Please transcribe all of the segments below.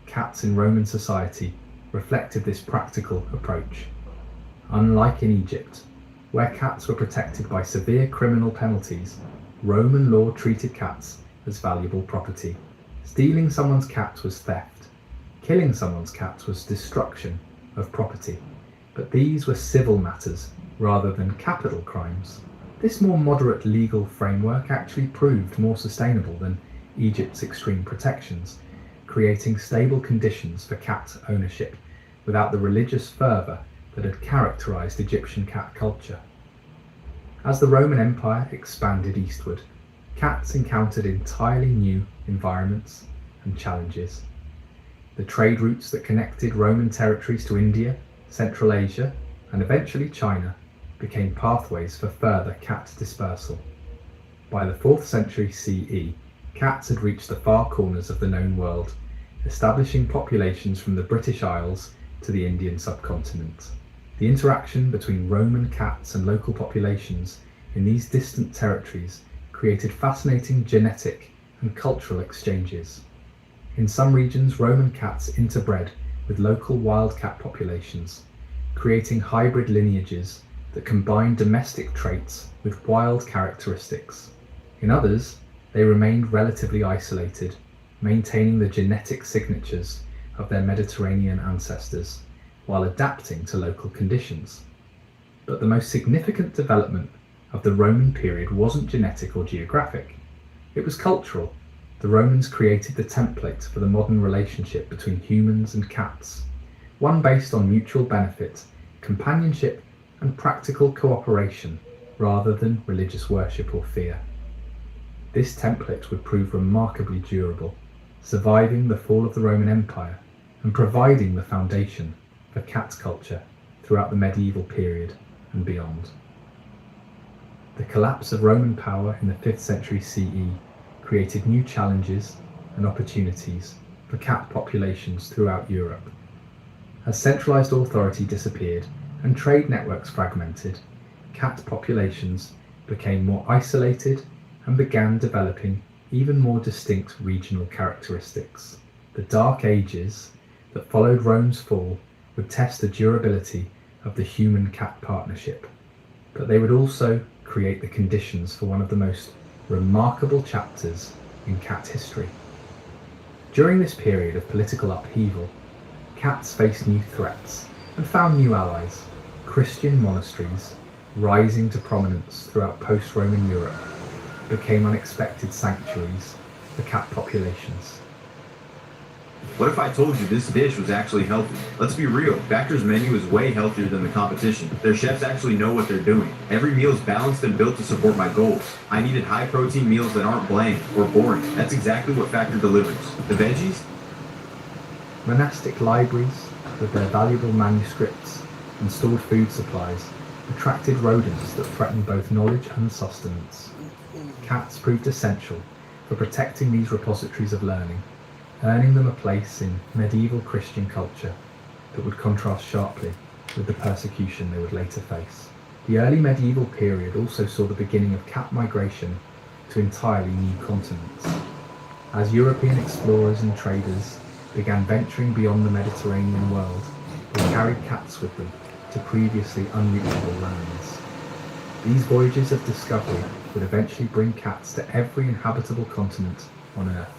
cats in Roman society reflected this practical approach. Unlike in Egypt, where cats were protected by severe criminal penalties, Roman law treated cats as valuable property. Stealing someone's cat was theft. Killing someone's cat was destruction of property. But these were civil matters rather than capital crimes. This more moderate legal framework actually proved more sustainable than Egypt's extreme protections, creating stable conditions for cat ownership without the religious fervour that had characterised Egyptian cat culture. As the Roman Empire expanded eastward, cats encountered entirely new environments and challenges. The trade routes that connected Roman territories to India, Central Asia, and eventually China became pathways for further cat dispersal. By the 4th century CE, cats had reached the far corners of the known world, establishing populations from the British Isles to the Indian subcontinent. The interaction between Roman cats and local populations in these distant territories created fascinating genetic and cultural exchanges. In some regions, Roman cats interbred with local wild cat populations, creating hybrid lineages that combined domestic traits with wild characteristics. In others, they remained relatively isolated, maintaining the genetic signatures of their Mediterranean ancestors while adapting to local conditions. But the most significant development of the Roman period wasn't genetic or geographic. It was cultural. The Romans created the template for the modern relationship between humans and cats, one based on mutual benefit, companionship, and practical cooperation rather than religious worship or fear. This template would prove remarkably durable, surviving the fall of the Roman Empire and providing the foundation for cat culture throughout the medieval period and beyond. The collapse of Roman power in the 5th century CE created new challenges and opportunities for cat populations throughout Europe. As centralized authority disappeared and trade networks fragmented, cat populations became more isolated and began developing even more distinct regional characteristics. The Dark Ages that followed Rome's fall would test the durability of the human-cat partnership, but they would also create the conditions for one of the most remarkable chapters in cat history. During this period of political upheaval, cats faced new threats and found new allies. Christian monasteries, rising to prominence throughout post-Roman Europe, became unexpected sanctuaries for cat populations. What if I told you this dish was actually healthy? Let's be real, Factor's menu is way healthier than the competition. Their chefs actually know what they're doing. Every meal is balanced and built to support my goals. I needed high-protein meals that aren't bland or boring. That's exactly what Factor delivers. The veggies? Monastic libraries, with their valuable manuscripts and stored food supplies, attracted rodents that threatened both knowledge and sustenance. Cats proved essential for protecting these repositories of learning, earning them a place in medieval Christian culture that would contrast sharply with the persecution they would later face. The early medieval period also saw the beginning of cat migration to entirely new continents. As European explorers and traders began venturing beyond the Mediterranean world, they carried cats with them to previously unreachable lands. These voyages of discovery would eventually bring cats to every inhabitable continent on Earth.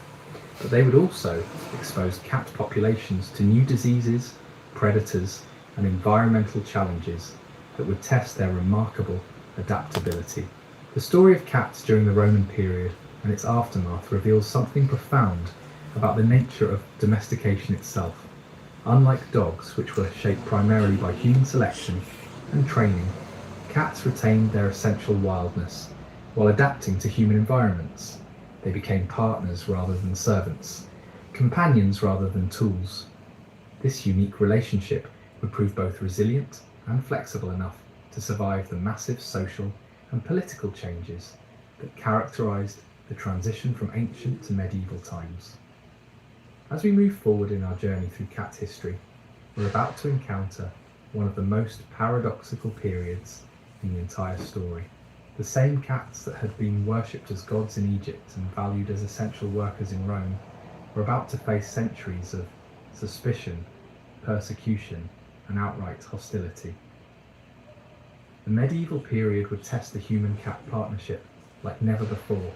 But they would also expose cat populations to new diseases, predators, and environmental challenges that would test their remarkable adaptability. The story of cats during the Roman period and its aftermath reveals something profound about the nature of domestication itself. Unlike dogs, which were shaped primarily by human selection and training, cats retained their essential wildness while adapting to human environments. They became partners rather than servants, companions rather than tools. This unique relationship would prove both resilient and flexible enough to survive the massive social and political changes that characterized the transition from ancient to medieval times. As we move forward in our journey through cat history, we're about to encounter one of the most paradoxical periods in the entire story. The same cats that had been worshipped as gods in Egypt and valued as essential workers in Rome were about to face centuries of suspicion, persecution, and outright hostility. The medieval period would test the human-cat partnership like never before,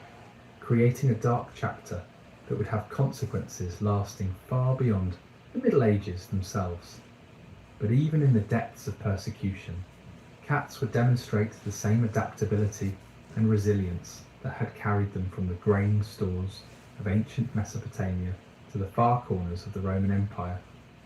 creating a dark chapter that would have consequences lasting far beyond the Middle Ages themselves. But even in the depths of persecution, cats would demonstrate the same adaptability and resilience that had carried them from the grain stores of ancient Mesopotamia to the far corners of the Roman Empire.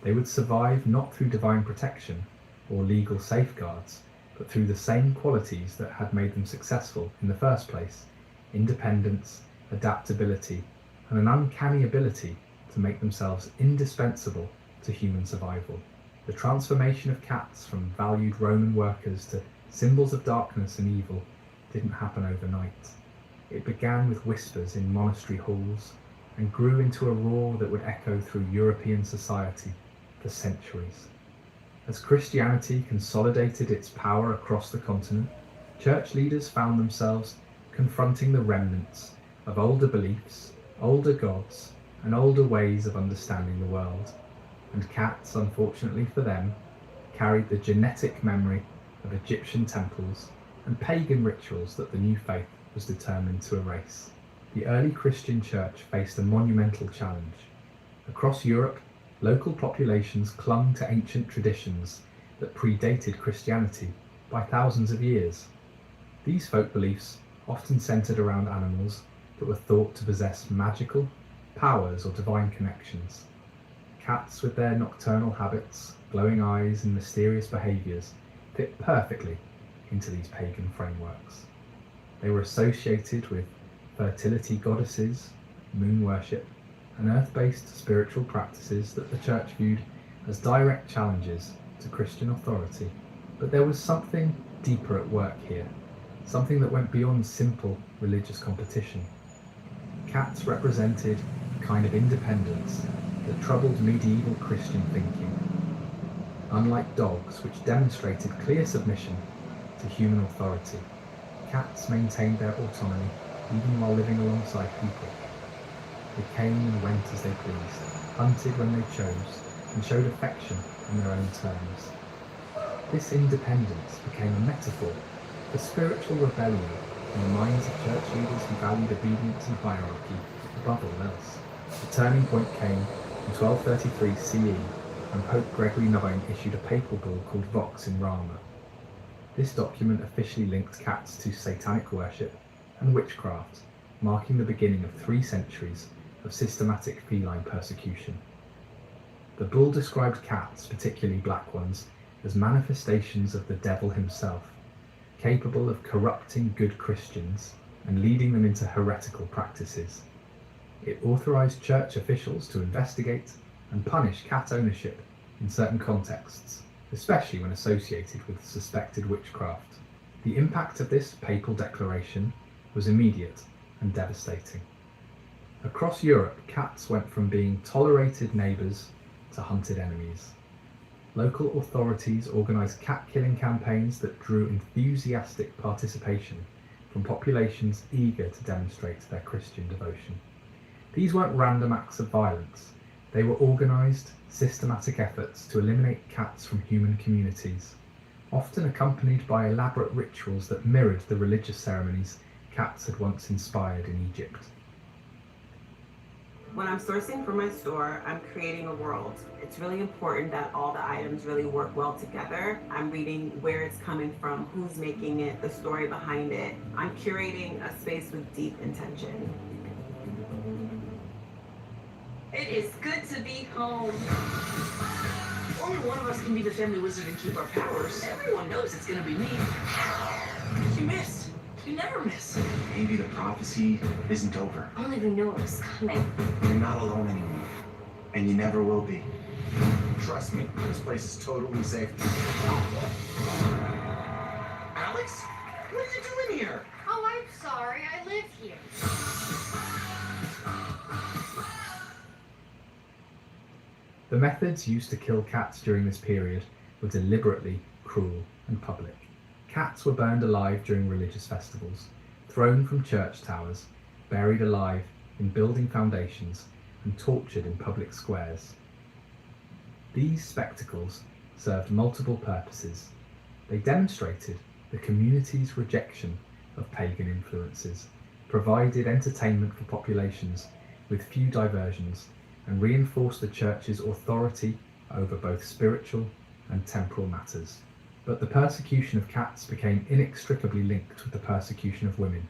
They would survive not through divine protection or legal safeguards, but through the same qualities that had made them successful in the first place: independence, adaptability, and an uncanny ability to make themselves indispensable to human survival. The transformation of cats from valued Roman workers to symbols of darkness and evil didn't happen overnight. It began with whispers in monastery halls and grew into a roar that would echo through European society for centuries. As Christianity consolidated its power across the continent, church leaders found themselves confronting the remnants of older beliefs, older gods, and older ways of understanding the world. And cats, unfortunately for them, carried the genetic memory of Egyptian temples and pagan rituals that the new faith was determined to erase. The early Christian church faced a monumental challenge. Across Europe, local populations clung to ancient traditions that predated Christianity by thousands of years. These folk beliefs often centered around animals that were thought to possess magical powers or divine connections. Cats, with their nocturnal habits, glowing eyes, and mysterious behaviors, fit perfectly into these pagan frameworks. They were associated with fertility goddesses, moon worship, and earth-based spiritual practices that the church viewed as direct challenges to Christian authority. But there was something deeper at work here, something that went beyond simple religious competition. Cats represented a kind of independence that troubled medieval Christian thinking. Unlike dogs, which demonstrated clear submission to human authority, cats maintained their autonomy even while living alongside people. They came and went as they pleased, hunted when they chose, and showed affection on their own terms. This independence became a metaphor for spiritual rebellion in the minds of church leaders who valued obedience and hierarchy above all else. The turning point came in 1233 CE when Pope Gregory IX issued a papal bull called Vox in Rama. This document officially linked cats to satanic worship and witchcraft, marking the beginning of 3 centuries of systematic feline persecution. The bull described cats, particularly black ones, as manifestations of the devil himself, capable of corrupting good Christians and leading them into heretical practices. It authorized church officials to investigate and punish cat ownership in certain contexts, especially when associated with suspected witchcraft. The impact of this papal declaration was immediate and devastating. Across Europe, cats went from being tolerated neighbours to hunted enemies. Local authorities organised cat-killing campaigns that drew enthusiastic participation from populations eager to demonstrate their Christian devotion. These weren't random acts of violence. They were organised, systematic efforts to eliminate cats from human communities, often accompanied by elaborate rituals that mirrored the religious ceremonies cats had once inspired in Egypt. When I'm sourcing for my store, I'm creating a world. It's really important that all the items really work well together. I'm reading where it's coming from, who's making it, the story behind it. I'm curating a space with deep intention. It is good to be home. Only one of us can be the family wizard and keep our powers. Everyone knows it's gonna be me. You missed. You never miss. Maybe the prophecy isn't over. Only we knew it was coming. You're not alone anymore. And you never will be. Trust me, this place is totally safe. Alex? What are you doing here? Oh, I'm sorry. I live here. The methods used to kill cats during this period were deliberately cruel and public. Cats were burned alive during religious festivals, thrown from church towers, buried alive in building foundations, and tortured in public squares. These spectacles served multiple purposes. They demonstrated the community's rejection of pagan influences, provided entertainment for populations with few diversions, and reinforced the church's authority over both spiritual and temporal matters. But the persecution of cats became inextricably linked with the persecution of women,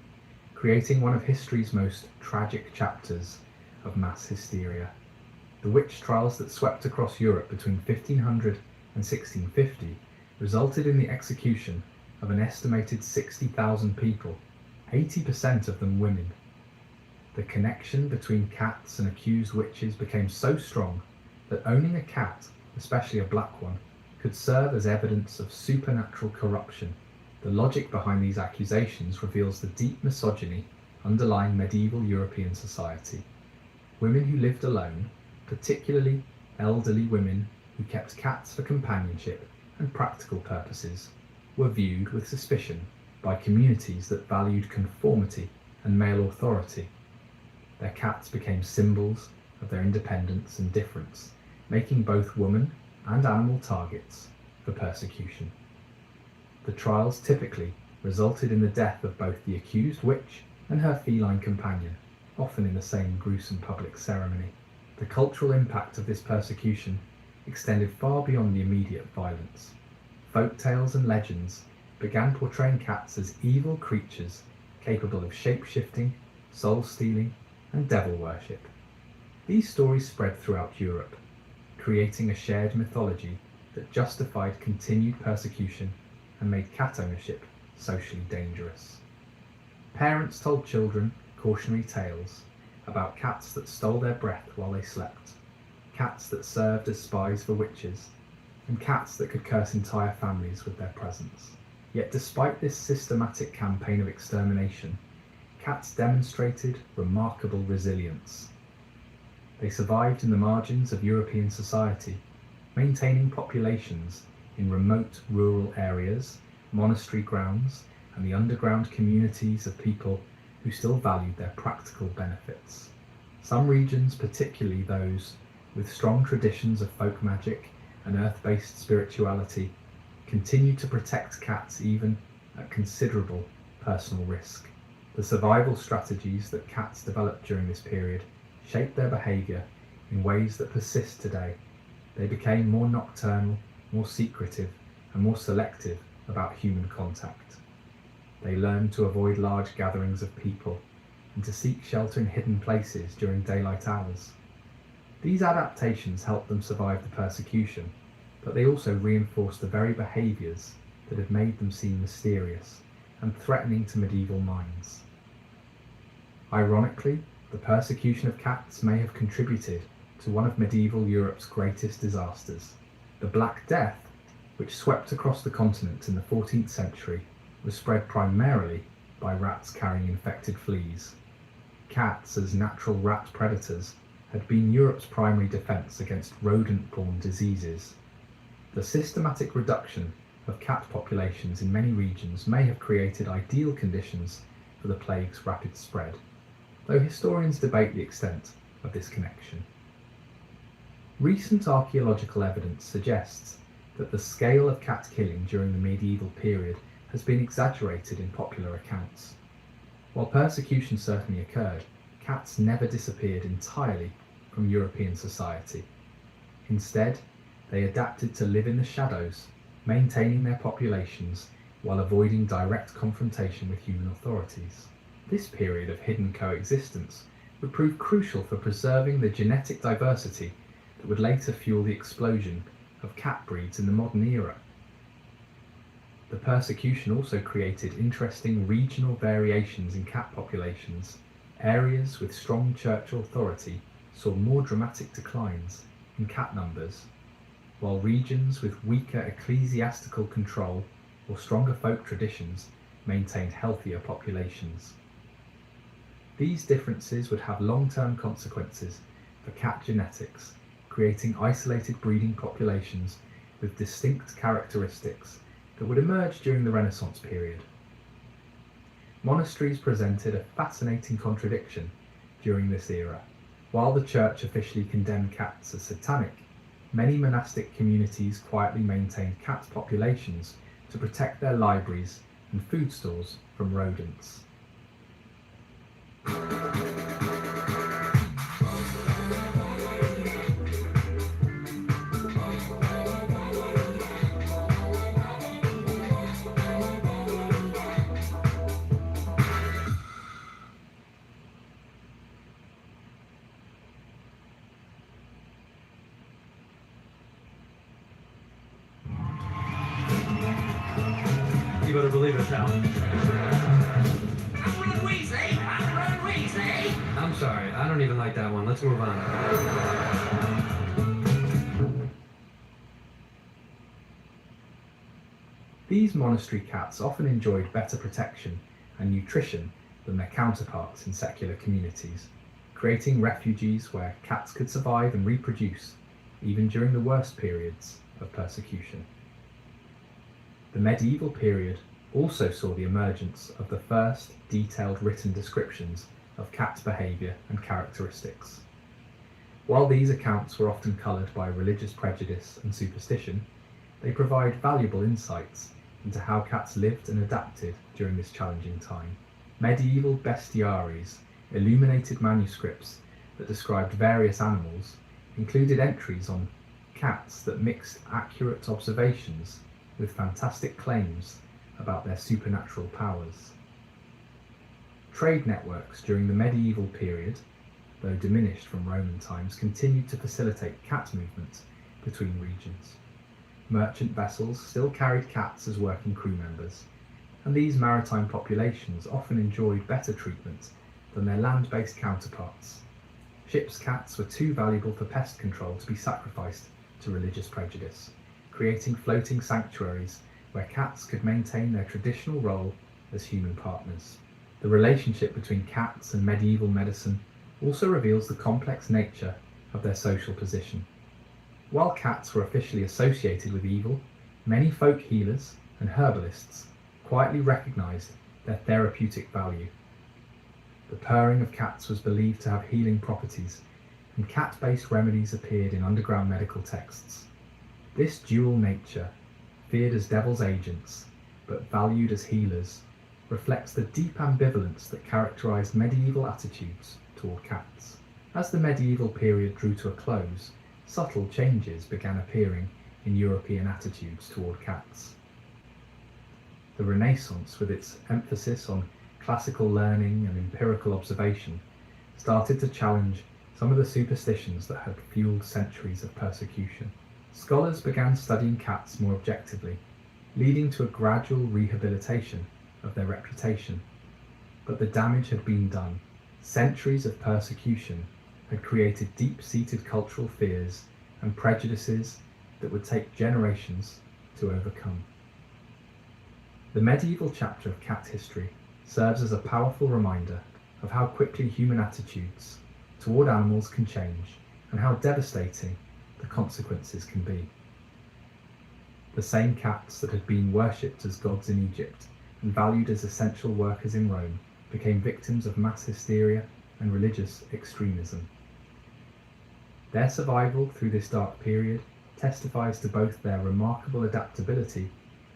creating one of history's most tragic chapters of mass hysteria. The witch trials that swept across Europe between 1500 and 1650 resulted in the execution of an estimated 60,000 people, 80% of them women. The connection between cats and accused witches became so strong that owning a cat, especially a black one, could serve as evidence of supernatural corruption. The logic behind these accusations reveals the deep misogyny underlying medieval European society. Women who lived alone, particularly elderly women who kept cats for companionship and practical purposes, were viewed with suspicion by communities that valued conformity and male authority. Their cats became symbols of their independence and difference, making both woman and animal targets for persecution. The trials typically resulted in the death of both the accused witch and her feline companion, often in the same gruesome public ceremony. The cultural impact of this persecution extended far beyond the immediate violence. Folk tales and legends began portraying cats as evil creatures capable of shape-shifting, soul-stealing, and devil worship. These stories spread throughout Europe, creating a shared mythology that justified continued persecution and made cat ownership socially dangerous. Parents told children cautionary tales about cats that stole their breath while they slept, cats that served as spies for witches, and cats that could curse entire families with their presence. Yet despite this systematic campaign of extermination, cats demonstrated remarkable resilience. They survived in the margins of European society, maintaining populations in remote rural areas, monastery grounds, and the underground communities of people who still valued their practical benefits. Some regions, particularly those with strong traditions of folk magic and earth-based spirituality, continued to protect cats even at considerable personal risk. The survival strategies that cats developed during this period shaped their behaviour in ways that persist today. They became more nocturnal, more secretive, and more selective about human contact. They learned to avoid large gatherings of people and to seek shelter in hidden places during daylight hours. These adaptations helped them survive the persecution, but they also reinforced the very behaviours that had made them seem mysterious and threatening to medieval minds. Ironically, the persecution of cats may have contributed to one of medieval Europe's greatest disasters. The Black Death, which swept across the continent in the 14th century, was spread primarily by rats carrying infected fleas. Cats, as natural rat predators, had been Europe's primary defence against rodent-borne diseases. The systematic reduction of cat populations in many regions may have created ideal conditions for the plague's rapid spread, though historians debate the extent of this connection. Recent archaeological evidence suggests that the scale of cat killing during the medieval period has been exaggerated in popular accounts. While persecution certainly occurred, cats never disappeared entirely from European society. Instead, they adapted to live in the shadows, maintaining their populations while avoiding direct confrontation with human authorities. This period of hidden coexistence would prove crucial for preserving the genetic diversity that would later fuel the explosion of cat breeds in the modern era. The persecution also created interesting regional variations in cat populations. Areas with strong church authority saw more dramatic declines in cat numbers, while regions with weaker ecclesiastical control or stronger folk traditions maintained healthier populations. These differences would have long-term consequences for cat genetics, creating isolated breeding populations with distinct characteristics that would emerge during the Renaissance period. Monasteries presented a fascinating contradiction during this era. While the church officially condemned cats as satanic, many monastic communities quietly maintained cat populations to protect their libraries and food stores from rodents. You better believe it, pal. I'm sorry, I don't even like that one. Let's move on. These monastery cats often enjoyed better protection and nutrition than their counterparts in secular communities, creating refuges where cats could survive and reproduce, even during the worst periods of persecution. The medieval period also saw the emergence of the first detailed written descriptions of cats' behaviour and characteristics. While these accounts were often coloured by religious prejudice and superstition, they provide valuable insights into how cats lived and adapted during this challenging time. Medieval bestiaries, illuminated manuscripts that described various animals, included entries on cats that mixed accurate observations with fantastic claims about their supernatural powers. Trade networks during the medieval period, though diminished from Roman times, continued to facilitate cat movement between regions. Merchant vessels still carried cats as working crew members, and these maritime populations often enjoyed better treatment than their land-based counterparts. Ships' cats were too valuable for pest control to be sacrificed to religious prejudice, creating floating sanctuaries where cats could maintain their traditional role as human partners. The relationship between cats and medieval medicine also reveals the complex nature of their social position. While cats were officially associated with evil, many folk healers and herbalists quietly recognized their therapeutic value. The purring of cats was believed to have healing properties, and cat-based remedies appeared in underground medical texts. This dual nature, feared as devil's agents, but valued as healers, reflects the deep ambivalence that characterized medieval attitudes toward cats. As the medieval period drew to a close, subtle changes began appearing in European attitudes toward cats. The Renaissance, with its emphasis on classical learning and empirical observation, started to challenge some of the superstitions that had fueled centuries of persecution. Scholars began studying cats more objectively, leading to a gradual rehabilitation of their reputation. But the damage had been done. Centuries of persecution had created deep-seated cultural fears and prejudices that would take generations to overcome. The medieval chapter of cat history serves as a powerful reminder of how quickly human attitudes toward animals can change and how devastating the consequences can be. The same cats that had been worshipped as gods in Egypt and valued as essential workers in Rome became victims of mass hysteria and religious extremism. Their survival through this dark period testifies to both their remarkable adaptability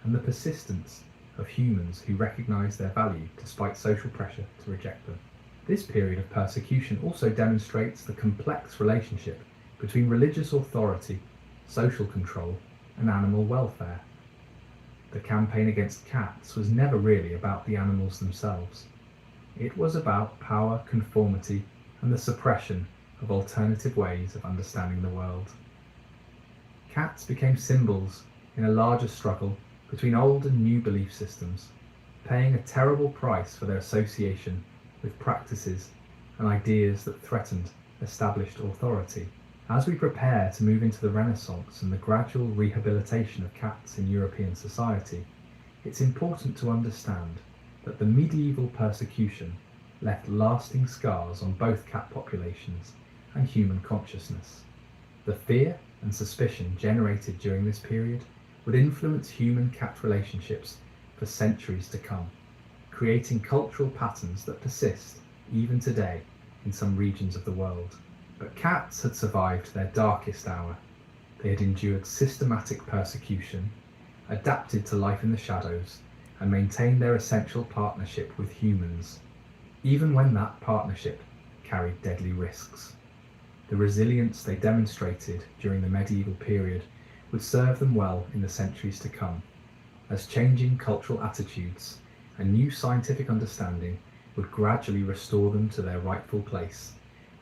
and the persistence of humans who recognize their value despite social pressure to reject them. This period of persecution also demonstrates the complex relationship between religious authority, social control, and animal welfare. The campaign against cats was never really about the animals themselves. It was about power, conformity, and the suppression of alternative ways of understanding the world. Cats became symbols in a larger struggle between old and new belief systems, paying a terrible price for their association with practices and ideas that threatened established authority. As we prepare to move into the Renaissance and the gradual rehabilitation of cats in European society, it's important to understand that the medieval persecution left lasting scars on both cat populations and human consciousness. The fear and suspicion generated during this period would influence human-cat relationships for centuries to come, creating cultural patterns that persist even today in some regions of the world. But cats had survived their darkest hour. They had endured systematic persecution, adapted to life in the shadows, and maintained their essential partnership with humans, even when that partnership carried deadly risks. The resilience they demonstrated during the medieval period would serve them well in the centuries to come, as changing cultural attitudes and new scientific understanding would gradually restore them to their rightful place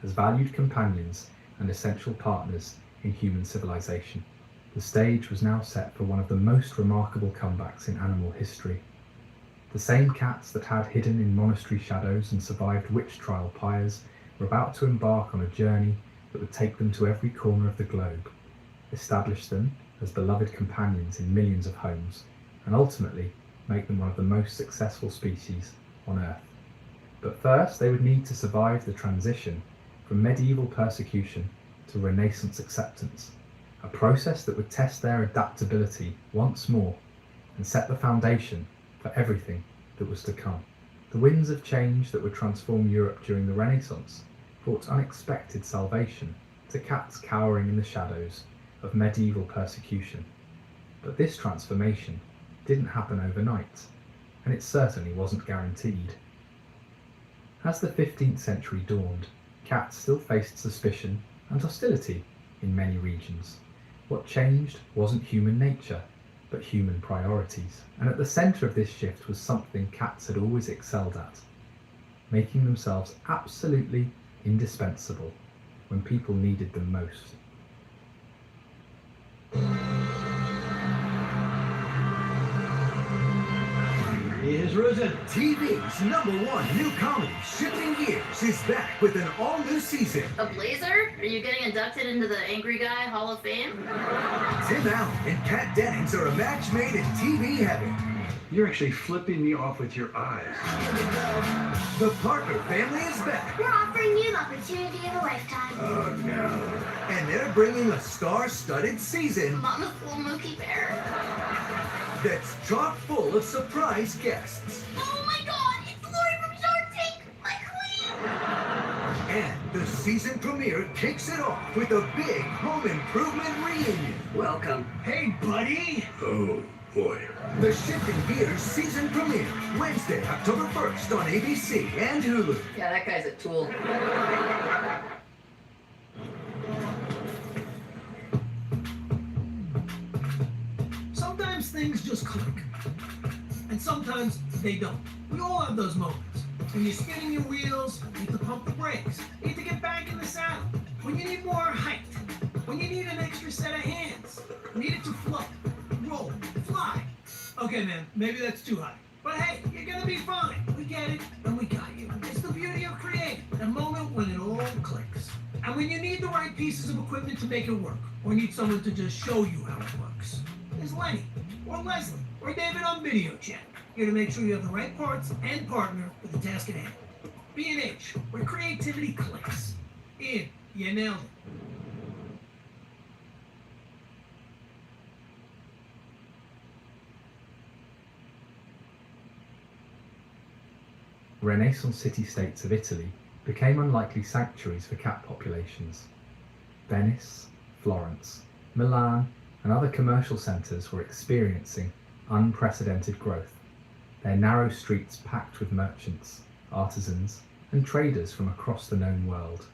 as valued companions and essential partners in human civilization. The stage was now set for one of the most remarkable comebacks in animal history. The same cats that had hidden in monastery shadows and survived witch trial pyres were about to embark on a journey that would take them to every corner of the globe, establish them as beloved companions in millions of homes, and ultimately make them one of the most successful species on Earth. But first, they would need to survive the transition from medieval persecution to Renaissance acceptance, a process that would test their adaptability once more and set the foundation for everything that was to come. The winds of change that would transform Europe during the Renaissance brought unexpected salvation to cats cowering in the shadows of medieval persecution. But this transformation didn't happen overnight, and it certainly wasn't guaranteed. As the 15th century dawned, cats still faced suspicion and hostility in many regions. What changed wasn't human nature, but human priorities. And at the centre of this shift was something cats had always excelled at, making themselves absolutely indispensable when people needed them most. Is risen. TV's #1 new comedy, Shifting Gears, is back with an all-new season. A blazer? Are you getting inducted into the Angry Guy Hall of Fame? Tim Allen and Kat Dennings are a match made in TV heaven. You're actually flipping me off with your eyes. The Parker family is back. We're offering you the opportunity of a lifetime. Oh no. And they're bringing a star-studded season Mama's little Mookie Bear. that's chock full of surprise guests. Oh my god, it's Lori from Shark Tank, my queen! And the season premiere kicks it off with a big home improvement reunion. Welcome. Hey, buddy! Oh, boy. The Shifting Gears season premiere, Wednesday, October 1st on ABC and Hulu. Yeah, that guy's a tool. Sometimes things just click, and sometimes they don't. We all have those moments. When you're spinning your wheels, you need to pump the brakes. You need to get back in the saddle. When you need more height. When you need an extra set of hands. You need it to float, roll, fly. Okay, man, maybe that's too high. But hey, you're gonna be fine. We get it, and we got you. It's the beauty of creating, the moment when it all clicks. And when you need the right pieces of equipment to make it work, or need someone to just show you how it works. There's Lenny, or Leslie, or David on video chat, here to make sure you have the right parts and partner for the task at hand. B&H, where creativity clicks. Ian, you nailed it. Renaissance city-states of Italy became unlikely sanctuaries for cat populations. Venice, Florence, Milan, and other commercial centres were experiencing unprecedented growth, their narrow streets packed with merchants, artisans, and traders from across the known world.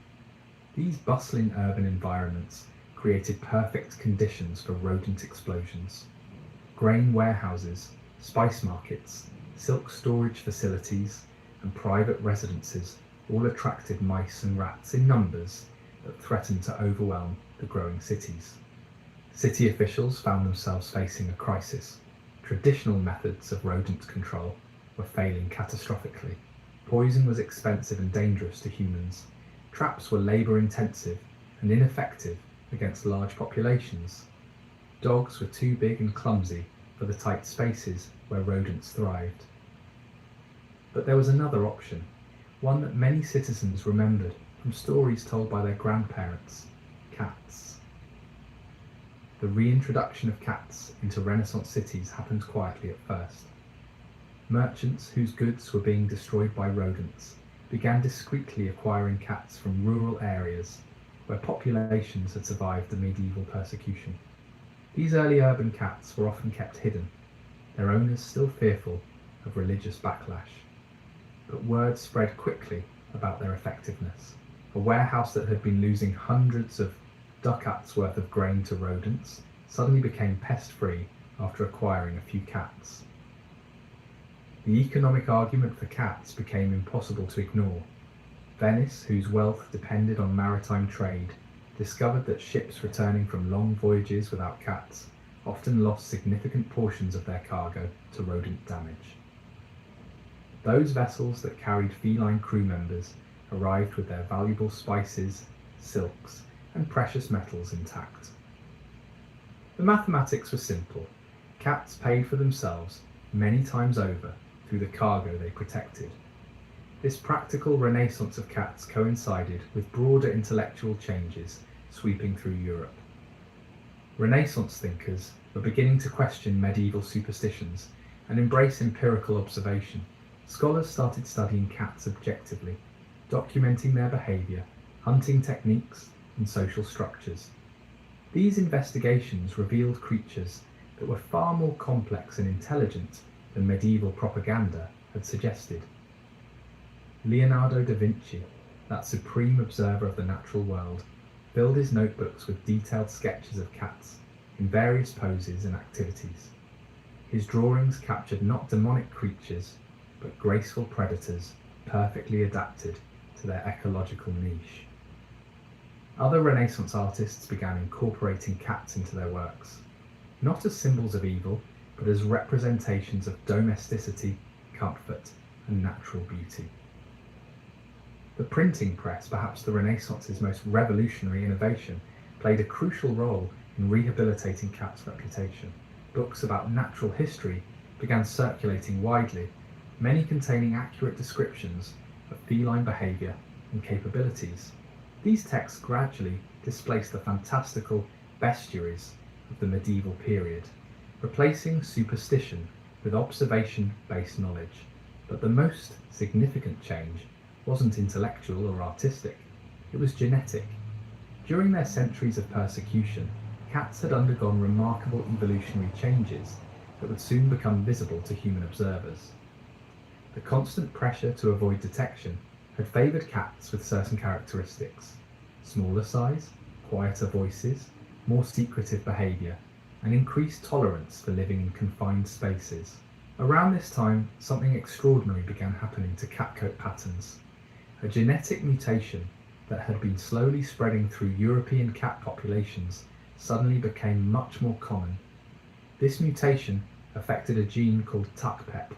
These bustling urban environments created perfect conditions for rodent explosions. Grain warehouses, spice markets, silk storage facilities, and private residences all attracted mice and rats in numbers that threatened to overwhelm the growing cities. City officials found themselves facing a crisis. Traditional methods of rodent control were failing catastrophically. Poison was expensive and dangerous to humans. Traps were labour-intensive and ineffective against large populations. Dogs were too big and clumsy for the tight spaces where rodents thrived. But there was another option, one that many citizens remembered from stories told by their grandparents: cats. The reintroduction of cats into Renaissance cities happened quietly at first. Merchants whose goods were being destroyed by rodents began discreetly acquiring cats from rural areas, where populations had survived the medieval persecution. These early urban cats were often kept hidden, their owners still fearful of religious backlash. But word spread quickly about their effectiveness. A warehouse that had been losing hundreds of ducats worth of grain to rodents suddenly became pest-free after acquiring a few cats. The economic argument for cats became impossible to ignore. Venice, whose wealth depended on maritime trade, discovered that ships returning from long voyages without cats often lost significant portions of their cargo to rodent damage. Those vessels that carried feline crew members arrived with their valuable spices, silks, and precious metals intact. The mathematics were simple. Cats paid for themselves many times over through the cargo they protected. This practical renaissance of cats coincided with broader intellectual changes sweeping through Europe. Renaissance thinkers were beginning to question medieval superstitions and embrace empirical observation. Scholars started studying cats objectively, documenting their behaviour, hunting techniques, and social structures. These investigations revealed creatures that were far more complex and intelligent than medieval propaganda had suggested. Leonardo da Vinci, that supreme observer of the natural world, filled his notebooks with detailed sketches of cats in various poses and activities. His drawings captured not demonic creatures, but graceful predators perfectly adapted to their ecological niche. Other Renaissance artists began incorporating cats into their works, not as symbols of evil, but as representations of domesticity, comfort, and natural beauty. The printing press, perhaps the Renaissance's most revolutionary innovation, played a crucial role in rehabilitating cats' reputation. Books about natural history began circulating widely, many containing accurate descriptions of feline behaviour and capabilities. These texts gradually displaced the fantastical bestiaries of the medieval period, replacing superstition with observation-based knowledge. But the most significant change wasn't intellectual or artistic, it was genetic. During their centuries of persecution, cats had undergone remarkable evolutionary changes that would soon become visible to human observers. The constant pressure to avoid detection had favoured cats with certain characteristics: smaller size, quieter voices, more secretive behaviour, and increased tolerance for living in confined spaces. Around this time, something extraordinary began happening to cat coat patterns. A genetic mutation that had been slowly spreading through European cat populations suddenly became much more common. This mutation affected a gene called TUCPEP,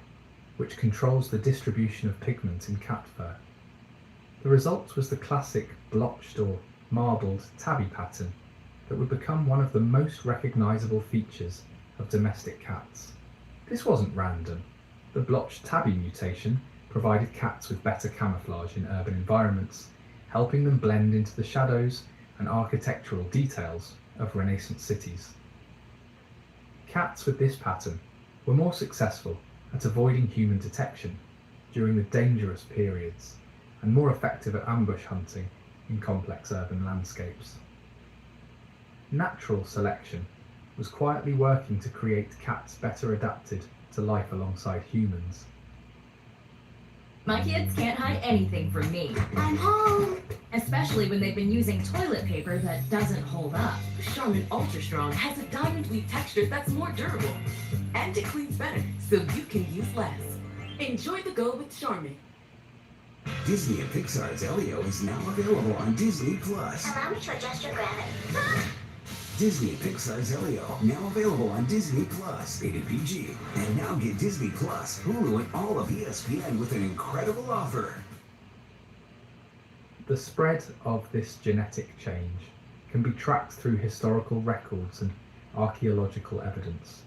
which controls the distribution of pigment in cat fur. The result was the classic blotched or marbled tabby pattern that would become one of the most recognisable features of domestic cats. This wasn't random. The blotched tabby mutation provided cats with better camouflage in urban environments, helping them blend into the shadows and architectural details of Renaissance cities. Cats with this pattern were more successful at avoiding human detection during the dangerous periods, and more effective at ambush hunting in complex urban landscapes. Natural selection was quietly working to create cats better adapted to life alongside humans. My kids can't hide anything from me. I'm home. Especially when they've been using toilet paper that doesn't hold up. Charmin Ultra Strong has a diamond weave texture that's more durable. And it cleans better, so you can use less. Enjoy the go with Charmin. Disney and Pixar's Elio is now available on Disney+. Allow me to adjust your gravity. Disney and Pixar's Elio, now available on Disney+, rated PG. And now get Disney+, Hulu, and all of ESPN with an incredible offer. The spread of this genetic change can be tracked through historical records and archaeological evidence.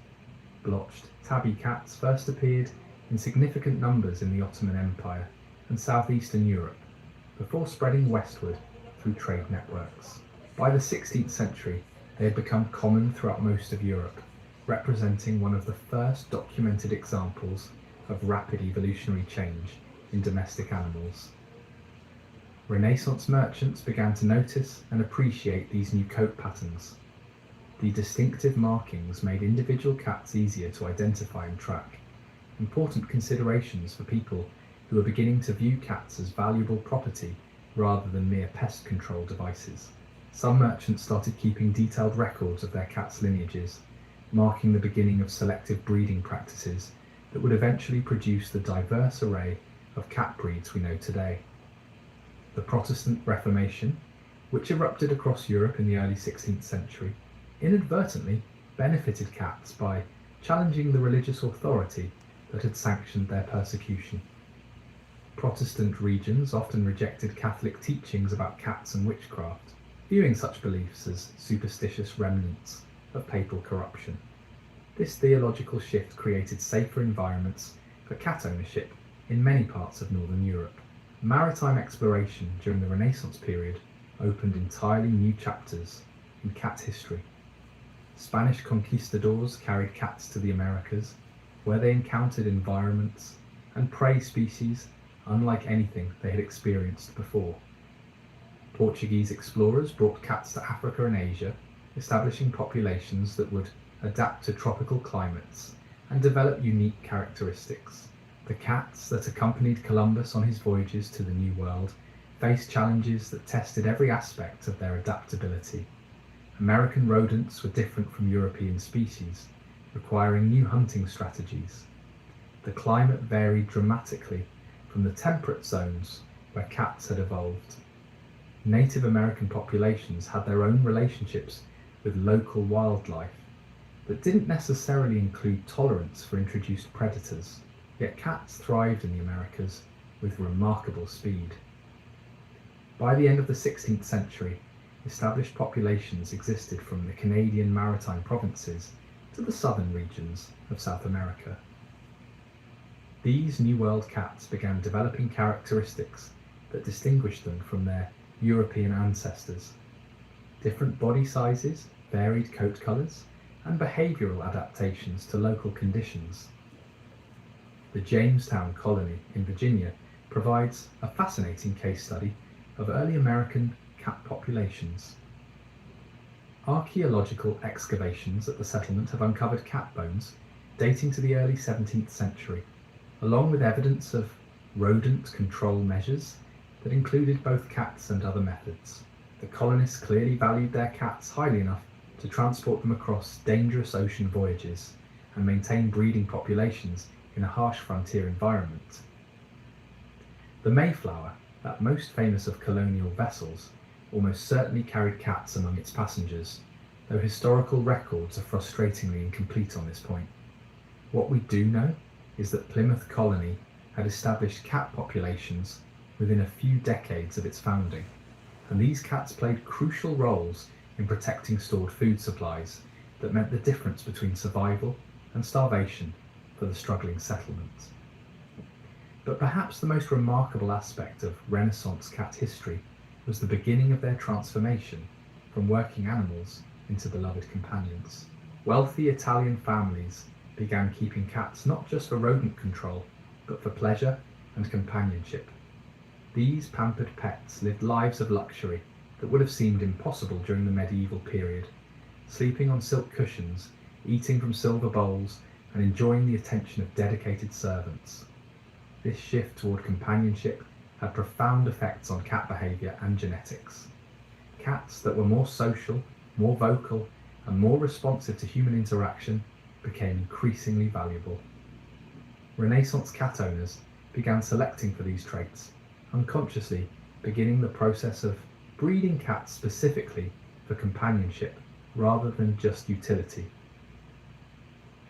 Blotched tabby cats first appeared in significant numbers in the Ottoman Empire and southeastern Europe, before spreading westward through trade networks. By the 16th century, they had become common throughout most of Europe, representing one of the first documented examples of rapid evolutionary change in domestic animals. Renaissance merchants began to notice and appreciate these new coat patterns. The distinctive markings made individual cats easier to identify and track, important considerations for people who were beginning to view cats as valuable property rather than mere pest control devices. Some merchants started keeping detailed records of their cats' lineages, marking the beginning of selective breeding practices that would eventually produce the diverse array of cat breeds we know today. The Protestant Reformation, which erupted across Europe in the early 16th century, inadvertently benefited cats by challenging the religious authority that had sanctioned their persecution. Protestant regions often rejected Catholic teachings about cats and witchcraft, viewing such beliefs as superstitious remnants of papal corruption. This theological shift created safer environments for cat ownership in many parts of Northern Europe. Maritime exploration during the Renaissance period opened entirely new chapters in cat history. Spanish conquistadors carried cats to the Americas, where they encountered environments and prey species unlike anything they had experienced before. Portuguese explorers brought cats to Africa and Asia, establishing populations that would adapt to tropical climates and develop unique characteristics. The cats that accompanied Columbus on his voyages to the New World faced challenges that tested every aspect of their adaptability. American rodents were different from European species, requiring new hunting strategies. The climate varied dramatically from the temperate zones where cats had evolved. Native American populations had their own relationships with local wildlife that didn't necessarily include tolerance for introduced predators, yet cats thrived in the Americas with remarkable speed. By the end of the 16th century, established populations existed from the Canadian maritime provinces to the southern regions of South America. These New World cats began developing characteristics that distinguished them from their European ancestors. Different body sizes, varied coat colours, and behavioural adaptations to local conditions. The Jamestown colony in Virginia provides a fascinating case study of early American cat populations. Archaeological excavations at the settlement have uncovered cat bones dating to the early 17th century, along with evidence of rodent control measures that included both cats and other methods. The colonists clearly valued their cats highly enough to transport them across dangerous ocean voyages and maintain breeding populations in a harsh frontier environment. The Mayflower, that most famous of colonial vessels, almost certainly carried cats among its passengers, though historical records are frustratingly incomplete on this point. What we do know is that Plymouth Colony had established cat populations within a few decades of its founding, and these cats played crucial roles in protecting stored food supplies that meant the difference between survival and starvation for the struggling settlement. But perhaps the most remarkable aspect of Renaissance cat history was the beginning of their transformation from working animals into beloved companions. Wealthy Italian families began keeping cats not just for rodent control, but for pleasure and companionship. These pampered pets lived lives of luxury that would have seemed impossible during the medieval period, sleeping on silk cushions, eating from silver bowls, and enjoying the attention of dedicated servants. This shift toward companionship had profound effects on cat behaviour and genetics. Cats that were more social, more vocal, and more responsive to human interaction became increasingly valuable. Renaissance cat owners began selecting for these traits, unconsciously beginning the process of breeding cats specifically for companionship rather than just utility.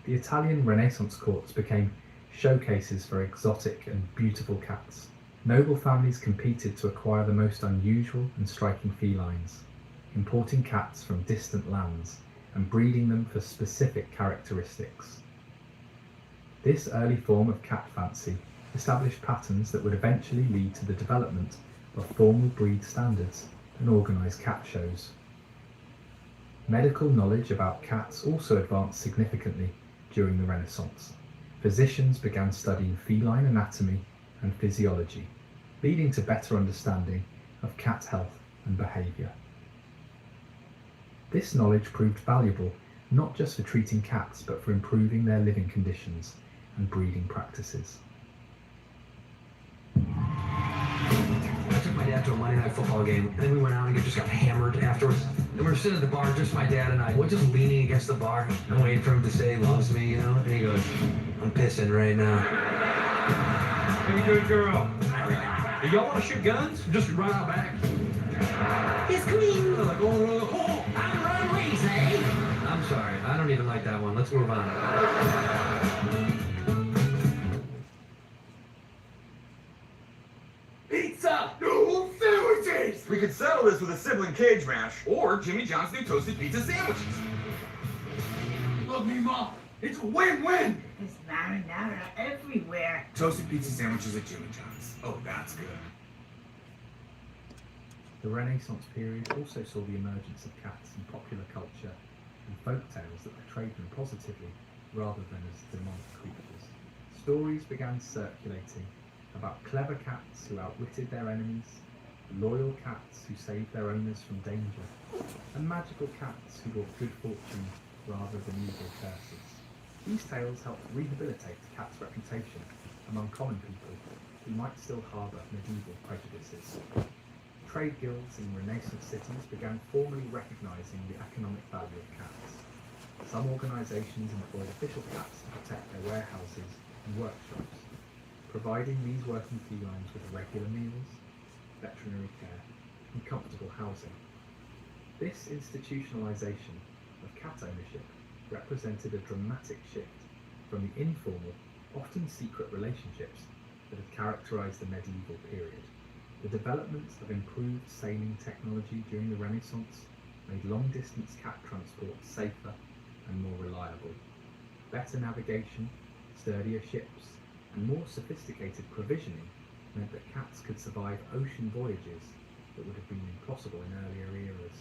The Italian Renaissance courts became showcases for exotic and beautiful cats. Noble families competed to acquire the most unusual and striking felines, importing cats from distant lands and breeding them for specific characteristics. This early form of cat fancy established patterns that would eventually lead to the development of formal breed standards and organised cat shows. Medical knowledge about cats also advanced significantly during the Renaissance. Physicians began studying feline anatomy and physiology, leading to better understanding of cat health and behaviour. This knowledge proved valuable not just for treating cats but for improving their living conditions and breeding practices. I took my dad to a Monday night football game, and then we went out and just got hammered afterwards. And we were sitting at the bar, just my dad and I. We're just leaning against the bar. I'm waiting for him to say he loves me, you know? And he goes, I'm pissing right now. Hey, good girl. Y'all want to shoot guns? Just run out back. It's clean. Like, oh, I'm run ways, eh? I'm sorry, I don't even like that one. Let's move on. Pizza! No sandwiches! We could settle this with a sibling cage match, or Jimmy John's new toasted pizza sandwiches. Look me, Mom. It's a win-win. There's marinara everywhere. Toasted pizza sandwiches at Jimmy John's. Oh, that's good. The Renaissance period also saw the emergence of cats in popular culture and folk tales that portrayed them positively rather than as demonic creatures. Stories began circulating about clever cats who outwitted their enemies, loyal cats who saved their owners from danger, and magical cats who brought good fortune rather than evil curses. These tales helped rehabilitate the cat's reputation among common people who might still harbour medieval prejudices. Trade guilds in Renaissance cities began formally recognising the economic value of cats. Some organisations employed official cats to protect their warehouses and workshops, providing these working felines with regular meals, veterinary care, and comfortable housing. This institutionalisation of cat ownership represented a dramatic shift from the informal, often secret relationships that had characterised the medieval period. The development of improved sailing technology during the Renaissance made long-distance cat transport safer and more reliable. Better navigation, sturdier ships, and more sophisticated provisioning meant that cats could survive ocean voyages that would have been impossible in earlier eras.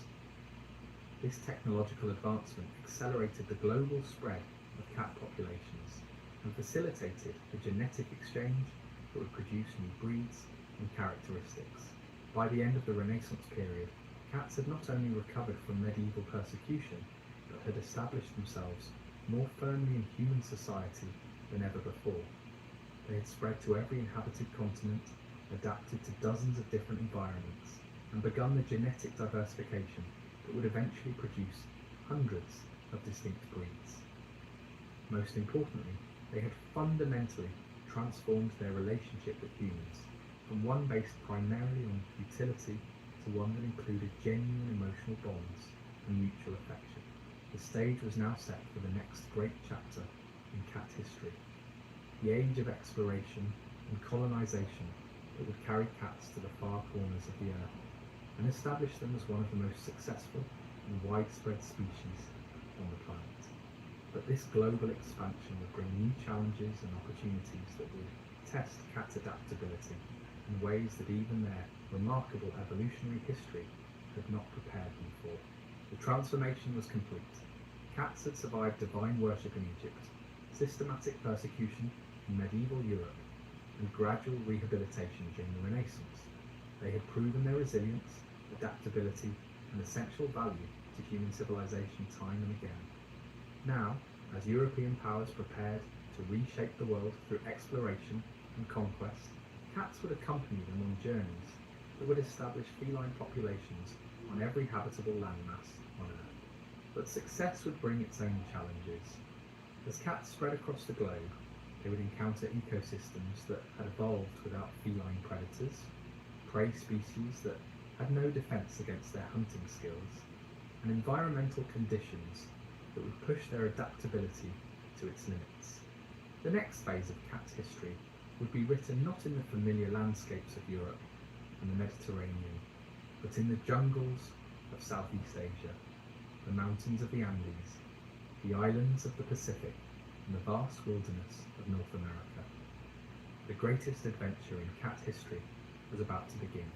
This technological advancement accelerated the global spread of cat populations and facilitated the genetic exchange that would produce new breeds and characteristics. By the end of the Renaissance period, cats had not only recovered from medieval persecution, but had established themselves more firmly in human society than ever before. They had spread to every inhabited continent, adapted to dozens of different environments, and begun the genetic diversification that would eventually produce hundreds of distinct breeds. Most importantly, they had fundamentally transformed their relationship with humans, from one based primarily on utility to one that included genuine emotional bonds and mutual affection. The stage was now set for the next great chapter in cat history, the age of exploration and colonisation that would carry cats to the far corners of the earth and establish them as one of the most successful and widespread species on the planet. But this global expansion would bring new challenges and opportunities that would test cat adaptability in ways that even their remarkable evolutionary history had not prepared them for. The transformation was complete. Cats had survived divine worship in Egypt, systematic persecution in medieval Europe, and gradual rehabilitation during the Renaissance. They had proven their resilience, adaptability, and essential value to human civilization time and again. Now, as European powers prepared to reshape the world through exploration and conquest, cats would accompany them on journeys that would establish feline populations on every habitable landmass on Earth. But success would bring its own challenges. As cats spread across the globe, they would encounter ecosystems that had evolved without feline predators, prey species that had no defence against their hunting skills, and environmental conditions that would push their adaptability to its limits. The next phase of cat's history would be written not in the familiar landscapes of Europe and the Mediterranean, but in the jungles of Southeast Asia, the mountains of the Andes, the islands of the Pacific, and the vast wilderness of North America. The greatest adventure in cat history was about to begin.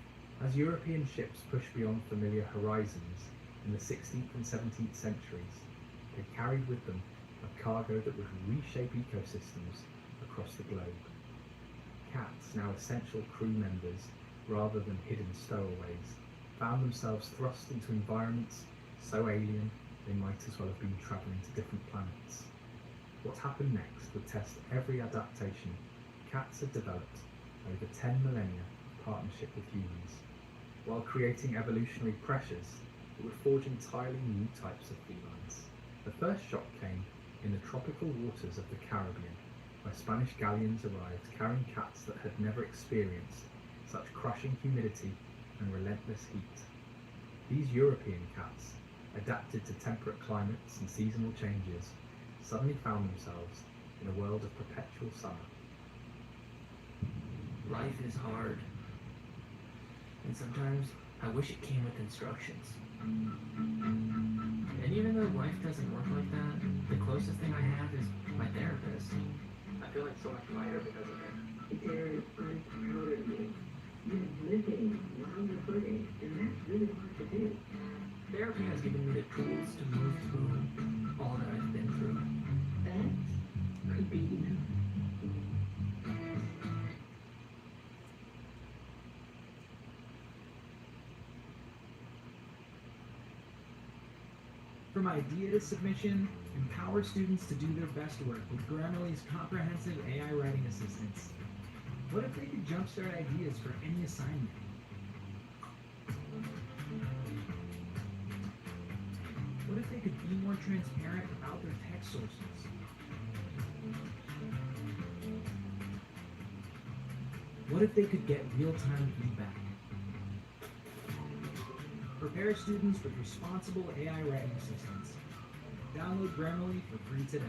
As European ships pushed beyond familiar horizons in the 16th and 17th centuries, they carried with them a cargo that would reshape ecosystems across the globe. Cats, now essential crew members rather than hidden stowaways, found themselves thrust into environments so alien they might as well have been travelling to different planets. What happened next would test every adaptation cats had developed over 10 millennia of partnership with humans. While creating evolutionary pressures that would forge entirely new types of felines. The first shock came in the tropical waters of the Caribbean, where Spanish galleons arrived carrying cats that had never experienced such crushing humidity and relentless heat. These European cats, adapted to temperate climates and seasonal changes, suddenly found themselves in a world of perpetual summer. Life is hard. And sometimes I wish it came with instructions. And even though life doesn't work like that, the closest thing I have is my therapist. I feel like so much lighter because of it. Derek, I'm proud of you. You're living while you're hurting, and that's really hard to do. Therapy has given me the tools to move through all that I've been through. That could be you. From idea to submission, empower students to do their best work with Grammarly's comprehensive AI writing assistance. What if they could jumpstart ideas for any assignment? What if they could be more transparent about their text sources? What if they could get real-time feedback? Prepare students with responsible AI writing assistance. Download Grammarly for free today.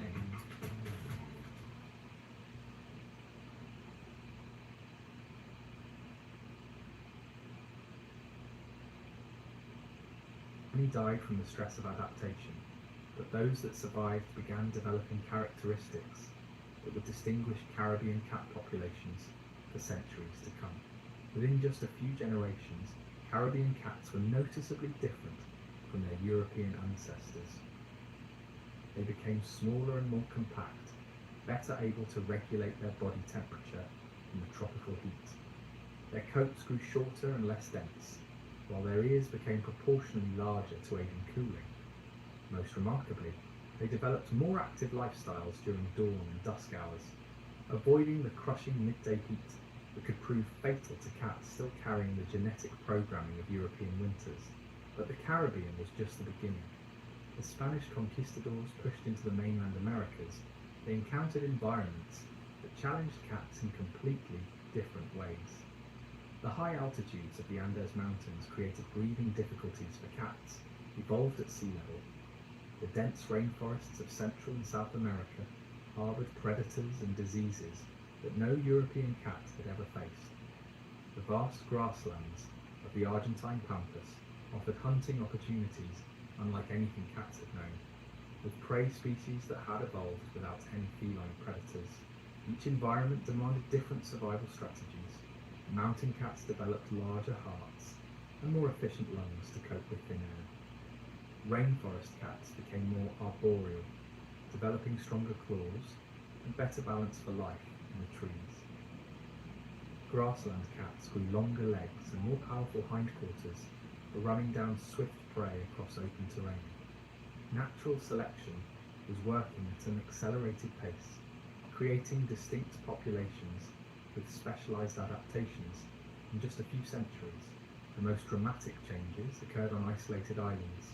Many died from the stress of adaptation, but those that survived began developing characteristics that would distinguish Caribbean cat populations for centuries to come. Within just a few generations, Caribbean cats were noticeably different from their European ancestors. They became smaller and more compact, better able to regulate their body temperature in the tropical heat. Their coats grew shorter and less dense, while their ears became proportionally larger to aid in cooling. Most remarkably, they developed more active lifestyles during dawn and dusk hours, avoiding the crushing midday heat that could prove fatal to cats still carrying the genetic programming of European winters. But the Caribbean was just the beginning. As Spanish conquistadors pushed into the mainland Americas, they encountered environments that challenged cats in completely different ways. The high altitudes of the Andes Mountains created breathing difficulties for cats evolved at sea level. The dense rainforests of Central and South America harbored predators and diseases that no European cat had ever faced. The vast grasslands of the Argentine pampas offered hunting opportunities unlike anything cats had known, with prey species that had evolved without any feline predators. Each environment demanded different survival strategies. Mountain cats developed larger hearts and more efficient lungs to cope with thin air. Rainforest cats became more arboreal, developing stronger claws and better balance for life in the trees. Grassland cats grew longer legs and more powerful hindquarters for running down swift prey across open terrain. Natural selection was working at an accelerated pace, creating distinct populations with specialized adaptations in just a few centuries. The most dramatic changes occurred on isolated islands,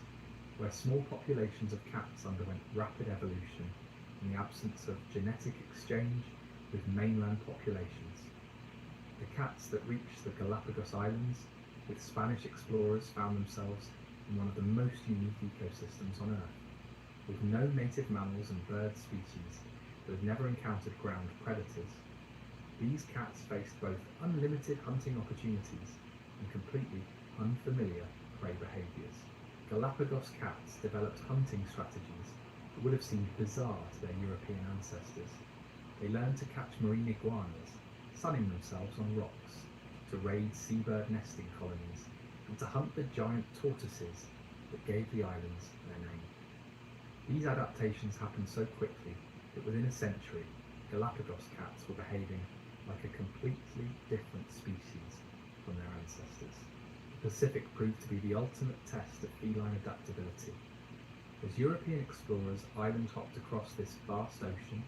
where small populations of cats underwent rapid evolution in the absence of genetic exchange with mainland populations. The cats that reached the Galapagos Islands with Spanish explorers found themselves in one of the most unique ecosystems on Earth, with no native mammals and bird species that had never encountered ground predators. These cats faced both unlimited hunting opportunities and completely unfamiliar prey behaviors. Galapagos cats developed hunting strategies that would have seemed bizarre to their European ancestors. They learned to catch marine iguanas, sunning themselves on rocks, to raid seabird nesting colonies, and to hunt the giant tortoises that gave the islands their name. These adaptations happened so quickly that within a century, Galapagos cats were behaving like a completely different species, from their ancestors. The Pacific proved to be the ultimate test of feline adaptability. As European explorers island hopped across this vast ocean,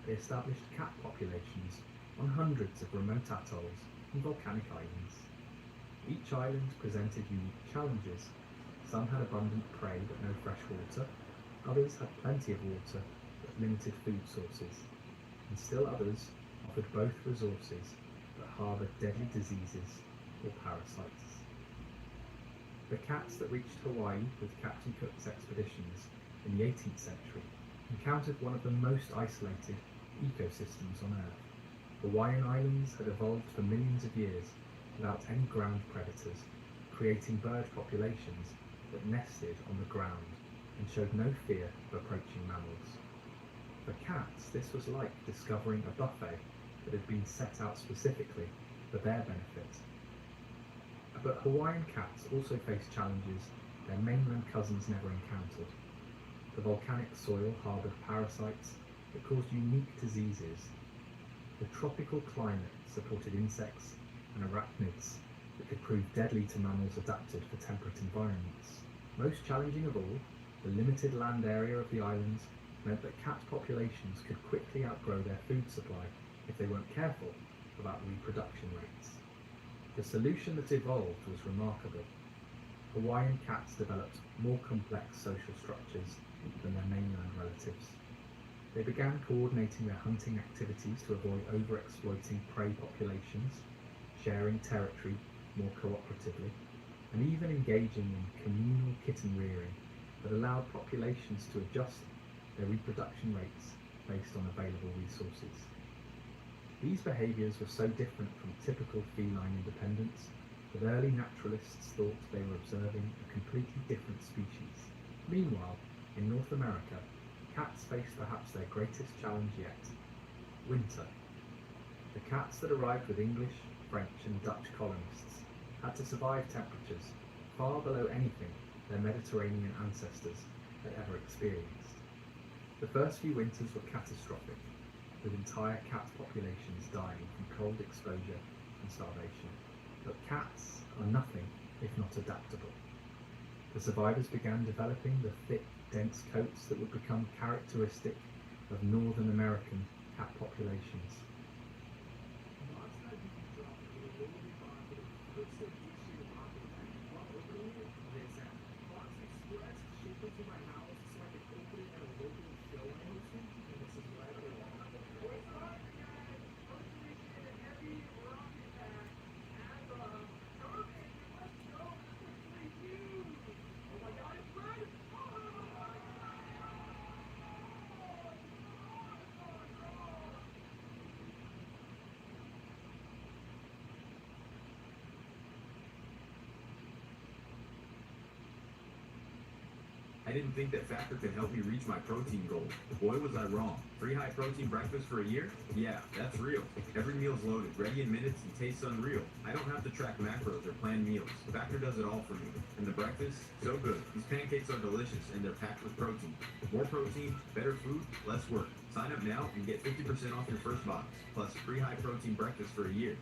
they established cat populations on hundreds of remote atolls and volcanic islands. Each island presented unique challenges. Some had abundant prey but no fresh water, others had plenty of water but limited food sources, and still others offered both resources but harboured deadly diseases or parasites. The cats that reached Hawaii with Captain Cook's expeditions in the 18th century encountered one of the most isolated ecosystems on Earth. Hawaiian Islands had evolved for millions of years without any ground predators, creating bird populations that nested on the ground and showed no fear of approaching mammals. For cats, this was like discovering a buffet that had been set out specifically for their benefit. But Hawaiian cats also faced challenges their mainland cousins never encountered. The volcanic soil harboured parasites that caused unique diseases. The tropical climate supported insects and arachnids that could prove deadly to mammals adapted for temperate environments. Most challenging of all, the limited land area of the islands meant that cat populations could quickly outgrow their food supply if they weren't careful about reproduction rates. The solution that evolved was remarkable. Hawaiian cats developed more complex social structures than their mainland relatives. They began coordinating their hunting activities to avoid overexploiting prey populations, sharing territory more cooperatively, and even engaging in communal kitten rearing that allowed populations to adjust their reproduction rates based on available resources. These behaviours were so different from typical feline independence that early naturalists thought they were observing a completely different species. Meanwhile, in North America, cats faced perhaps their greatest challenge yet: winter. The cats that arrived with English, French and Dutch colonists had to survive temperatures far below anything their Mediterranean ancestors had ever experienced. The first few winters were catastrophic, with entire cat populations dying from cold exposure and starvation. But cats are nothing if not adaptable. The survivors began developing the thick, dense coats that would become characteristic of Northern American cat populations. I didn't think that factor could help me reach my protein goal. Boy, was I wrong. Free high protein breakfast for a year? Yeah, that's real. Every meal's loaded, ready in minutes, and tastes unreal. I don't have to track macros or plan meals. Factor does it all for me. And the breakfast? So good. These pancakes are delicious, and they're packed with protein. More protein, better food, less work. Sign up now and get 50% off your first box, plus free high protein breakfast for a year.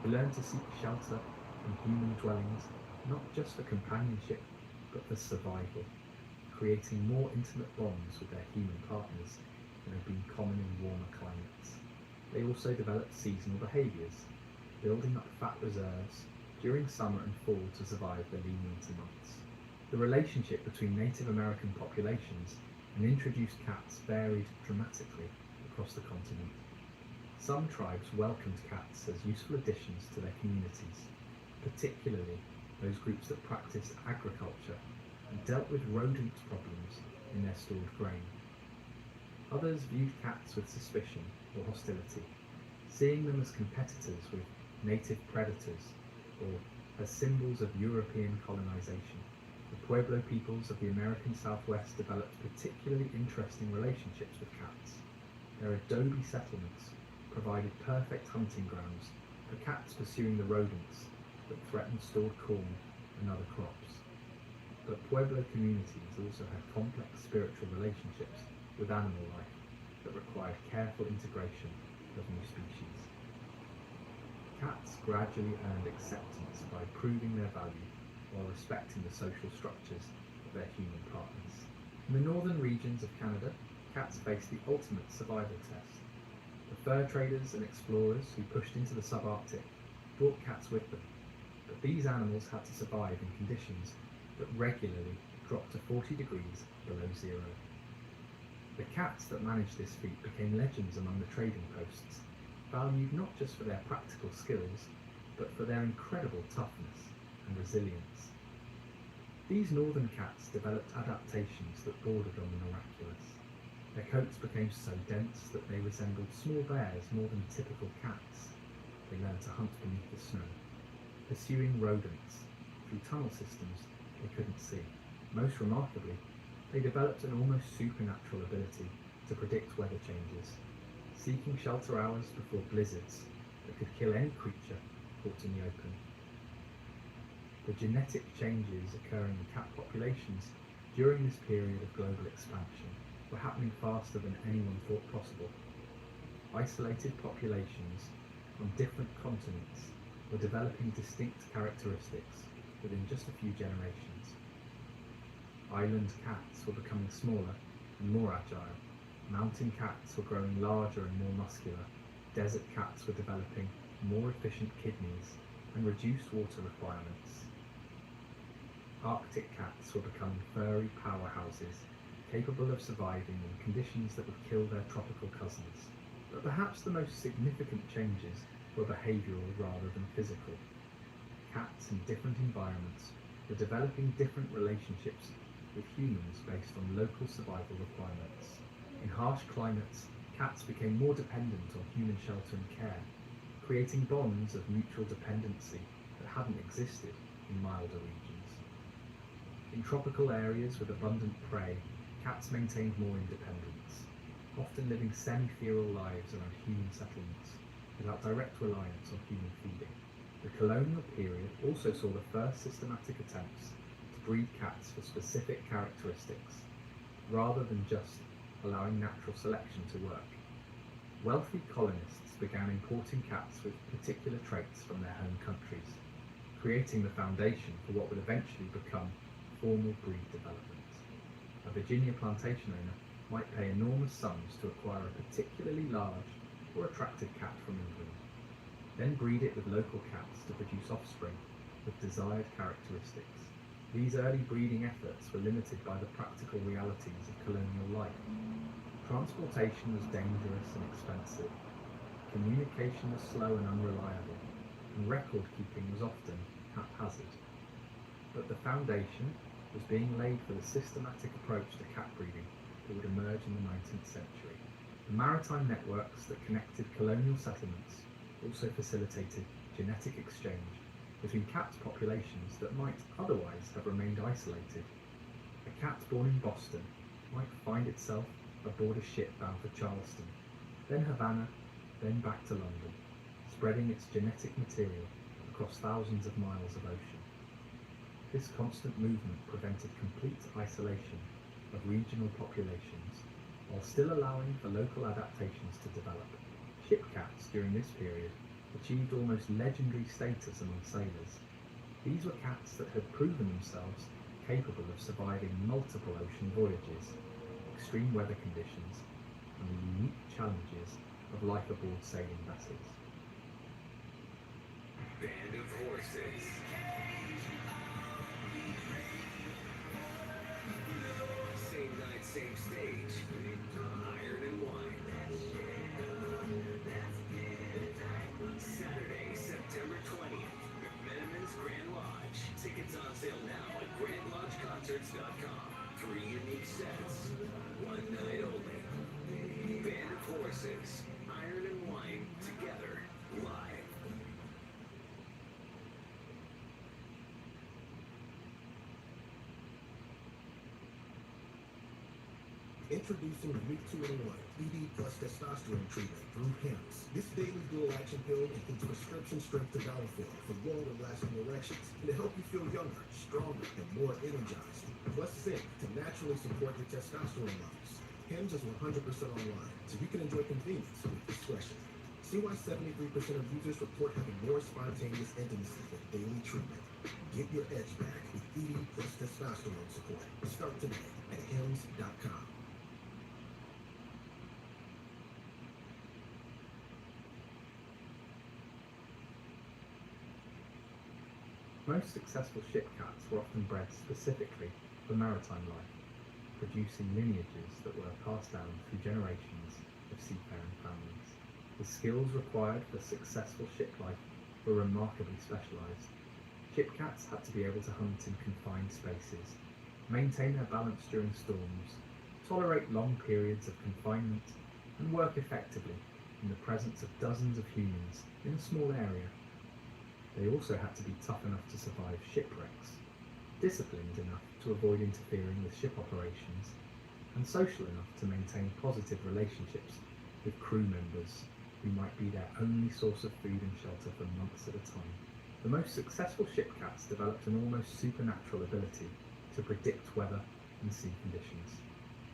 They learn to seek shelter in human dwellings, not just for companionship, but for survival, creating more intimate bonds with their human partners than have been common in warmer climates. They also develop seasonal behaviours, building up fat reserves during summer and fall to survive the lean winter months. The relationship between Native American populations and introduced cats varied dramatically across the continent. Some tribes welcomed cats as useful additions to their communities, particularly those groups that practiced agriculture and dealt with rodent problems in their stored grain. Others viewed cats with suspicion or hostility, seeing them as competitors with native predators or as symbols of European colonization. The Pueblo peoples of the American Southwest developed particularly interesting relationships with cats. Their adobe settlements provided perfect hunting grounds for cats pursuing the rodents that threatened stored corn and other crops. But Pueblo communities also had complex spiritual relationships with animal life that required careful integration of new species. Cats gradually earned acceptance by proving their value while respecting the social structures of their human partners. In the northern regions of Canada, cats faced the ultimate survival test. The fur traders and explorers who pushed into the subarctic brought cats with them, but these animals had to survive in conditions that regularly dropped to 40 degrees below zero. The cats that managed this feat became legends among the trading posts, valued not just for their practical skills, but for their incredible toughness and resilience. These northern cats developed adaptations that bordered on the miraculous. Their coats became so dense that they resembled small bears more than typical cats. They learned to hunt beneath the snow, pursuing rodents through tunnel systems they couldn't see. Most remarkably, they developed an almost supernatural ability to predict weather changes, seeking shelter hours before blizzards that could kill any creature caught in the open. The genetic changes occurring in cat populations during this period of global expansion were happening faster than anyone thought possible. Isolated populations on different continents were developing distinct characteristics within just a few generations. Island cats were becoming smaller and more agile. Mountain cats were growing larger and more muscular. Desert cats were developing more efficient kidneys and reduced water requirements. Arctic cats were becoming furry powerhouses, capable of surviving in conditions that would kill their tropical cousins. But perhaps the most significant changes were behavioural rather than physical. Cats in different environments were developing different relationships with humans based on local survival requirements. In harsh climates, cats became more dependent on human shelter and care, creating bonds of mutual dependency that hadn't existed in milder regions. In tropical areas with abundant prey, cats maintained more independence, often living semi-feral lives around human settlements, without direct reliance on human feeding. The colonial period also saw the first systematic attempts to breed cats for specific characteristics, rather than just allowing natural selection to work. Wealthy colonists began importing cats with particular traits from their home countries, creating the foundation for what would eventually become formal breed development. A Virginia plantation owner might pay enormous sums to acquire a particularly large or attractive cat from England, then breed it with local cats to produce offspring with desired characteristics. These early breeding efforts were limited by the practical realities of colonial life. Transportation was dangerous and expensive, communication was slow and unreliable, and record keeping was often haphazard. But the foundation was being laid for the systematic approach to cat breeding that would emerge in the 19th century. The maritime networks that connected colonial settlements also facilitated genetic exchange between cat populations that might otherwise have remained isolated. A cat born in Boston might find itself aboard a ship bound for Charleston, then Havana, then back to London, spreading its genetic material across thousands of miles of ocean. This constant movement prevented complete isolation of regional populations, while still allowing for local adaptations to develop. Ship cats during this period achieved almost legendary status among sailors. These were cats that had proven themselves capable of surviving multiple ocean voyages, extreme weather conditions, and the unique challenges of life aboard sailing vessels. Band of Horses. Same night, same stage. Iron and Wine. Saturday, September 20th, McMenamin's Grand Lodge. Tickets on sale now at GrandLodgeConcerts.com. 3 unique sets, 1 night only. Band of Horses, Iron and Wine, together, live. Introducing the new 2-in-1 ED plus testosterone treatment through HIMS. This daily dual action pill includes prescription strength tadalafil for longer lasting erections and to help you feel younger, stronger, and more energized. Plus zinc to naturally support your testosterone levels. HIMS is 100% online, so you can enjoy convenience with discretion. See why 73% of users report having more spontaneous intimacy with daily treatment. Get your edge back with ED plus testosterone support. Start today at HIMS.com. Most successful ship cats were often bred specifically for maritime life, producing lineages that were passed down through generations of seafaring families. The skills required for successful ship life were remarkably specialised. Ship cats had to be able to hunt in confined spaces, maintain their balance during storms, tolerate long periods of confinement, and work effectively in the presence of dozens of humans in a small area. They also had to be tough enough to survive shipwrecks, disciplined enough to avoid interfering with ship operations, and social enough to maintain positive relationships with crew members who might be their only source of food and shelter for months at a time. The most successful ship cats developed an almost supernatural ability to predict weather and sea conditions.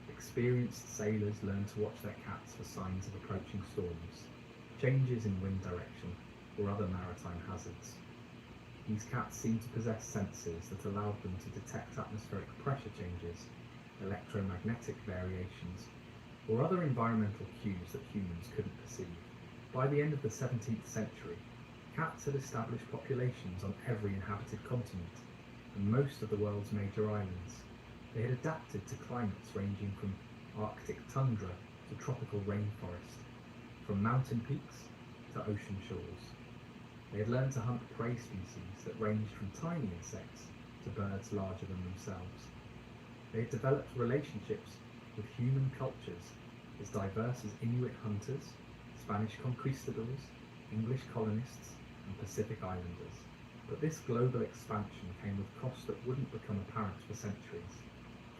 Experienced sailors learned to watch their cats for signs of approaching storms, changes in wind direction, or other maritime hazards. These cats seemed to possess sensors that allowed them to detect atmospheric pressure changes, electromagnetic variations, or other environmental cues that humans couldn't perceive. By the end of the 17th century, cats had established populations on every inhabited continent and most of the world's major islands. They had adapted to climates ranging from Arctic tundra to tropical rainforest, from mountain peaks to ocean shores. They had learned to hunt prey species that ranged from tiny insects to birds larger than themselves. They had developed relationships with human cultures as diverse as Inuit hunters, Spanish conquistadors, English colonists, and Pacific islanders. But this global expansion came with costs that wouldn't become apparent for centuries.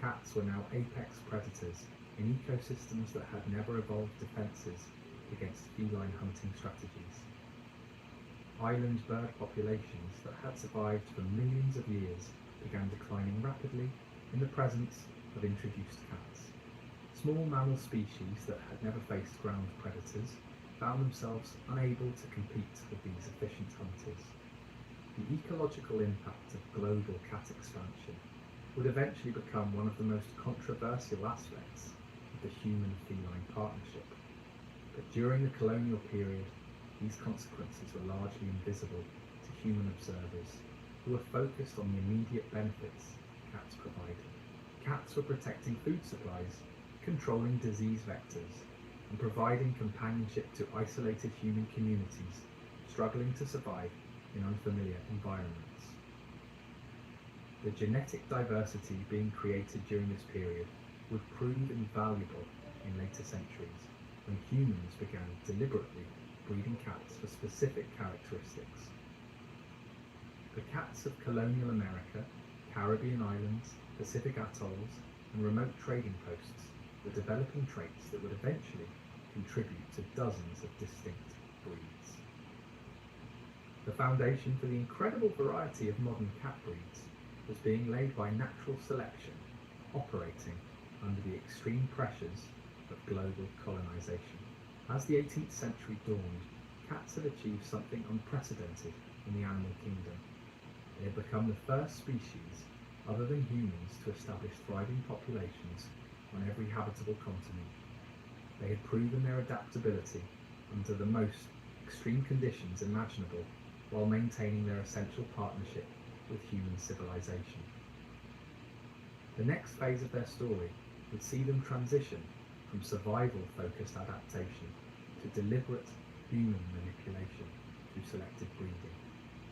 Cats were now apex predators in ecosystems that had never evolved defences against feline hunting strategies. Island bird populations that had survived for millions of years began declining rapidly in the presence of introduced cats. Small mammal species that had never faced ground predators found themselves unable to compete with these efficient hunters. The ecological impact of global cat expansion would eventually become one of the most controversial aspects of the human-feline partnership. But during the colonial period, these consequences were largely invisible to human observers who were focused on the immediate benefits cats provided. Cats were protecting food supplies, controlling disease vectors, and providing companionship to isolated human communities struggling to survive in unfamiliar environments. The genetic diversity being created during this period would prove invaluable in later centuries when humans began deliberately breeding cats for specific characteristics. The cats of colonial America, Caribbean islands, Pacific atolls, and remote trading posts were developing traits that would eventually contribute to dozens of distinct breeds. The foundation for the incredible variety of modern cat breeds was being laid by natural selection, operating under the extreme pressures of global colonization. As the 18th century dawned, cats had achieved something unprecedented in the animal kingdom. They had become the first species, other than humans, to establish thriving populations on every habitable continent. They had proven their adaptability under the most extreme conditions imaginable while maintaining their essential partnership with human civilization. The next phase of their story would see them transition from survival-focused adaptation to deliberate human manipulation through selective breeding.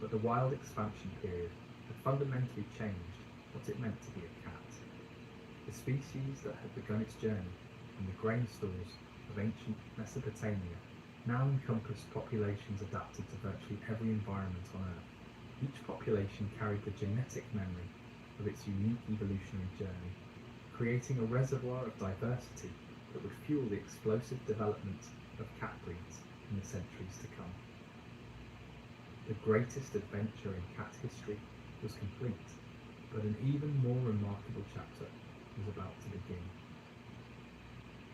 But the wild expansion period had fundamentally changed what it meant to be a cat. The species that had begun its journey in the grain stores of ancient Mesopotamia now encompassed populations adapted to virtually every environment on Earth. Each population carried the genetic memory of its unique evolutionary journey, creating a reservoir of diversity that would fuel the explosive development of cat breeds in the centuries to come. The greatest adventure in cat history was complete, but an even more remarkable chapter was about to begin.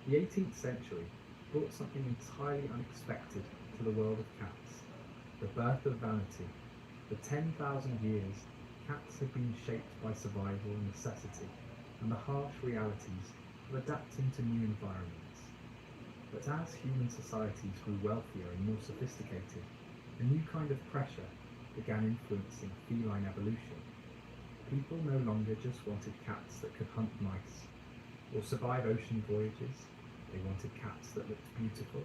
The 18th century brought something entirely unexpected to the world of cats, the birth of vanity. For 10,000 years, cats had been shaped by survival and necessity, and the harsh realities of adapting to new environments. But as human societies grew wealthier and more sophisticated, a new kind of pressure began influencing feline evolution. People no longer just wanted cats that could hunt mice or survive ocean voyages. They wanted cats that looked beautiful,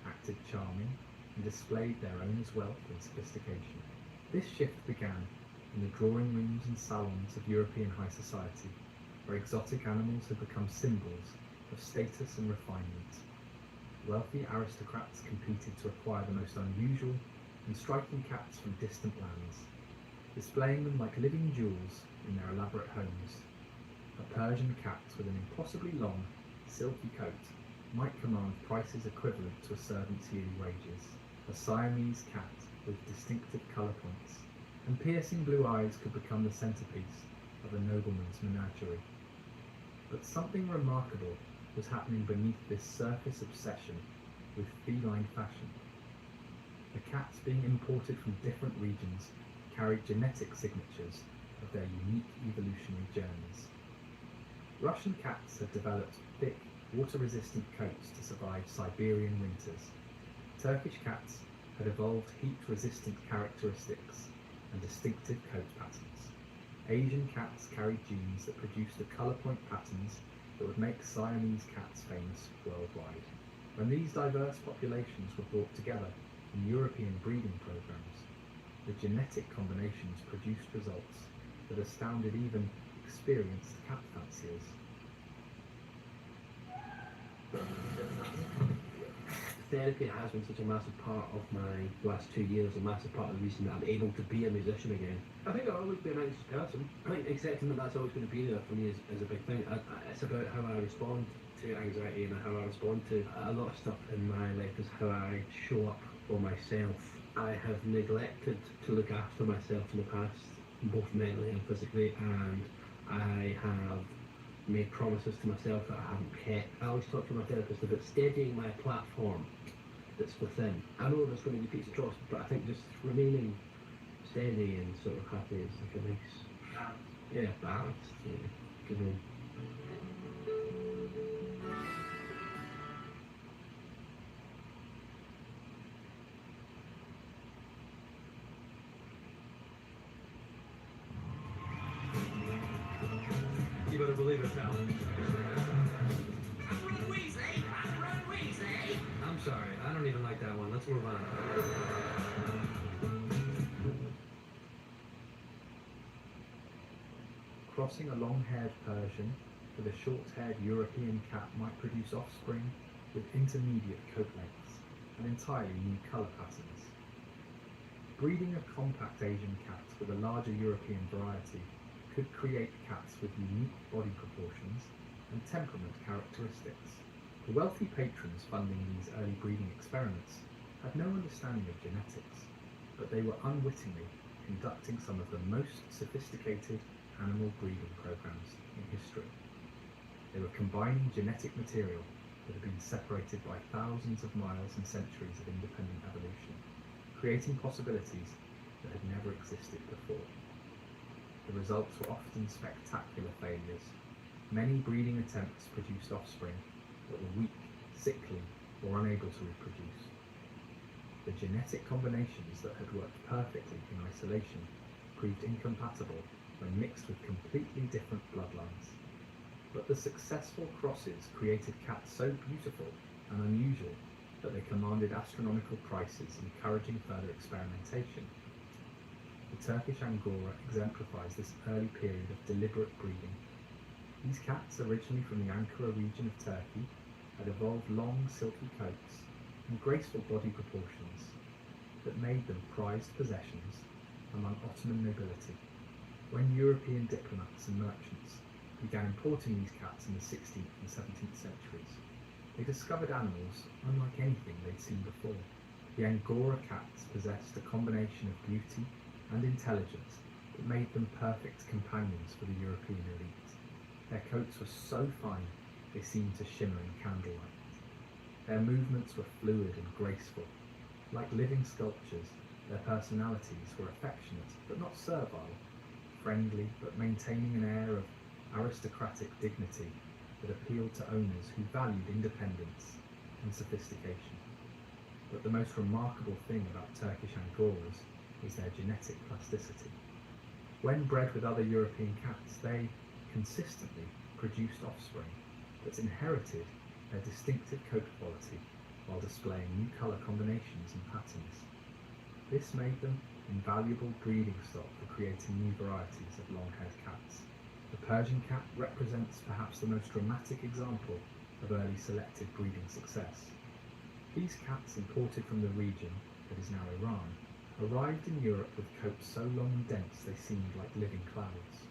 acted charming, and displayed their owner's wealth and sophistication. This shift began in the drawing rooms and salons of European high society, where exotic animals had become symbols of status and refinement. Wealthy aristocrats competed to acquire the most unusual and striking cats from distant lands, displaying them like living jewels in their elaborate homes. A Persian cat with an impossibly long, silky coat might command prices equivalent to a servant's yearly wages. A Siamese cat with distinctive colour points and piercing blue eyes could become the centrepiece of a nobleman's menagerie. But something remarkable was happening beneath this surface obsession with feline fashion. The cats being imported from different regions carried genetic signatures of their unique evolutionary journeys. Russian cats had developed thick, water-resistant coats to survive Siberian winters. Turkish cats had evolved heat-resistant characteristics and distinctive coat patterns. Asian cats carried genes that produced the colour point patterns that would make Siamese cats famous worldwide. When these diverse populations were brought together in European breeding programs, the genetic combinations produced results that astounded even experienced cat fanciers. Therapy has been such a massive part of my last 2 years, a massive part of the reason that I'm able to be a musician again. I think I'll always be an anxious person. I think accepting that that's always going to be there for me is a big thing. It's about how I respond to anxiety and how I respond to a lot of stuff in my life is how I show up for myself. I have neglected to look after myself in the past, both mentally and physically, and I have made promises to myself that I haven't kept. I always talk to my therapist about steadying my platform that's within. I know there's going to be peaks and troughs, but I think just remaining steady and sort of happy is like a nice, balance. Good one. You better believe it, pal. I'm sorry, I don't even like that one. Let's move on. Crossing a long-haired Persian with a short-haired European cat might produce offspring with intermediate coat lengths and entirely new colour patterns. Breeding a compact Asian cat with a larger European variety could create cats with unique body proportions and temperament characteristics. The wealthy patrons funding these early breeding experiments had no understanding of genetics, but they were unwittingly conducting some of the most sophisticated animal breeding programs in history. They were combining genetic material that had been separated by thousands of miles and centuries of independent evolution, creating possibilities that had never existed before. The results were often spectacular failures. Many breeding attempts produced offspring that were weak, sickly, or unable to reproduce. The genetic combinations that had worked perfectly in isolation proved incompatible when mixed with completely different bloodlines. But the successful crosses created cats so beautiful and unusual that they commanded astronomical prices, encouraging further experimentation. The Turkish Angora exemplifies this early period of deliberate breeding. These cats, originally from the Ankara region of Turkey, had evolved long, silky coats and graceful body proportions that made them prized possessions among Ottoman nobility. When European diplomats and merchants began importing these cats in the 16th and 17th centuries. They discovered animals unlike anything they'd seen before. The Angora cats possessed a combination of beauty and intelligence that made them perfect companions for the European elite. Their coats were so fine they seemed to shimmer in candlelight. Their movements were fluid and graceful. Like living sculptures, their personalities were affectionate but not servile, friendly but maintaining an air of aristocratic dignity that appealed to owners who valued independence and sophistication. But the most remarkable thing about Turkish Angoras was their genetic plasticity. When bred with other European cats, they consistently produced offspring that inherited their distinctive coat quality while displaying new colour combinations and patterns. This made them invaluable breeding stock for creating new varieties of long-haired cats. The Persian cat represents perhaps the most dramatic example of early selective breeding success. These cats, imported from the region that is now Iran, arrived in Europe with coats so long and dense they seemed like living clouds.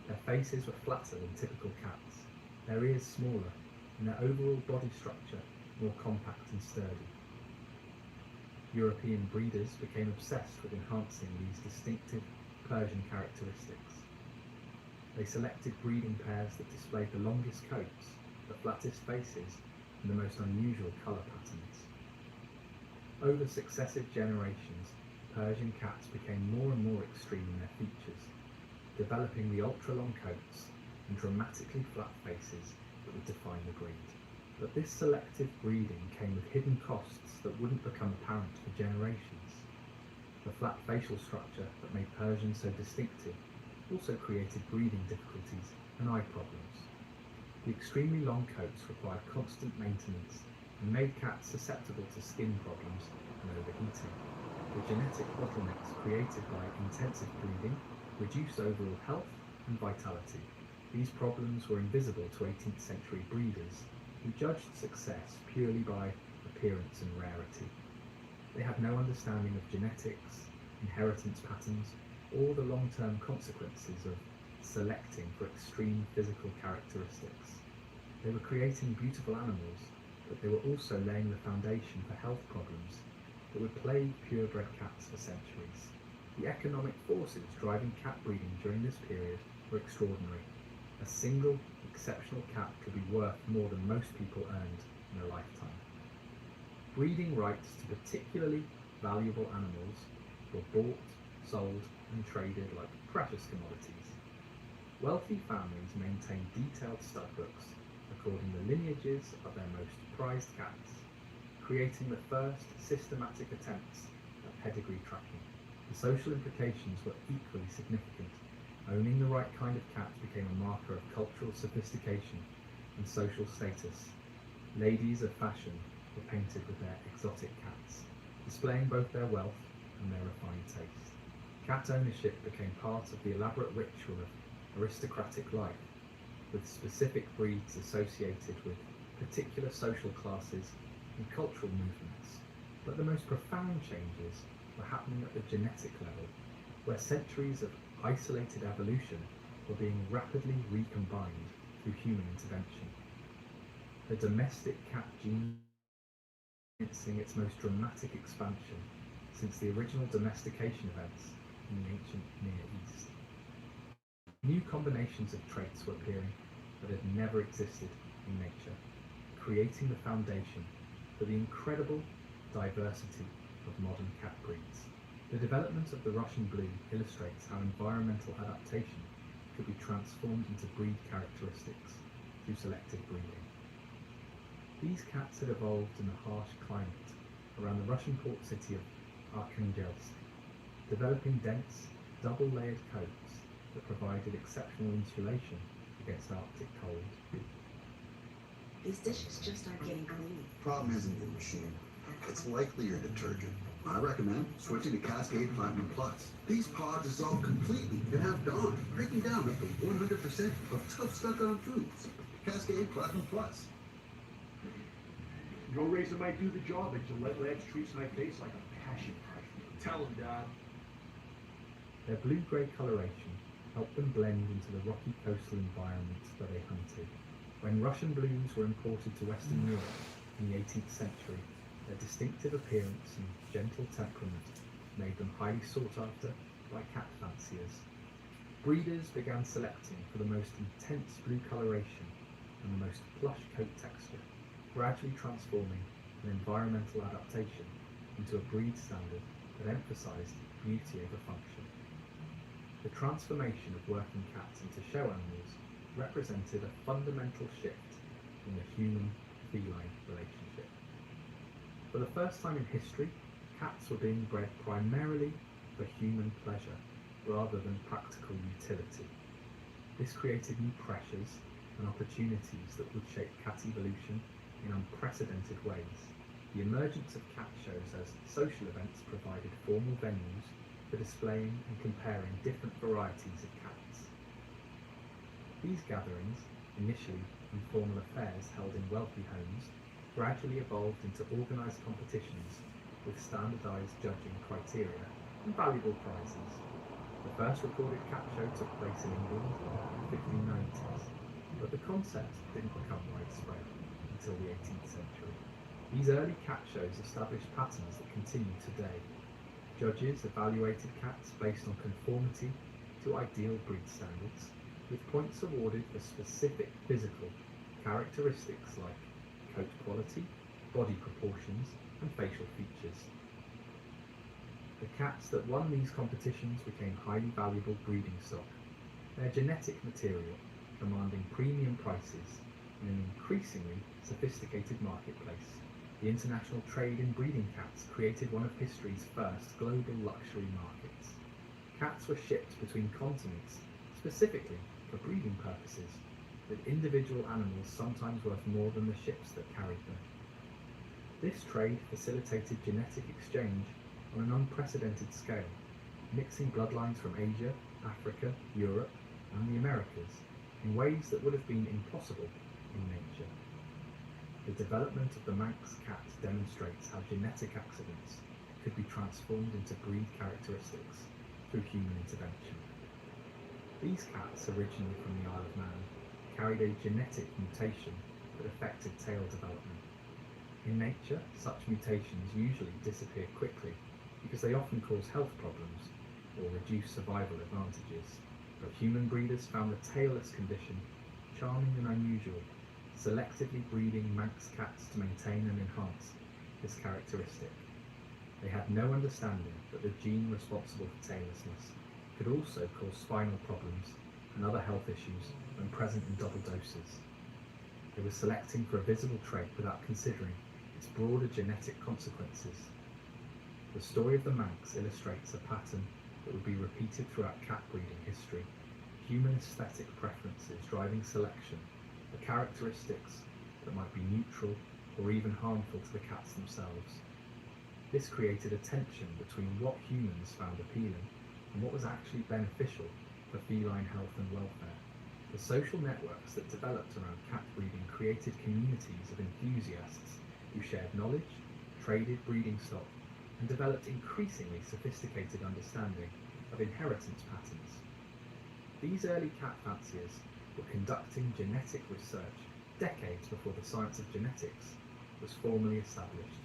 Their faces were flatter than typical cats, their ears smaller, and their overall body structure more compact and sturdy. European breeders became obsessed with enhancing these distinctive Persian characteristics. They selected breeding pairs that displayed the longest coats, the flattest faces, and the most unusual colour patterns. Over successive generations, Persian cats became more and more extreme in their features, developing the ultra-long coats and dramatically flat faces that would define the breed. But this selective breeding came with hidden costs that wouldn't become apparent for generations. The flat facial structure that made Persians so distinctive also created breeding difficulties and eye problems. The extremely long coats required constant maintenance and made cats susceptible to skin problems and overheating. The genetic bottlenecks created by intensive breeding reduced overall health and vitality. These problems were invisible to 18th century breeders who judged success purely by appearance and rarity. They had no understanding of genetics, inheritance patterns, or the long-term consequences of selecting for extreme physical characteristics. They were creating beautiful animals, but they were also laying the foundation for health problems that would plague purebred cats for centuries. The economic forces driving cat breeding during this period were extraordinary. A single, exceptional cat could be worth more than most people earned in a lifetime. Breeding rights to particularly valuable animals were bought, sold, and traded like precious commodities. Wealthy families maintained detailed stud books recording the lineages of their most prized cats, creating the first systematic attempts at pedigree tracking. The social implications were equally significant. Owning the right kind of cat became a marker of cultural sophistication and social status. Ladies of fashion were painted with their exotic cats, displaying both their wealth and their refined taste. Cat ownership became part of the elaborate ritual of aristocratic life, with specific breeds associated with particular social classes and cultural movements. But the most profound changes were happening at the genetic level, where centuries of isolated evolution were being rapidly recombined through human intervention. The domestic cat gene experiencing its most dramatic expansion since the original domestication events in the ancient Near East. New combinations of traits were appearing that had never existed in nature, creating the foundation for the incredible diversity of modern cat breeds. The development of the Russian Blue illustrates how environmental adaptation could be transformed into breed characteristics through selective breeding. These cats had evolved in the harsh climate around the Russian port city of Arkhangelsk, developing dense, double-layered coats that provided exceptional insulation against Arctic cold. These dishes just aren't getting clean. Problem isn't your machine. It's likely your detergent. I recommend switching to Cascade Platinum Plus. These pods dissolve completely and have Dawn, breaking down up to 100% of tough stuck-on foods. Cascade Platinum Plus. Your razor might do the job, but Gillette Labs treats my face like a passion project. Tell him, Dad. Their blue-grey coloration helped them blend into the rocky coastal environments where they hunted. When Russian blues were imported to Western Europe in the 18th century, their distinctive appearance and gentle temperament made them highly sought after by cat fanciers. Breeders began selecting for the most intense blue coloration and the most plush coat texture, gradually transforming an environmental adaptation into a breed standard that emphasized beauty over function. The transformation of working cats into show animals represented a fundamental shift in the human-feline relationship. For the first time in history, cats were being bred primarily for human pleasure rather than practical utility. This created new pressures and opportunities that would shape cat evolution in unprecedented ways. The emergence of cat shows as social events provided formal venues for displaying and comparing different varieties of cats. These gatherings, initially informal affairs held in wealthy homes, gradually evolved into organised competitions with standardised judging criteria and valuable prizes. The first recorded cat show took place in England in the 1590s, but the concept didn't become widespread until the 18th century. These early cat shows established patterns that continue today. Judges evaluated cats based on conformity to ideal breed standards, with points awarded for specific physical characteristics like coat quality, body proportions, and facial features. The cats that won these competitions became highly valuable breeding stock, their genetic material commanding premium prices in an increasingly sophisticated marketplace. The international trade in breeding cats created one of history's first global luxury markets. Cats were shipped between continents specifically for breeding purposes, with individual animals sometimes worth more than the ships that carried them. This trade facilitated genetic exchange on an unprecedented scale, mixing bloodlines from Asia, Africa, Europe, and the Americas in ways that would have been impossible in nature. The development of the Manx cat demonstrates how genetic accidents could be transformed into breed characteristics through human intervention. These cats, originally from the Isle of Man, carried a genetic mutation that affected tail development. In nature, such mutations usually disappear quickly because they often cause health problems or reduce survival advantages, but human breeders found the tailless condition charming and unusual, selectively breeding Manx cats to maintain and enhance this characteristic. They had no understanding that the gene responsible for taillessness could also cause spinal problems and other health issues when present in double doses. They were selecting for a visible trait without considering its broader genetic consequences. The story of the Manx illustrates a pattern that would be repeated throughout cat breeding history, human aesthetic preferences driving selection for characteristics that might be neutral or even harmful to the cats themselves. This created a tension between what humans found appealing and what was actually beneficial for feline health and welfare. The social networks that developed around cat breeding created communities of enthusiasts who shared knowledge, traded breeding stock, and developed increasingly sophisticated understanding of inheritance patterns. These early cat fanciers were conducting genetic research decades before the science of genetics was formally established,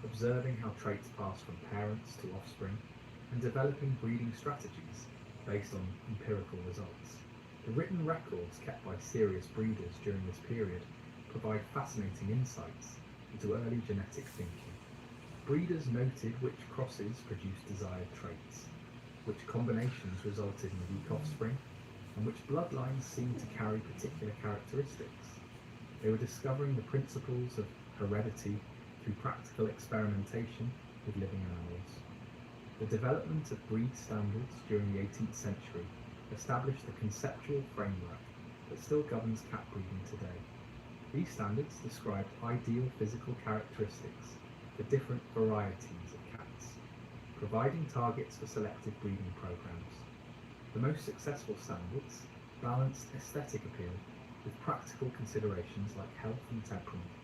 observing how traits pass from parents to offspring, and developing breeding strategies based on empirical results. The written records kept by serious breeders during this period provide fascinating insights into early genetic thinking. Breeders noted which crosses produced desired traits, which combinations resulted in weak offspring, and which bloodlines seemed to carry particular characteristics. They were discovering the principles of heredity through practical experimentation with living animals. The development of breed standards during the 18th century established the conceptual framework that still governs cat breeding today. These standards described ideal physical characteristics for different varieties of cats, providing targets for selective breeding programs. The most successful standards balanced aesthetic appeal with practical considerations like health and temperament,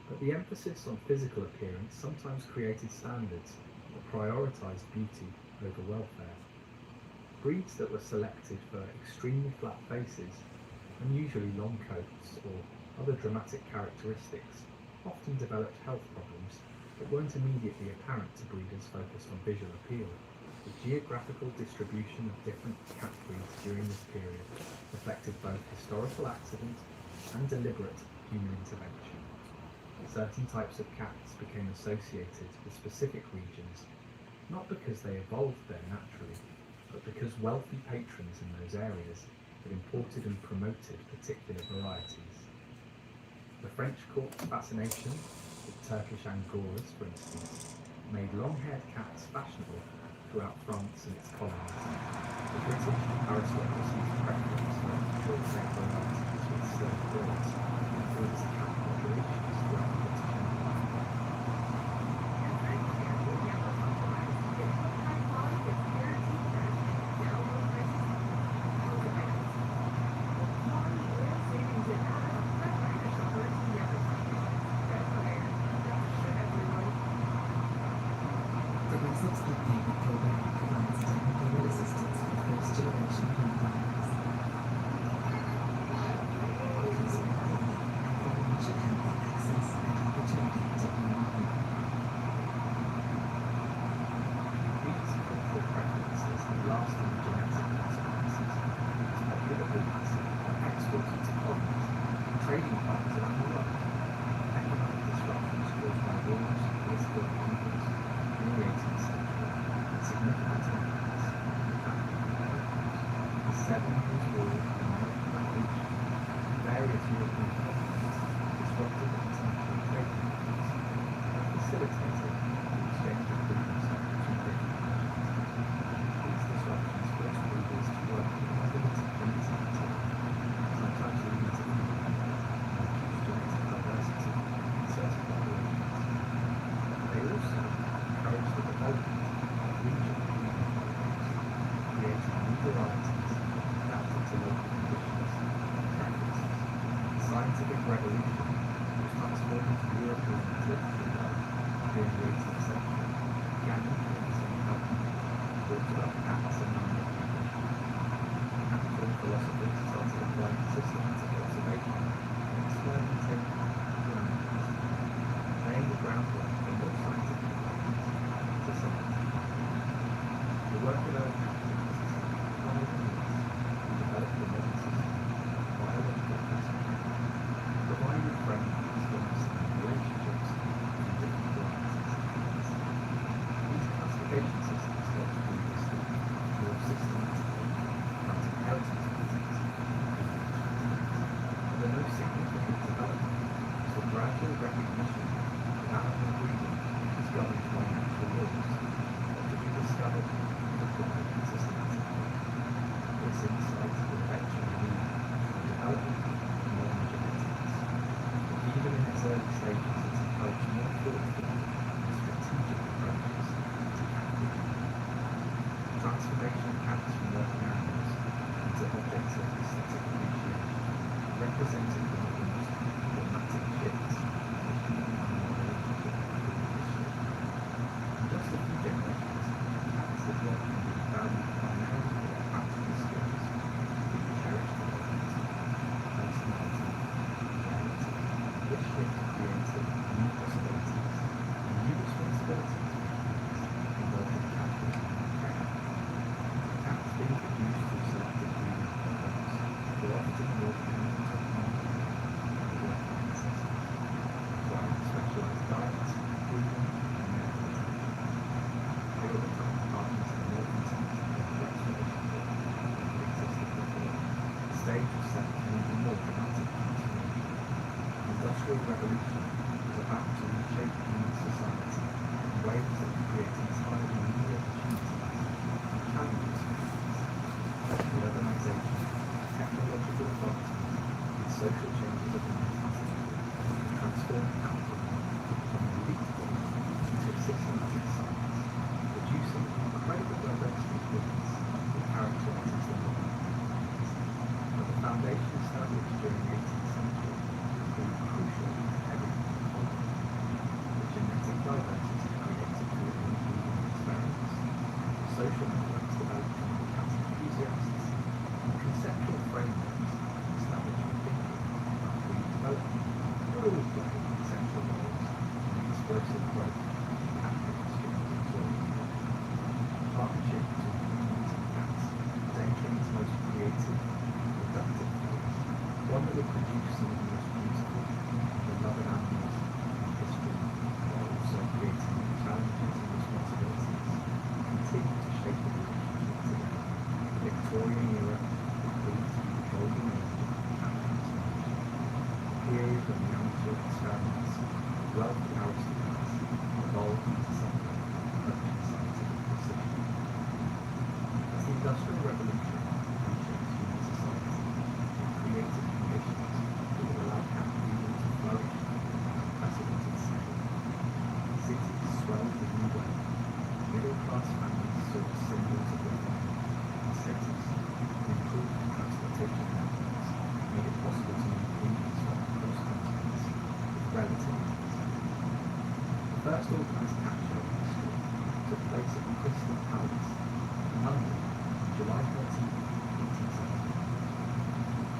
but the emphasis on physical appearance sometimes created standards that prioritized beauty over welfare. Breeds that were selected for extremely flat faces, unusually long coats, or other dramatic characteristics often developed health problems that weren't immediately apparent to breeders focused on visual appeal. The geographical distribution of different cat breeds during this period reflected both historical accident and deliberate human intervention. Certain types of cats became associated with specific regions, not because they evolved there naturally, but because wealthy patrons in those areas had imported and promoted particular varieties. The French court's fascination with Turkish Angoras, for instance, made long-haired cats fashionable throughout France and its colonies. The British aristocracy's preference for short-haired varieties with slender birds influenced cat populations throughout the British Empire. The Wessex Pet program provides technical assistance for first-generation pet owners. Because everyone should have the access and opportunity to own a home. These cultural preferences and lasting genetic consequences, popular breeds are exported to colonies and trading partners around the world. Economic disruptions caused by wars, political upheavals in the 18th century had significant impacts on the cat breeding. The 7 Years' War and American Revolution and various European conflicts disrupted international trade networks and facilitated the exchange of breeding stock between different nations. These disruptions forced breeders to work in limited activity, sometimes leading to conflict and reduced genetic diversity in certain populations. They also encouraged the development of regional breeding programs, creating new varieties adapted to local conditions and preferences. The scientific revolution was transforming European political life during the 18th century, began influencing how people thought about cats and animal people. Natural philosophers started applying systematic observation and experimentation with animals, laying the groundwork for more scientific approaches to science. The work of early naturalists, Donald and who developed the modern system of biological classification, provided frameworks for understanding relationships between different varieties of cats. These classification systems helped breeders think more systematically about inheritance patterns and connections. But the most significant development was the gradual recognition that animal breeding is governed by natural laws that could be discovered and applied systematically. This insight would eventually lead to the development of modern genetics. But even in its early stages, it encouraged more thoughtful and strategic approaches to cat breeding. The transformation of cats from working animals into objects of aesthetic appreciation represented one of the most dramatic shifts in human animal relationship in history. In just a few generations, cats that were can be valued primarily for their practical skills, being cherished for their beauty, personality, and loyalty. This shift created new possibilities and new responsibilities for humans involved in cat breeding and training. Cats being produced through selective breeding programs were often more dependent on marketing and the working necessity, requiring specialized diets, grooming, and medical attention. They were becoming partners in a more intimate and complex relationship than had existed before. The stage was set for an even more dramatic transformation. The Industrial Revolution was about to reshape human society in ways that would create entirely new opportunities and challenges for humans. Urbanization, technological advancement, and social changes of humanity would transform cat breeding from an elite form into a systematic science, producing an incredible diversity of breeds that characterizes the modern communities. But the foundation established during the 18th century proved crucial for everything that followed. The genetic diversity created through breeding experiments, social networks developed from the cat would produce some of the most beautiful and beloved animals in history, while also creating new challenges and responsibilities, continue to shape the relationship today. The Victorian era would prove to be the golden age of cat conservation, a period when the amateur experiments with wealthy aristocrats evolved into something approaching scientific precision. As the Industrial Revolution reshaped human society and created conditions that would allow cat breeding to flourish at unprecedented scale, cities swelled with new wealth, middle-class families sought symbols of refinement and status, and improved transportation networks made it possible to move easily across continents with relative ease. The first organised cat show in history took place at the Crystal Palace in London on July 13, 1870.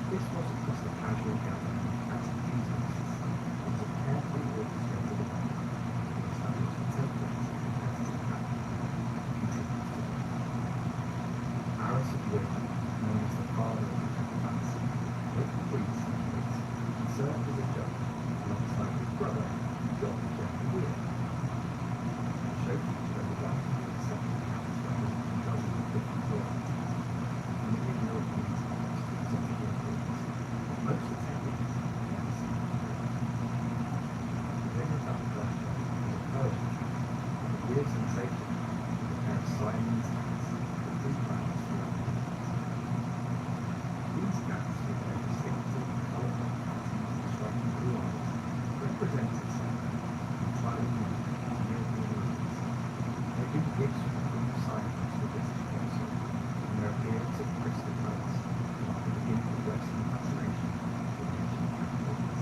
This wasn't just a casual gathering of cat enthusiasts, it was a carefully orchestrated event that established a template of competitive cat that continues today. Aris of York, known as the father of the cat fancy, wrote the breed standards and served as a judge alongside his brother, John Geoffrey Wheeler. The show featured over 170 cats representing dozens of different varieties, and it did no appearance to such a breeds, but most attendees had never seen them before. The winner of that first show was a Persian cat, a real sensation with a pair of Siamese cats that grew fans throughout the years. These cats, with their distinctive, colourful patterns and striking blue eyes, represented something entirely new in European lands. They had been gifts from the Queen of Cyprus to the British Consul, and their appearance at the Crystal Palace marked the beginning of Western fascination with ancient cat breeds.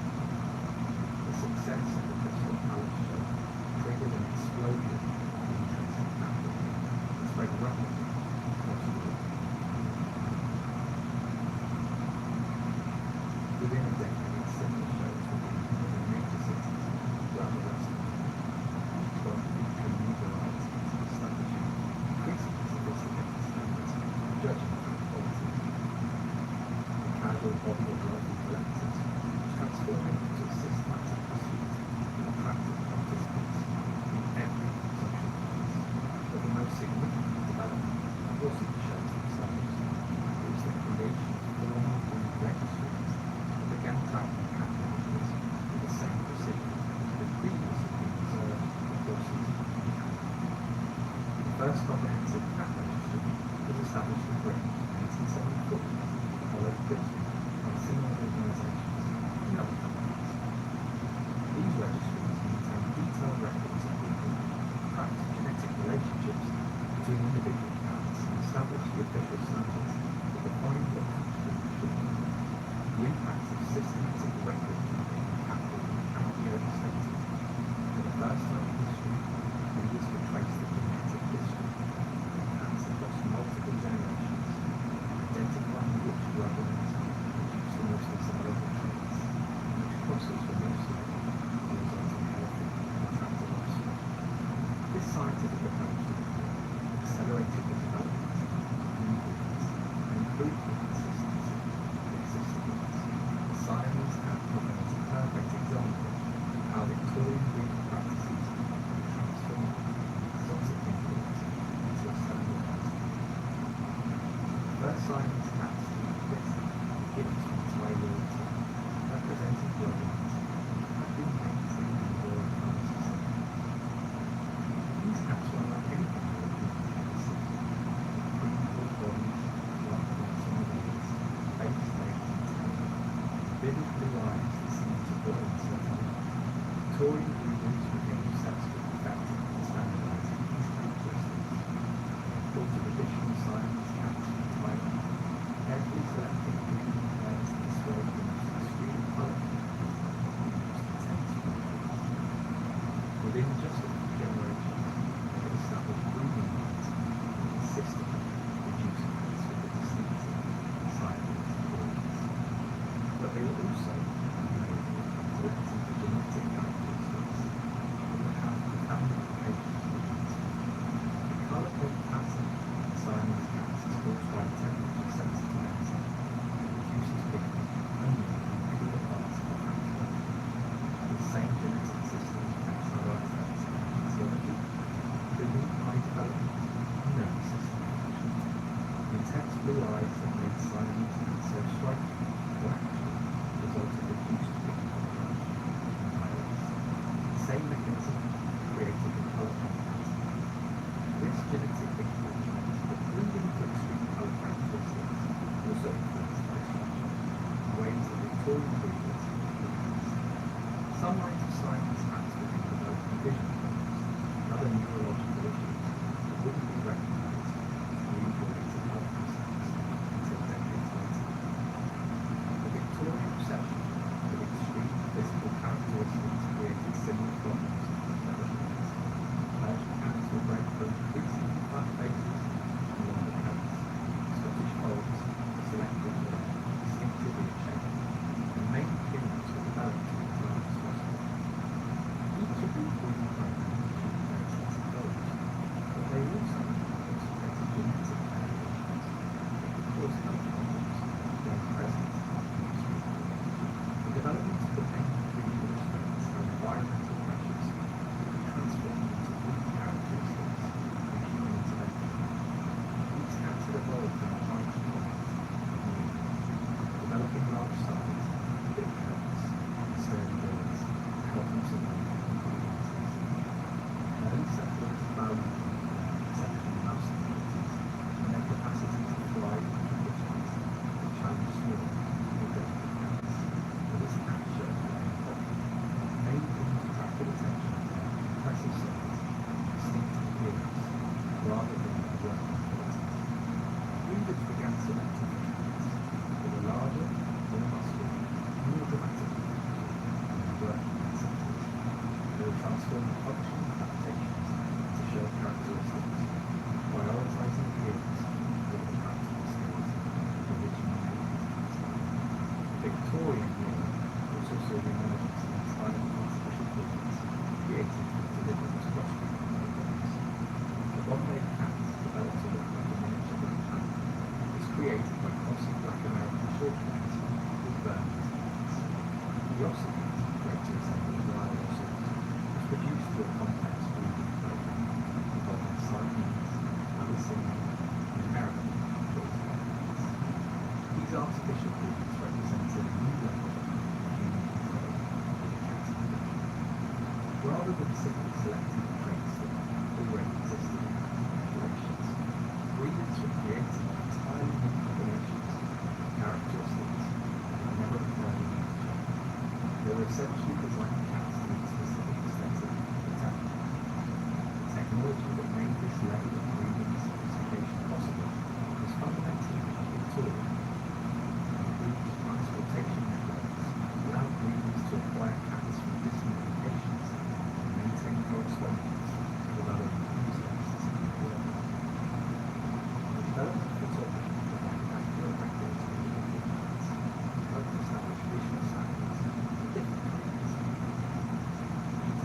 The success of the Crystal Palace show triggered an explosion of interest in cat breeding that spread rapidly across Europe. Within a decade, similar shows were being held in major cities throughout the West of Europe, each one featuring new varieties and establishing increasingly sophisticated standards for judging cat quality. The casual hobby of local collectors was transforming into a systematic pursuit that attracted participants in every social class. But the most significant development wasn't the shows themselves, it was the creation of formal breed registries that began tracking cat images with the same precision that previously been observed for horses and cattle. The first comprehensive cat registry was established in Britain in 1874, followed quickly by similar organisations in other countries. These registries maintain detailed records of breeding, tracked genetic relationships between individual cats, and established the official standards that define what cat breeding should be. The impact of systematic record keeping in cat breeding cannot be overstated. For the first time in history, breeders could trace the genetic history of cats across multiple generations, identifying which bloodlines produce the most desirable traits, and which crosses were most likely to result in healthy and attractive offspring. This scientific approach to the field accelerated the development of new breeds and improved the consistency of existing ones. The Siamese cat provides a perfect example of how Victorian breeding practices could transform exotic imports into a standardized breed. The first Siamese cats to be listed were gifts from Thai royalty, representing bloodlines that had been maintained in the royal family system. These cats were unlike anything European had ever seen. Creamy blue bodies, white marks on the ears, face, legs and tail, and vivid blue eyes that seemed to glow internally. Victorian breeders became obsessed with perfecting and standardizing these characteristics. They brought traditional Siamese cats from Thailand rather than their work ability. Breeders began selecting for cats that were larger, more muscular, more dramatic, and their working acceptance. They were transforming functional adaptations to show characteristics, prioritizing appearance over the practical skills of original breeders. The Victorian era also saw the emergence of entirely artificial breeds created for deliberate crossbreeding programs. The Bombay cat, developed to look like a miniature black panther, was created by crossing black American shorthairs with Burmese cats. The ocelot, bred to resemble a wild ocelot, was produced through a complex breeding program involving Siamese, Abyssinian, and American shorthairs. These artificial breeds represented a new level of human control of the cat individual. Rather than simply selecting the traits that already existed in populations, breeders were creating entirely new combinations of characteristics that had never occurred in nature. They were essentially designing cats to meet specific aesthetic potential. The technology that made this level of breeding sophistication possible was fundamentally Victorian. Improved transportation networks allowed breeders to acquire cats from distant locations and maintain correspondence with other enthusiasts in the world. The development of photography provided accurate records of individual cats and helped establish visual standards for different breeds.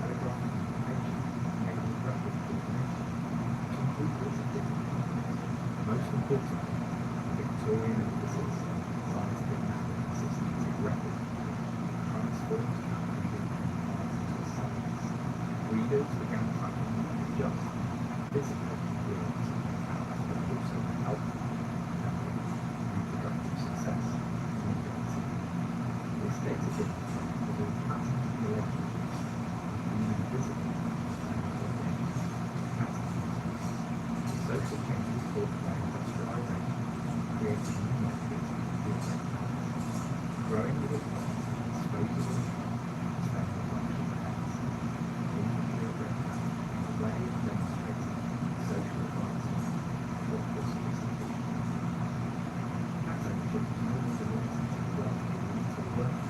Telegraphic information enabled rapid coordination between breeders of different kinds. Most importantly, the Victorian emphasis on scientific method and systematic record transformed cat breeding from an art into a science. Breeders began tracking not just physical appearance of their cats, but also health, memory, reproductive success, and mobility. This data revealed patterns in relationships between invisible and coordinated cat activities. Social changes caused by industrialization created new methods of appearing cats. Growing with disposable, experimental function pets, immature bred cats became a way of demonstrating social advancement for sophistication. Cat ownership was no longer limited to the wealthy or to the working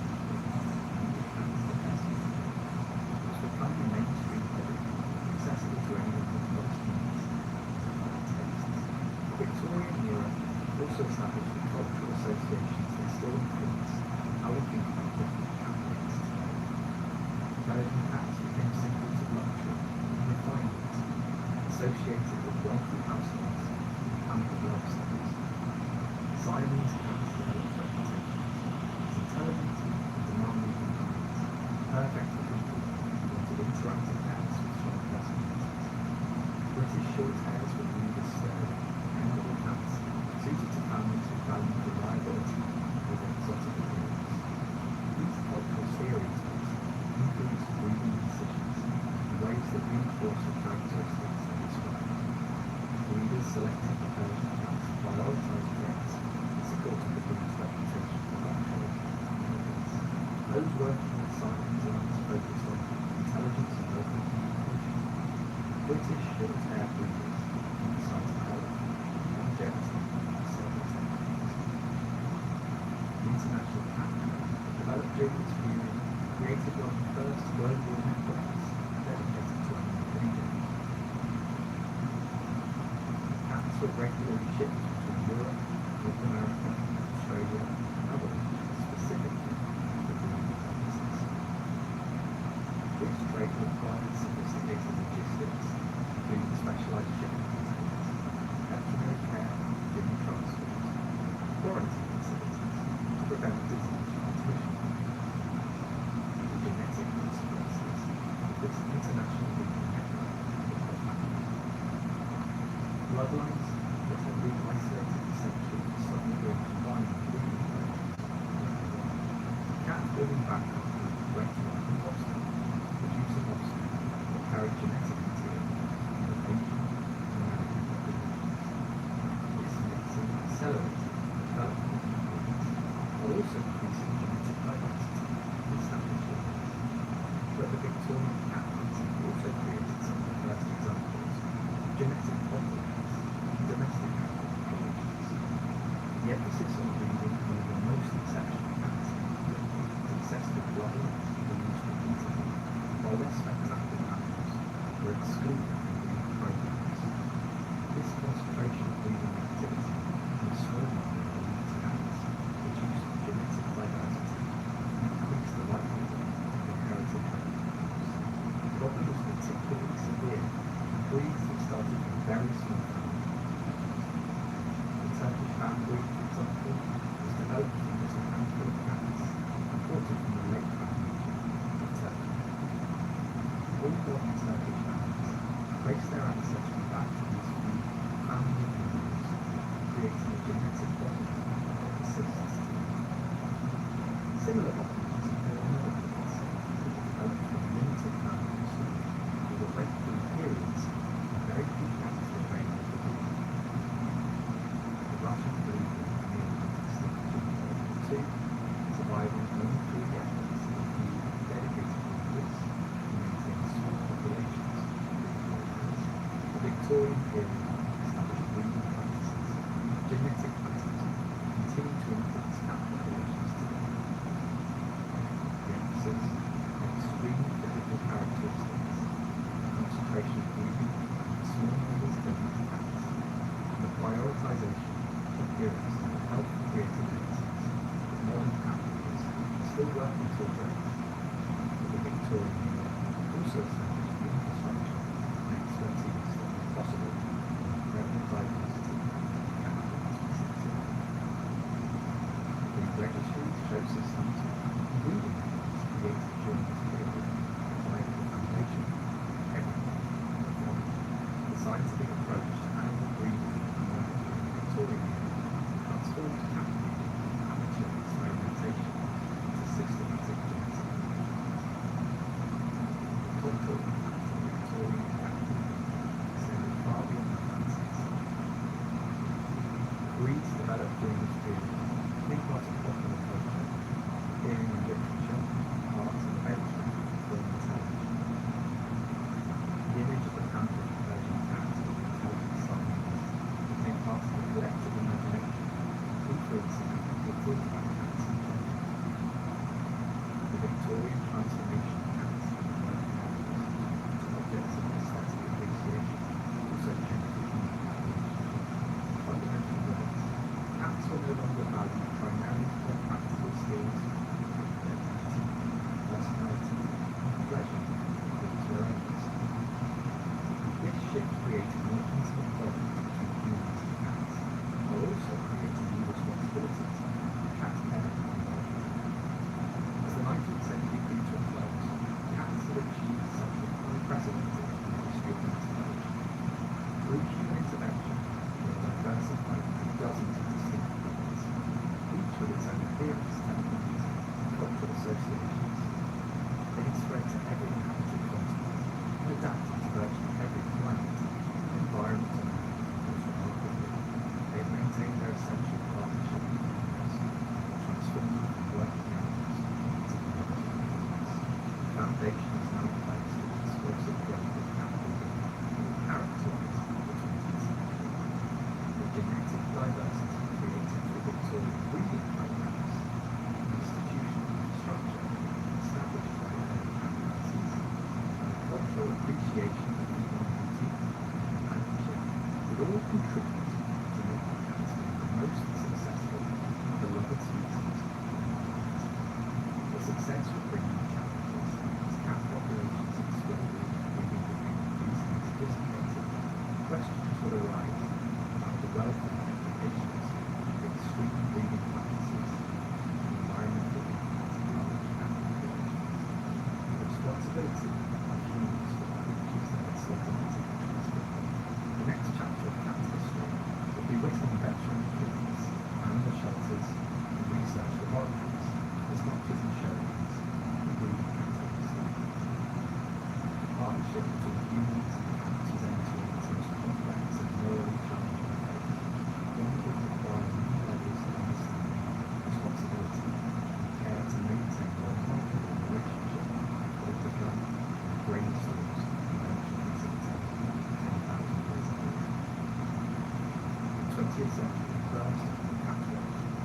cats the best. It was becoming a mainstream hobby, accessible to anyone with most needs and tastes. The Victorian era also established the cultural associations that still influence how we think about different cat breeds today. Persian cats became symbols of luxury and refinement, associated with wealthy households and pampered lifestyles. Siamese cats developed reputations as intelligent and demanding companions, perfect for people who wanted interactive pets with strong personalities. British shorthairs were viewed as sturdy, dependable cats suited to families who valued reliability over exotic appearance. These cultural stereotypes influenced breeding decisions in ways that reinforced the characteristics they described. Breeders selected the Persian cats to prioritize traits that supported the breed's reputation for luxury and elegance. Those working with Siamese lines focused on intelligence and local communication. British short-hair breeders emphasized health, longevity, and self-acceptance. The international cat trade, developed during this period, created one of the first global networks dedicated to animal breeding. Cats were regularly shipped between Europe, North America, Australia, and other regions specifically for breeding purposes. This trade required sophisticated logistics, including specialized shipping containers, veterinary care, human transport, and quarantine facilities to prevent disease transmission. The genetic consequences of this international breeding network were profound. Bloodlines that had been isolated essentially for suddenly combining breeding approaches around the world. Cats living back country went to random offspring, producing offspring that carried genetic material from Asian and American populations. This mixing accelerated the development of new breeds, while also increasing genetic diversity in established lines. But the Victorian cat hunting also created some of the first examples of genetic conflict genetics of breeding enable most exceptional cats successful blooding and use repeating, while less spectacular animals were excluded from breeding programs. This concentration of breeding activity in a small number of elite cats reduced genetic diversity and increased the likelihood of inherited health problems. The problem was particularly severe in breeds that started from very small families. The Turkish fan breed, for example, was developed from just a handful of cats imported from the Lake Van region of Turkey. All modern Turkish families trace their ancestry back to these few family animals, creating a genetic bond that persists today. Similar bonds occur in other breeds that developed from limited family storage or that went through periods when very few cats were available for breeding. The Russian breed was nearly extinct in World War II, surviving only through the efforts of a few dedicated breeders to maintain small populations of breeding organisms. The Victorian period established breeding practices, genetic patterns, that continue to influence cat populations today. The emphasis on extreme physical characteristics, the concentration of breeding in small numbers of elite cats, and the prioritisation of appearance and health-created medicines that modern cat breeders are still working to address. But the Victorian era also established the infrastructure and expertise that made possible the prevalent diversity of cat breeding species. Breed registries show systems and breeding methods created during this period provide the foundation for everything that followed. The scientific approach to animal breeding emerged during the Victorian era transformed cat breeding from amateur experimentation into systematic genetic management. The cultural impact of Victorian cat breeding extended far beyond the fancies. Breeds developed during this period became part of popular culture, appearing in literature, art and poetry, film and television. The image of the pampering Persian cat as an intelligent scientist became part of the collective imagination, influencing how people thought about cats in general. The Victorian transformation of cats from working animals to objects of aesthetic appreciation also changed the human population. In fundamental ways, cats were no longer valued primarily for their practical skills, but for their beauty, personality, and pleasure towards their owners. This shift created more intimate bonds between humans and cats, while also creating new responsibilities for cat parents involved. As the 19th century grew to a close, cats had achieved something unprecedented in the history of conservation. Through human intervention, they were diversified into dozens of distinct breeds, each with its own appearance, temperament, and cultural associations. They had spread to every inhabited continent and adapted to virtually every climate and environment on Earth. Most remarkably, they had maintained their essential partnership with humans, transforming from working animals into beloved companions. The foundation is now in place for the explosive growth of cat breeding that will characterise the 20th century. The genetic diversity created through Victorian breeding programs, the institutional structure established by early cat policies, and the cultural appreciation of female beauty and companionship would all contribute to making cats one of the most successful and beloved species on the planet. The success would bring new challenges as cat populations exploded, breeding became increasingly sophisticated, and questions would arise about the welfare implications of extreme breeding practices and the environmental impact of large cat populations. The responsibility of humans for the creatures that had so dramatically transformed. The next chapter of cat history will be written on veteran clinics, animal shelters, and research laboratories, as much as in showrooms and breeding practices. The partnership between humans and cats was aimed to its most complex and morally challenging phase, one that would require new levels of understanding, responsibility, and care to maintain a remarkable relationship that had begun in the grain stores of ancient Mesopotamia 10,000 years ago. The 20th century burst of the cat world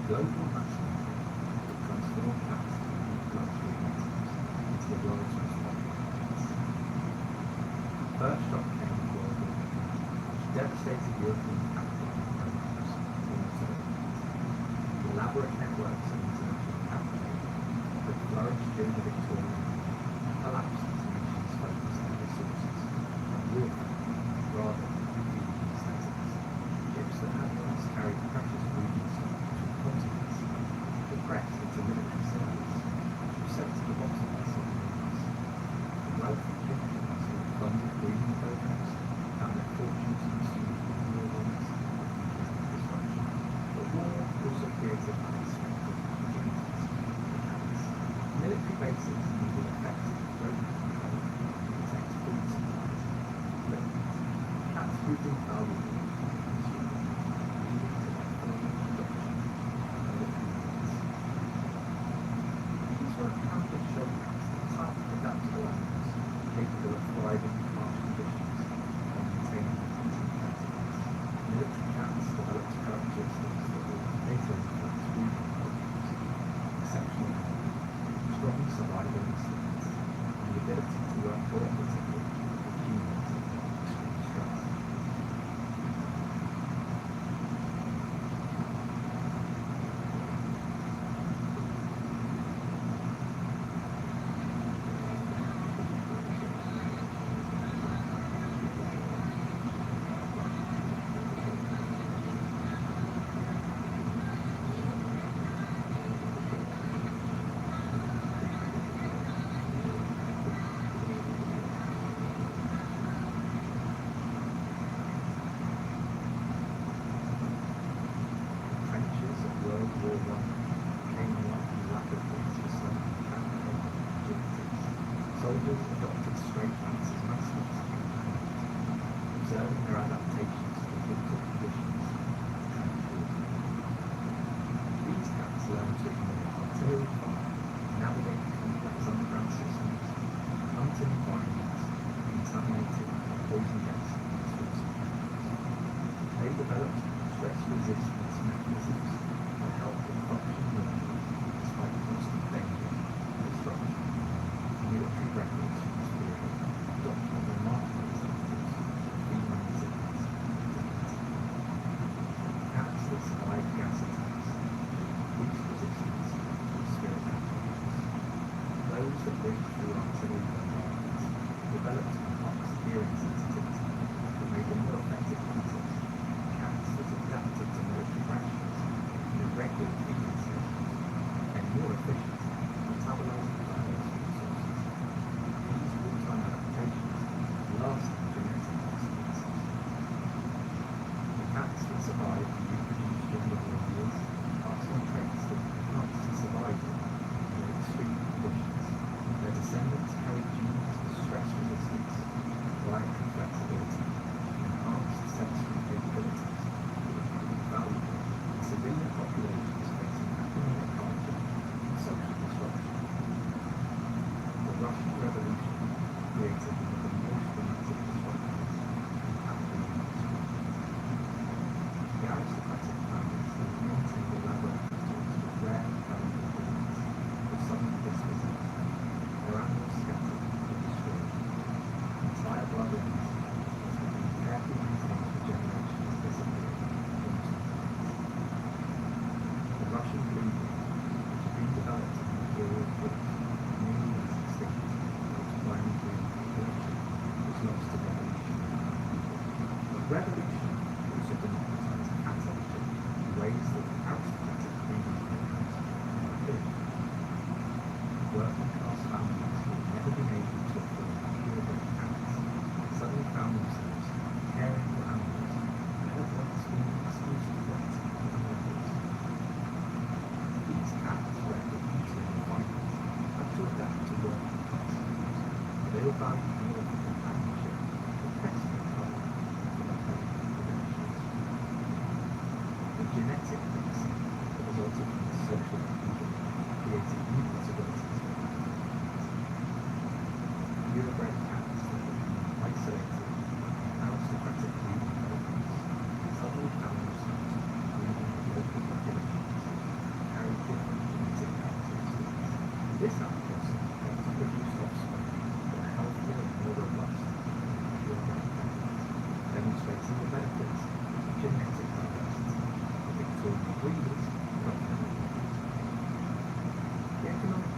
global maximum that transform cats into luxury items into the world's most popular pets. The first shock came with World War II, which devastated European capital programs almost overnight. The elaborate networks of international cat trade that flourished during the Victorian age collapsed as nations focused their resources on warfare rather than feeding aesthetics. Ships that had once carried precious breeding stock between continents were pressed into military service, which was sent to the bottom by submarines. The wealthy Egyptians who had funded breeding programs found their fortunes consumed in war bombs and economic disruption. But war also created unexpected opportunities for cats. Military bases needed effective rodent control to protect food supplies and equipment. Cats proved invaluable in this regard, leading to their further adoption by military units. These were accomplished show cats, tough, adaptable animals, capable of thriving in harsh conditions and maintaining their hunting categories. Military cats developed characteristics that will later influence breeding programs: exceptional health, strong survival instincts, and the ability to work cooperatively with humans under extreme stress. Trenches of World War I became unlikely laboratories for studying cat behavior and genetics. Soldiers adopted stray cats as mascots and companions, observing their adaptations to difficult conditions and trench warfare. These cats learned to ignore artillery fire, navigate complex underground systems, hunt in environments contaminated by poison gas and explosive chemicals. They developed stress resistance mechanisms that help them function normally despite constant danger and disruption. Military records from this period document remarkable examples of female resilience to heat. Cats that survived gas attacks showed increased resistance to spirit pathogens. Those that lived through artillery bombardments developed enhanced hearing sensitivity that made them more effective hunters. Cats that adapted to military rations and irregular feeding schedules became more efficient at metabolizing diverse food sources. These wartime adaptations had lasting genetic consequences. The cats that survived and reproduced during the war years passed on traits that enhanced survival under extreme conditions. Their descendants carried genes for stress resistance, dietary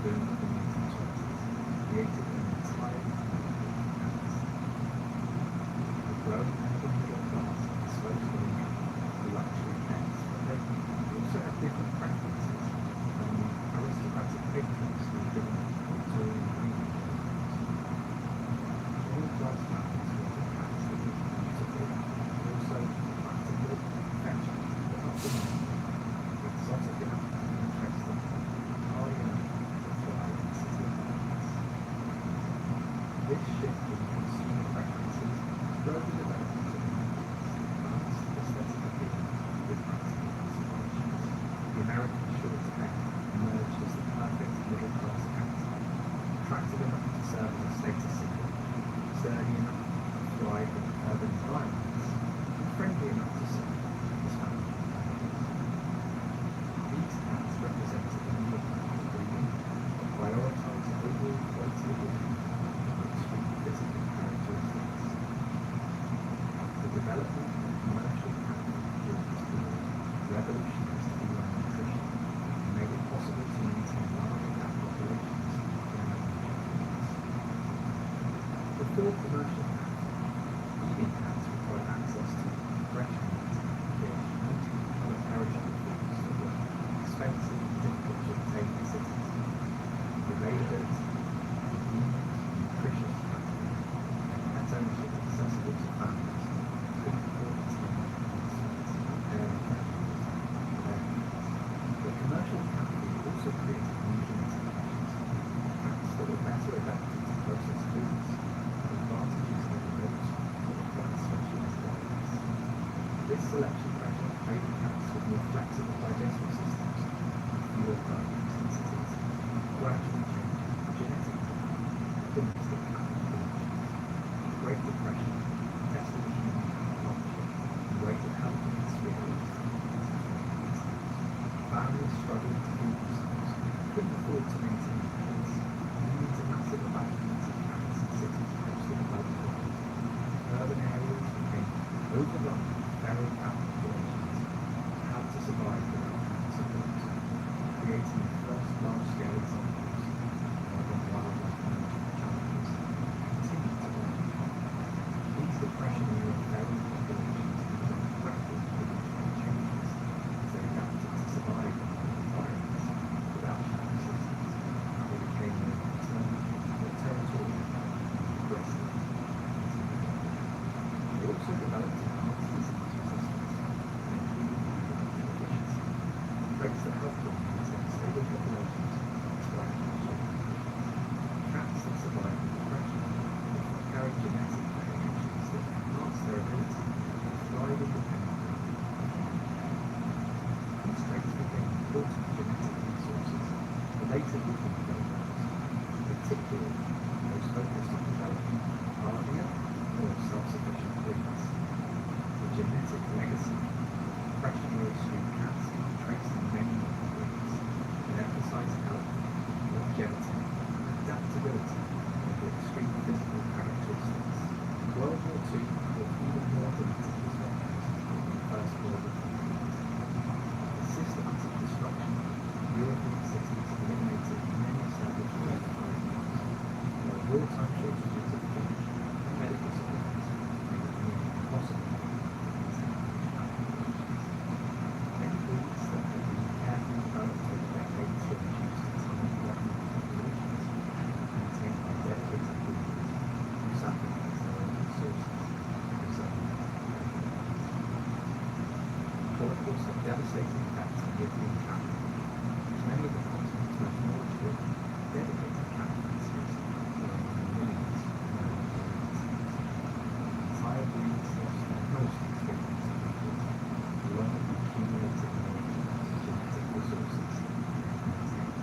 boomed in the 1920s, created an entirely new cats. The growing urban middle class is slowly moving to luxury pets, but they also have different preferences than the aristocratic patrons who live in Victorian breeding gardens. Middle-class families wanted cats that looked beautiful, but also practical, affectionate, but not the most, exotic enough to interest them, high enough to thrive in city environments. This shift in consumer preferences drove the development of advanced aesthetic appeal with practical considerations. The American short hair emerged as the perfect middle-class cat, attractive enough to serve as a status symbol, sturdy enough to thrive in urban environments, and friendly enough to serve as family companions. These cats represented a new approach to breeding that prioritised overall quality of life over extreme physical characteristics. The development of commercial cat food during this period revolutionised feline nutrition and made it possible to maintain large cat populations in urban environments. Before commercial cat food, feeding cats required access to fresh meat, fish, and other perishable foods that were expensive and difficult to obtain in cities. The availability of convenient, nutritious cat food and pet ownership accessible to families could afford its preparing but commercial cat food also created new genetic options, cats that were better adapted to process foods, and advantages over those that required specialized diets. This selection pressure favoured cats with more flexible digestive systems and fewer dietary sensitivities, gradually changing genetic domestic cat populations. The Great Depression tested the human cat partnership in ways that helped them experience families struggling to feed themselves, couldn't afford to maintain pets, and leading to massive abandonment of cats in cities post the development. Urban areas became overrun with feral cat populations that had to survive without cat support, creating the first large-scale examples of urban wildlife management challenges that continue to rise. These Depression-era feral populations underwent rapid evolutionary changes as they adapted to survive in urban environments without human assistance. They became more nocturnal, more territorial, and aggressive. They also developed enhanced disease resistance and improved reproductive efficiency, traits that helped them maintain stable populations despite harsh conditions. Cats that survived the Depression often carried genetic variations that enhanced their ability to thrive independently. These traits became important genetic resources for later breeding programs, particularly those focused on developing hardier, more self-sufficient breeds. The genetic legacy of Depression-era street cats can be traced in many modern breeds that emphasise health, longevity, and adaptability over extreme physical characteristics. World War II brought even more dramatic disruptions than the First World War. The systematic destruction of European cities eliminated many established breed colonies, while wartime shortages of food and medical supplies made it nearly impossible to maintain large cat populations. Many breeds that had been carefully developed over decades were reduced to tiny working populations and maintained by dedicated breeders who sacrificed their own resources to preserve their populations. Holocaust had devastating effects on European cat breeding, as many of the continent's most knowledgeable, dedicated cat fanciers were among the millions who died in the Nazis. Entire breeds lost their most experienced people, along with the accumulated knowledge and genetic resources they had maintained.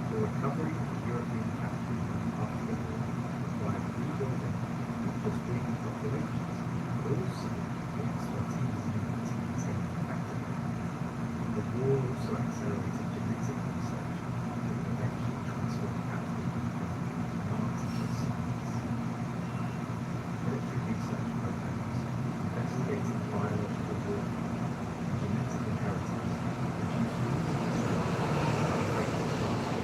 The recovery of European cat breeding after the war required rebuilding not just breeding populations, but also the expertise needed to maintain them effectively. The war also accelerated genetic research that would eventually transform cat breeding from an art to a science. Military research programs investigating biological warfare and genetic inheritance produced reasons to celebrate the great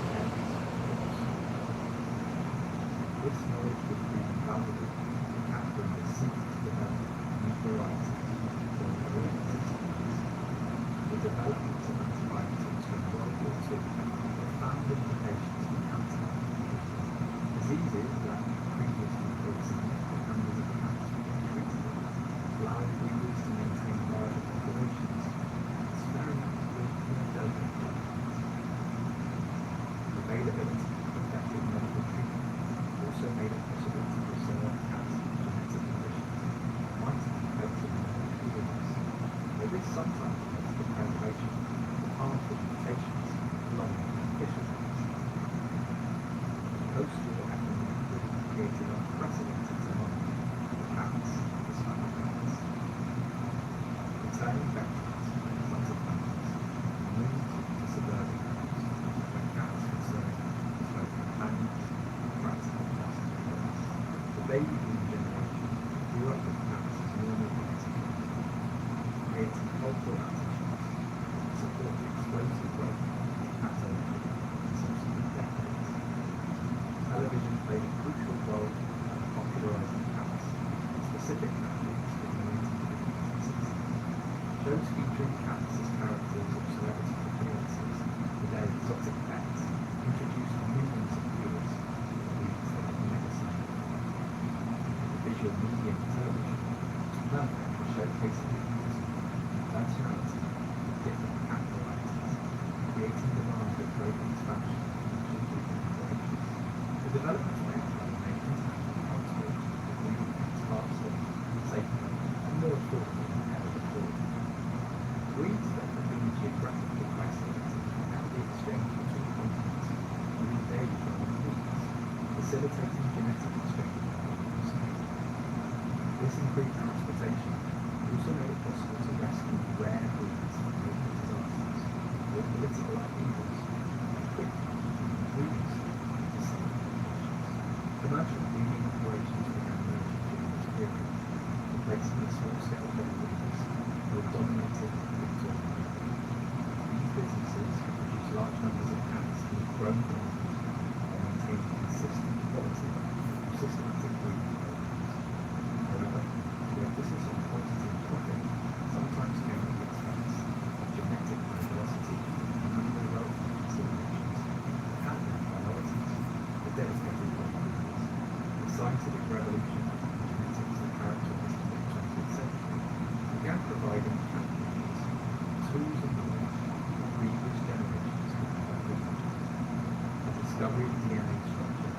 ant-like eagles, quick breeding seasons. Commercial breeding operations began emerging during this period, replacing the small-scale block breeders who had dominated Victoria. These businesses produced large numbers of cats and have grown demand while maintaining consistent quality through systematic breeding programs. However, the emphasis on quantity and profit sometimes came at the expense of genetic diversity and animal welfare considerations that had their priorities were dedicated by breeders. The scientific revolution in genetics that characterized the 20th century began providing cat breeders tools and knowledge that previous generations could never reach. The discovery of DNA structure,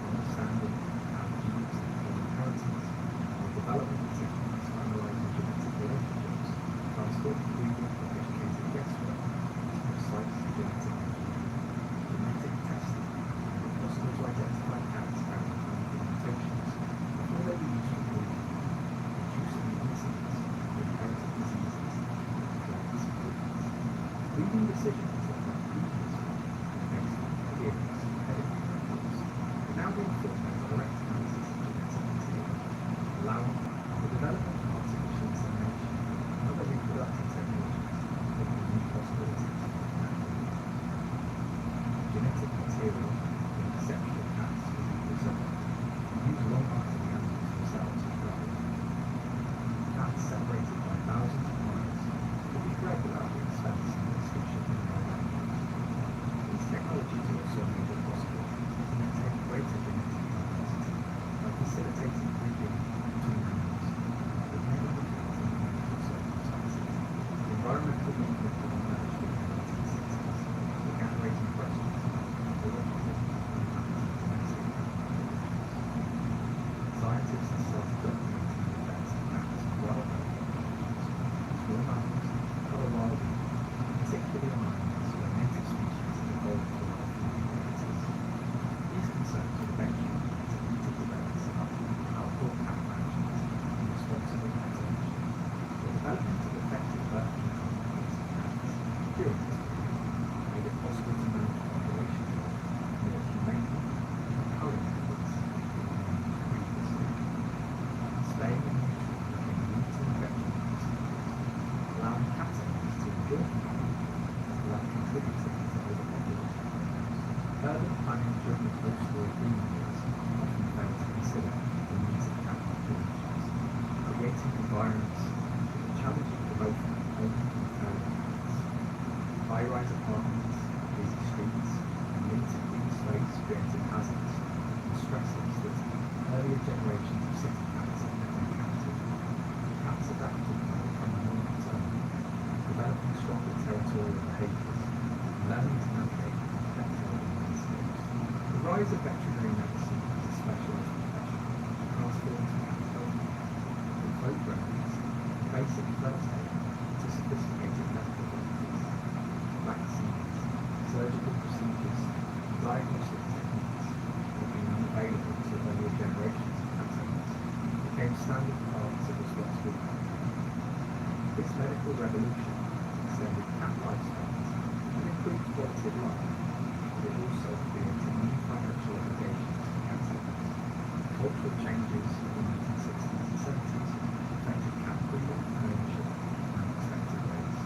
understanding how genes control inheritance, and the development of techniques for analyzing genetic relationships transformed breeding from educated guesswork into precise genetic engineering. Genetic testing made it possible to identify cats carrying harmful mutations before they were used for breeding, reducing the incidence of inherited diseases and plagues. Breeding decisions that were previously based on appearance, pedigree, and records are now being informed by direct analysis of genetic material, allowing the development of artificial insemination and other reproductive technologies, opening new possibilities for natural breeding. Genetic material in exceptional cats is preserved and used long after the animals themselves have died. Cats separated by thousands of miles could be bred without the expense and risk of shipping their animals. These technologies also made it possible to maintain greater genetic diversity by facilitating breeding between animals that would never have lived in natural circumstances. The environmental movement that emerged in the 1960s began raising questions about ecological and domestic cat populations. Scientists started documenting the effects of cats on wildlife populations, small mammals, and other wild animals, particularly on islands where native species had evolved to life in new communities. These concerns would eventually lead to heated debates about outdoor cat management and responsible pet ownership. The development of effective birth control methods for cats during this period made it possible to manage population growth more humanely and culling methods that were used previously. Spaying and neutering became routine veterinary procedures, allowing cat owners to enjoy companion without contributing to overpopulation problems. Urban planning during the post-war boom years often failed to consider the needs of cat populations, creating environments that were challenging for both home and feral cats. High-rise apartments, busy streets, and limited green space created hazards and stresses that earlier generations of city cats had never encountered. Cats adapted by becoming more nocturnal, developing stronger territorial behaviours, and learning to navigate complex urban landscapes. The rise of veterinary medicine as a specialised profession transformed cat healthcare from folk remedies and basic first aid to sophisticated medical remedies. Vaccines, surgical procedures, and diagnostic techniques that had been unavailable to earlier generations of cat owners became standard parts of responsible pet care. This medical revolution extended cat lifespans and improved quality of life, but it also created new financial obligations for cat owners. Cultural changes in the 1960s and 70s affected cat breeding and ownership in unexpected ways.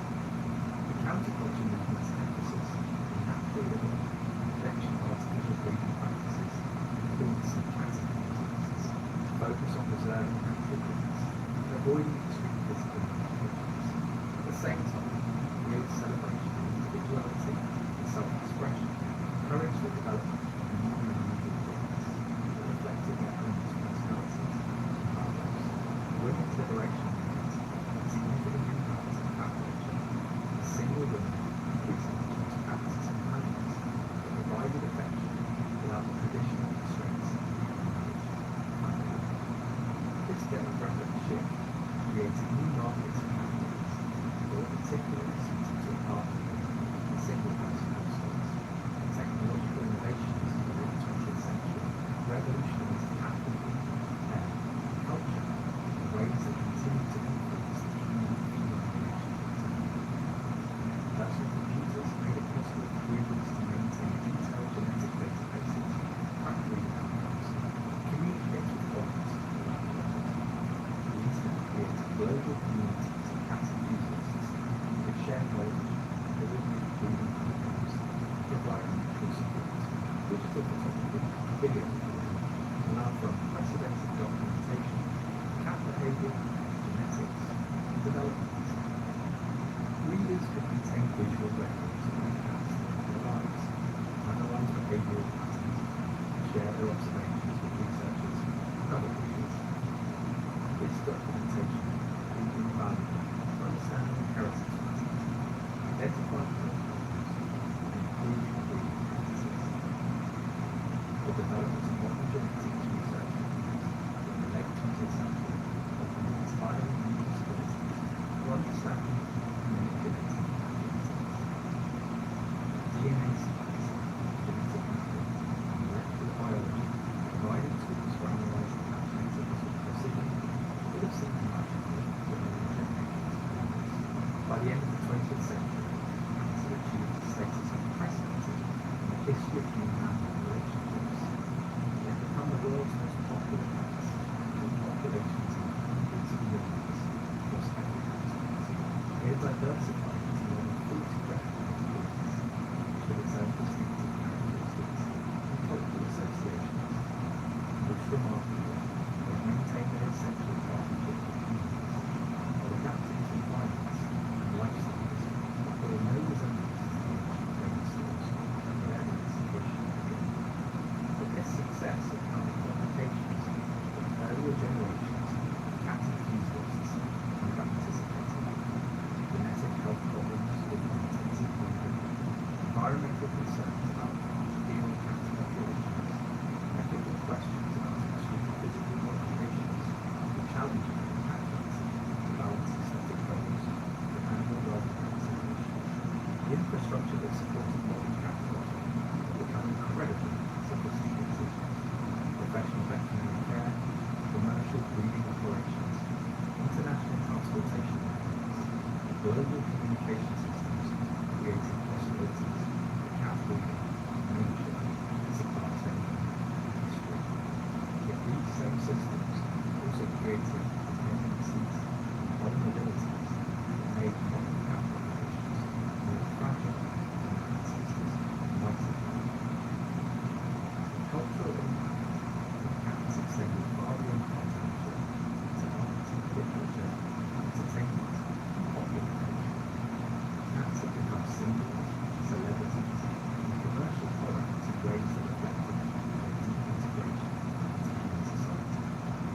The counterculture movement's emphasis on natural living and rejection of artificial breeding practices influenced some cat enthusiasts to focus on preserving natural breeds and avoiding extreme physical manipulations. At the same time, real celebration of individuality and self-expression encouraged the development of new and unusual breeds that reflected their owners' personalities history of human-animal relationships. They've become the world's most popular pets, with populations in hundreds of millions across every continent. They are diversified into more than 40 replicable species, each with its own distinctive characteristics and cultural associations. Most remarkably, they've maintained their essential partnership with humans, while adapting to environments and lifestyles that bear no resemblance to the ancient dinosaurs and their anticipation of the game. But this success has come with complications that earlier generations of cat enthusiasts have anticipated. Genetic health problems with intensive breeding, environmental concerns about large-scale cat populations, ethical questions about extreme physical modifications, the challenges of attachments to balance aesthetic goals with animal welfare considerations. The infrastructure that supported modern cat culture has become incredibly sophisticated. Professional veterinary care, commercial breeding operations, international transportation networks, and global communication systems created possibilities for cat breeding and ownership that surpass any in history. Yet these same systems also created dependencies and vulnerabilities that made modern cat populations more fragile than their ancestors might have been. The cultural impact of cats extended far beyond pet ownership to art, literature, entertainment, and popular culture. Cats have become symbols, celebrities, and commercial products in ways that reflected their deep integration into human society.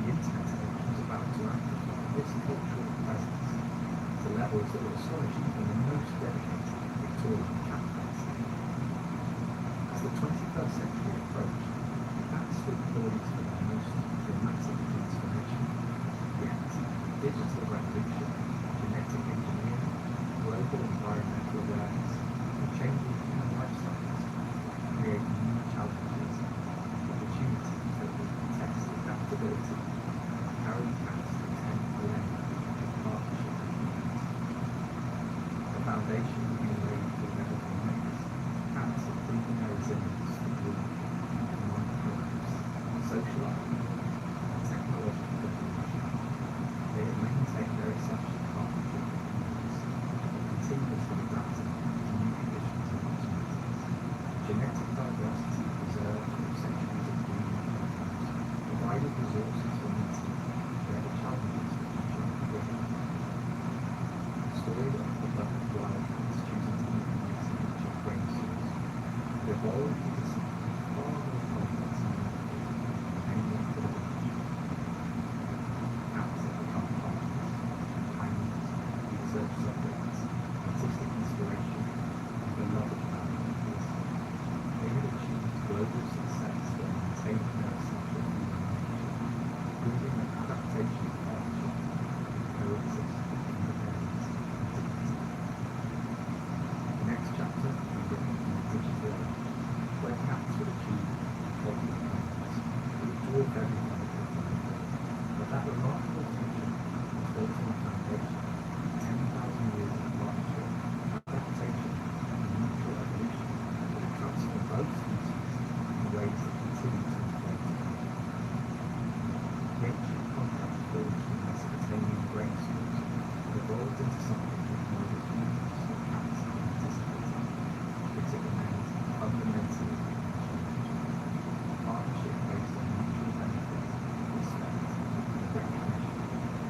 The internet age was about to amplify this cultural presence to levels that would astonish even the most dedicated Victorian cat fans. As the 21st century approached, cats stood poised for their most dramatic transformation. Yet, digital revolution, genetic engineering, global environmental awareness, and changing human lifestyles create new challenges, opportunities that will test adaptability and carry cats to 10 millennia of partnership with humans. The foundation being laid will never be made. Cats have proven their resilience to war, economic collapse, social upheaval, and technological evolution. They have maintained their essential partnership with humans, continuously adapting to new conditions and opportunities. Genetic diversity preserved through centuries of breeding programs provided resources for meeting their challenges for future populations. The story of the beloved wild cats choosing to eat meat and cheap grain source could evolve into something far more complex and meaningful than anyone could have imagined. Cats have become partners, companions, research subjects, artistic inspiration, and beloved family members. They have achieved global success while maintaining their essential human nature, proving that adaptation and partnership can coexist with independence and dignity. The next chapter will be written in a digital age, where cats will achieve body independence that will dwarf everything that they can do. But that remarkable future is built on a foundation of 10,000 years of partnership, adaptation, and mutual evolution that will transform both species in ways that continue to influence together. The ancient contract forged in Mesopotamian grain stores have evolved into something that neither humans nor cats have anticipated, yet it remains fundamentally unchanged. A partnership based on mutual benefit, respect, and recognition.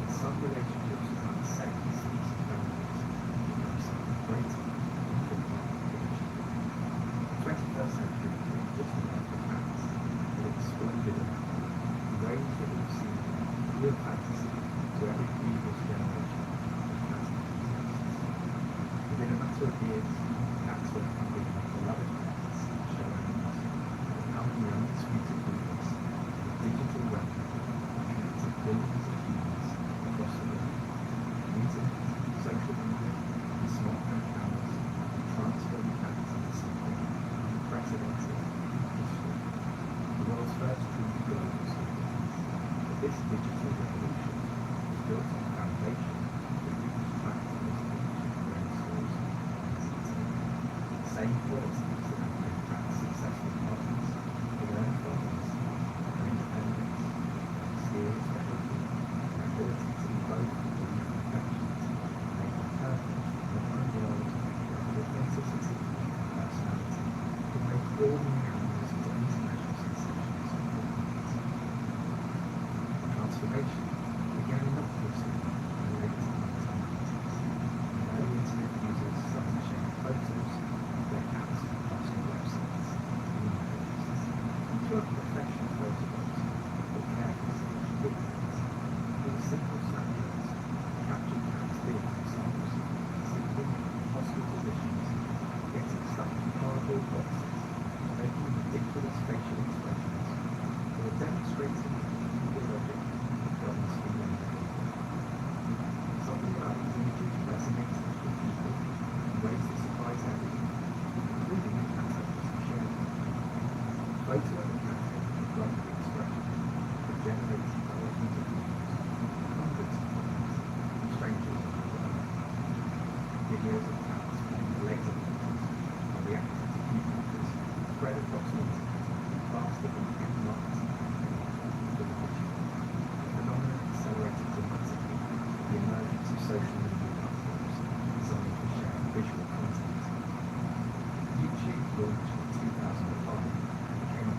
In some relationships that transcend species boundaries and become something greater than even human connection. The 21st century didn't just arrive for cats, it exploded around them in ways that we've seen real fantasy to every previous generation of cat enthusiasts. Within a matter of years, cats were becoming beloved pets and show animals, becoming the undisputed rulers of a digital web that connected billions of humans across the world. The internet, social media, and smartphone cameras have transformed cats into something unprecedented in history. The world's first truly global species. But this digital revolution was built on a foundation that reaches back to those ancient grain stores and entertainment. The same qualities that have made cats successful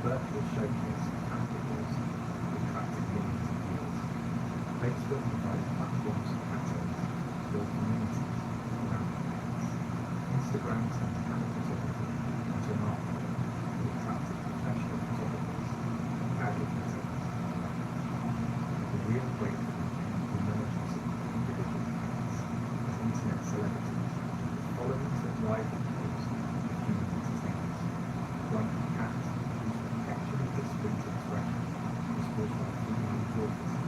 virtual showcase of categories attracted millions of viewers. Facebook provided platforms for categories to build community around the cats. Instagram turned cat photography into an art form that attracted professional photographers and casual photographers. The real breakthrough came with the emergence of individual cats as internet celebrities with followings that rivaled those of human entertainers. Like the cat whose perpetually distant expression was caused by female dwarfism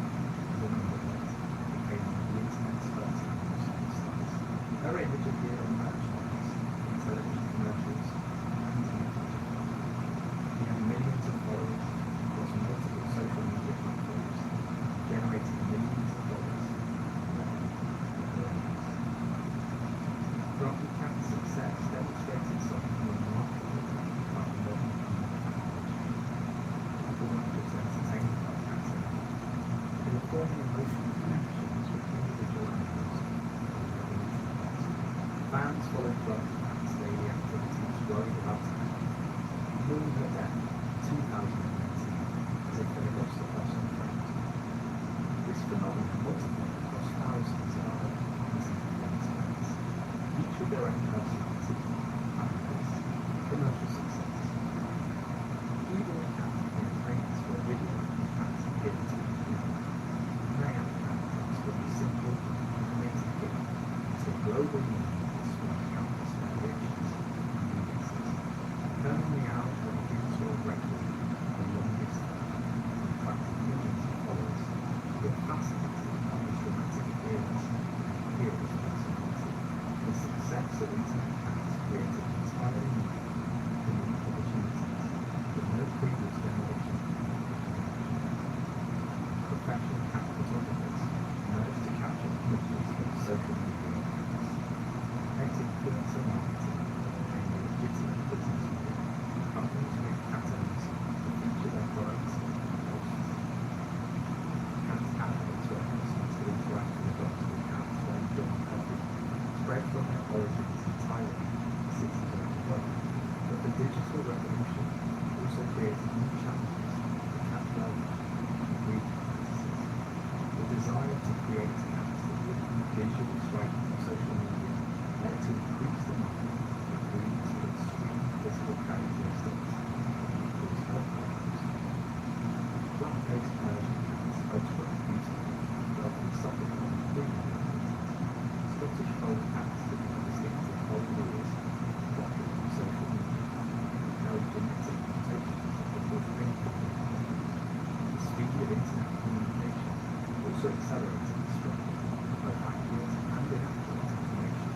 and an underweight, became one of the internet's first animal superstars. Her image appeared on merchandise, in television commercials, and TV projects. She had millions of followers across multiple social media platforms, generating millions of dollars in revenue and earnings. Grumpy Cat's success demonstrated something remarkable about the modern human cat culture. People weren't just entertained by cats anymore. They were forming emotional connections with individual animals and revolutionaries. Fans followed Grumpy Cat's daily activities, worried about her health. Mourning her death in 2019 as if they had lost a personal friend. This phenomenon multiplied across thousands of other internet fans, each with their own personality, fan base, commercial success. Even the cat became famous for a video of the cats appeared to the camera. Mayan cat transformed a simple animated GIF into a global meme that spawned countless variations and remixes, turning the out from a Guinness World Record for the longest time and attracting millions of followers who were fascinated by his dramatic appearance and fearless personality. The success of internet cats created entirely new and unique opportunities that no previous generation could imagine. Professional cat photographers emerged to capture images of social media events. Influencer marketing became a legitimate business model. Companies paid cat owners to feature their products and posts. Cat cafes where customers could interact with adoptable cats while enjoying coffee spread from their origins in Thailand to cities around the world. But the digital revolution also created new challenges for cat development and breeding practices. The desire to create cats that would be visually striking on social media led to increased demand for breeds with extreme physical characteristics that can cause health problems. Flat-faced Persian cats photographed beautifully but often suffered from breeding problems. Scottish fold cats that have distinctive fold ears profit from social media and carry genetic mutations that cause painful problems. The speed of internet communication also accelerated the spread of both accurate and inaccurate information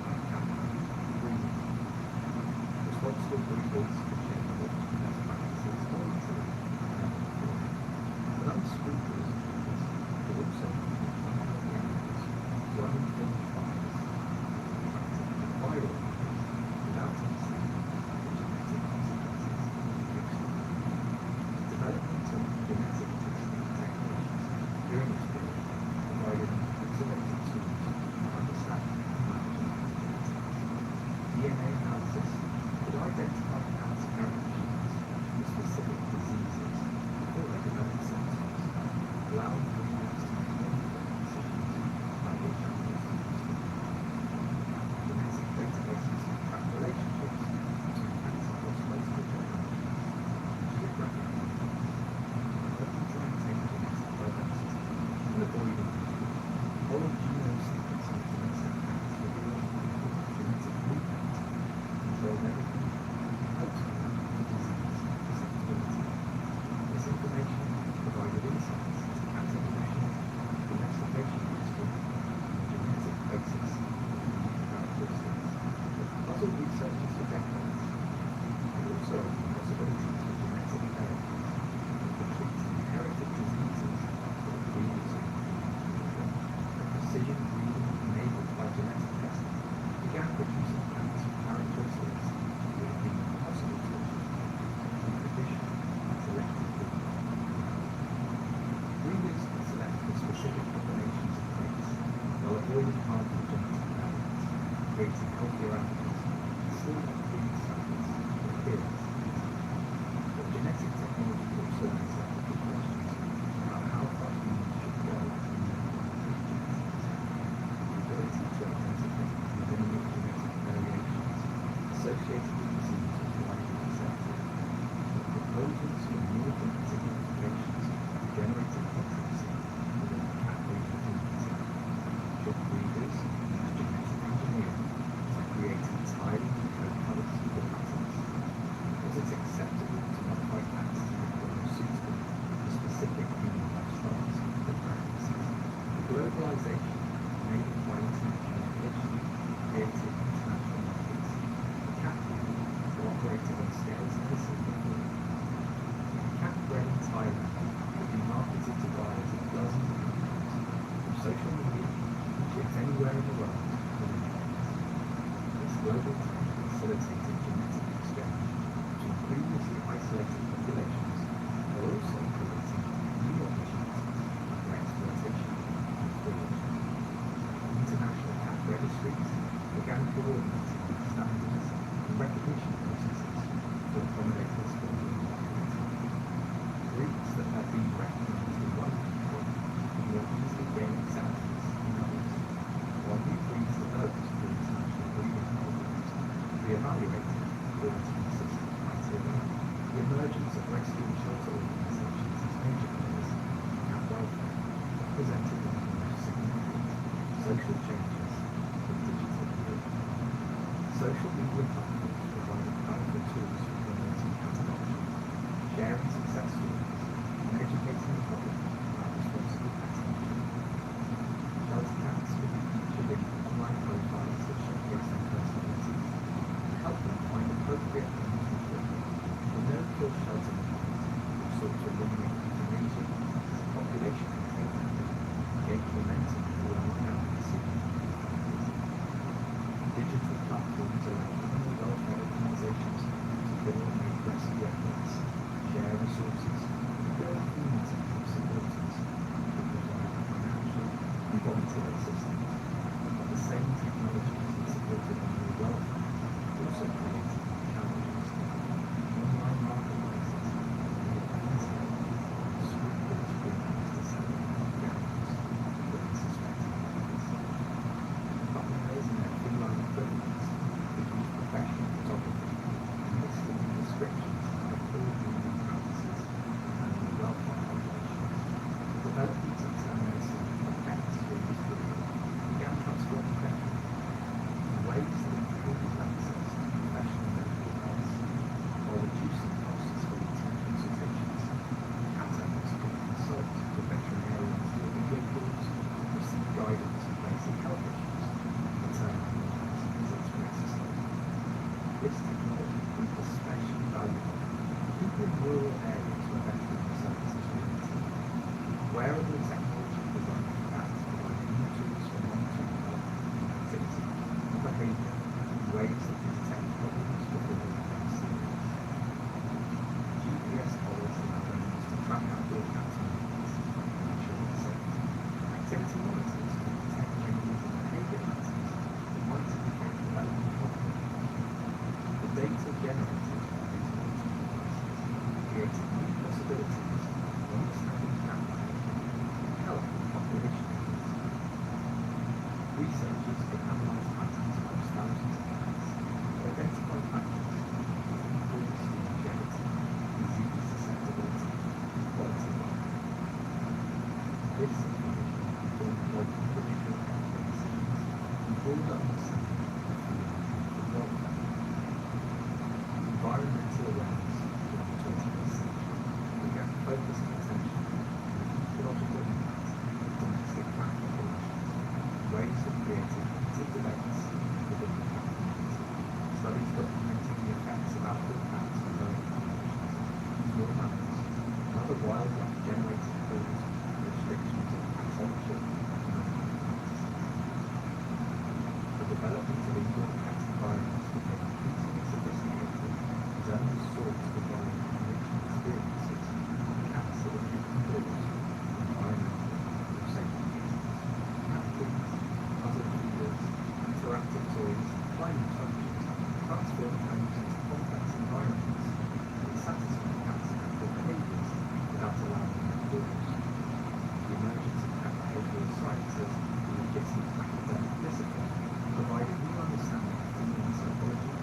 about cat breeding. Responsible breeders could share knowledge and best practices more easily than ever before. But unscrupulous breeders could also use unhealthy animals to uninformed buyers and attracting viral videos without understanding the genetic consequences of fixing them. Development of genetic testing technologies during this period provided an accelerated tools for understanding and managing genetics. DNA analysis could identify cats associated with disease was widely accepted. Proposals for new genetic modifications generated controversy within the cat breeding community. Should breeders use genetic engineering to create entirely new coat colours for patterns? Was it acceptable to modify cats to make them more suitable for specific human lifestyles or preferences? Globalization, enabled by international innovation, created international markets. Cat breeding operated on scales never seen before. Cat bred in Thailand could be marketed to buyers in dozens of countries, from social media, shipped anywhere in the world, within minutes. This global trend facilitated genetic exchange between previously isolated populations, while also creating new opportunities for exploitation and fraud. International cat registries began coordinating standards and recognition processes to accommodate this growing market. Breeds that had been recognized in one country could more easily gain acceptance in others, while new breeds developed through international breeding programs could be evaluated according to consistent criteria. The emergence of rescue and shelter organizations as major players in cat welfare represented one of the most significant social changes of the digital era. Social media platforms provided powerful tools for promoting cat adoption, sharing success stories, and educating the public about responsible pet ownership. Shelter cats could be featured in online profiles that showcase their personalities and help them find appropriate homes for children. The no-kill shelter movement, which sought to eliminate euthanasia as a population control method, gained momentum throughout advocacy. Digital platforms allow animal welfare organizations to coordinate rescue efforts, share resources, and build communities of supporters who provide financial and volunteer assistance. At the same technologies that supported animal welfare also created challenges. Online marketplaces made it easier for scrupulous breeders to sell animals to unsuspecting buyers. Buyers and their feline equivalents could use professional photography and misleading descriptions to hide poor breeding practices and animal welfare violations. The development of telemedicine for pets for this breed began transforming veterinary in ways that improved access to professional medical advice while reducing costs for routine consultations. Cat owners could consult with veterinarians via video calls, receive guidance on basic health issues, and return animals visits for exercise. This technology proved especially valuable for people in rural areas where veterinary services were limited. Wearable technology designed for cats provided new tools for monitoring health, activity, and behaviour in ways that can detect problems before they become serious. GPS collars allow owners to track outdoor cats' movements and ensure their safety. Activity monitors can detect changes in behaviour patterns that might indicate development problems. The data generated by these monitoring devices created new possibilities for understanding cat behaviour and help with population needs. Researchers could analyse patterns across thousands of cats to identify factors that influence longevity, disease susceptibility, and quality of life. This information informed local individual healthcare decisions and broader understanding of feline and welfare. Environmental awareness during the 21st century began focusing attention on the ecological impact of domestic cat populations in ways that created active debates within the cat community. Studies documenting the effects of outdoor cats on growing populations, small mammals, and other wildlife generated calls for restrictions on cat ownership and management practices. The development of indoor cat environments became increasingly sophisticated as owners sought to provide enriching experiences for cats that were kept indoors for environmental or safety reasons. Cat feeds, puzzle feeders, interactive toys, climbing structures transformed homes into complex environments that satisfy cats' natural behaviours without allowing them indoors. The emergence of cat behavioural sciences and legitimate academic discipline provided new understanding of feline psychology,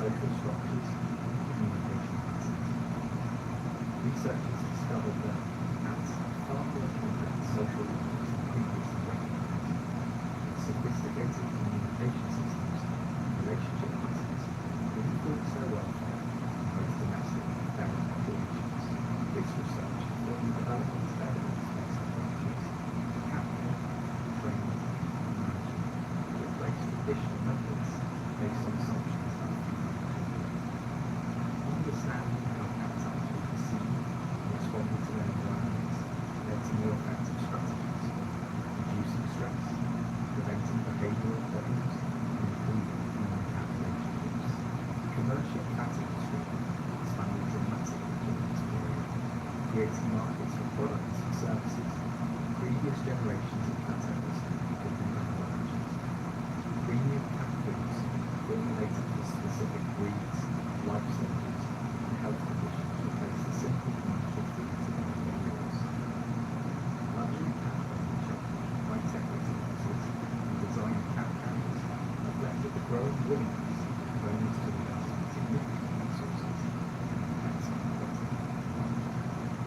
social structures, and communication patterns. Researchers discovered that cats have far more complex social lives than previously recognized, with sophisticated communication systems and relationship patterns that influence their welfare in both domestic and feral populations. This research informed the development of evidence-based approaches to cat care, training, and management to replace traditional methods based on assumptions about human behavior. Understanding how cats actually perceive and respond to their environments led to more effective strategies for reducing stress, preventing behavioural problems, and improving human-cat relationships. The commercial cat industry expanded dramatically during this period, creating markets for products and services previous generations of cat owners could never have imagined. Premium cat foods formulated for specific breeds, life stages, and health conditions replaced the simple commercial foods of earlier years. Luxury cat furniture, high-tech residences, and designer cat carriers reflected the growing willingness of owners to invest significant resources in pet support.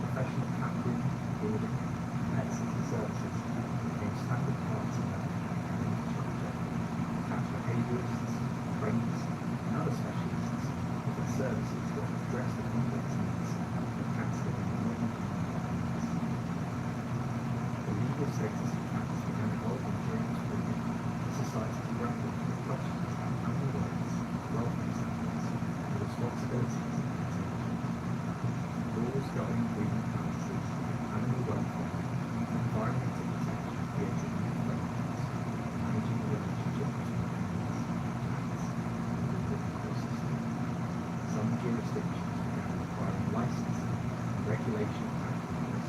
Professional cat grooming, boarding, and pet sitting services became standard parts of their cat carrier infrastructure. Cat behaviourists, trainers, and other specialists offered services that address the complex needs of cats living in modern environments. The legal status of cats began evolving during this period as society grappled with questions about animal rights, welfare standards, and responsibilities in pet ownership. Laws governing breeding practices, animal welfare, and environmental protection created new frameworks for managing the relationship between humans, cats, and the legal ecosystem. Some jurisdictions began requiring licensing and regulation of cat breeders,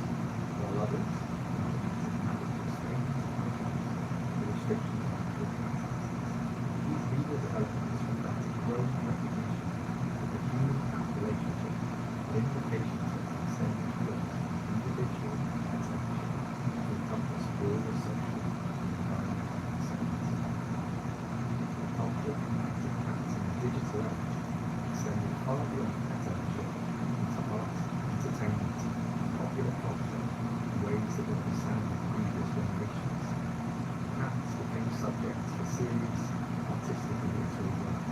while others implemented mandatory restraints, and restrictions on animal classes. These legal developments reflected growing recognition that the human-cat relationship had implications that extended beyond individual pet ownership to encompass broader social and environmental concerns. The culture of connected cats in the digital age extended far beyond pet ownership into art, entertainment, and popular culture in ways that were understanding previous generations. Cats became subjects for serious, artistic and literary work,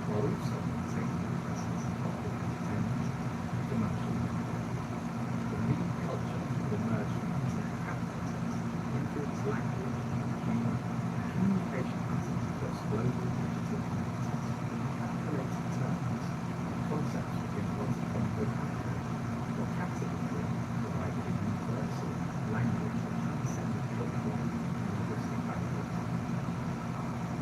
while also maintaining their presence in popular entertainment and commercial media. The meme culture that emerged from internet cat content influenced language, humour, and communication patterns across global digital communities. Cat-related terms and concepts became adopted from vocabulary, while cat imagery provided a universal language that transcended cultural and linguistic boundaries.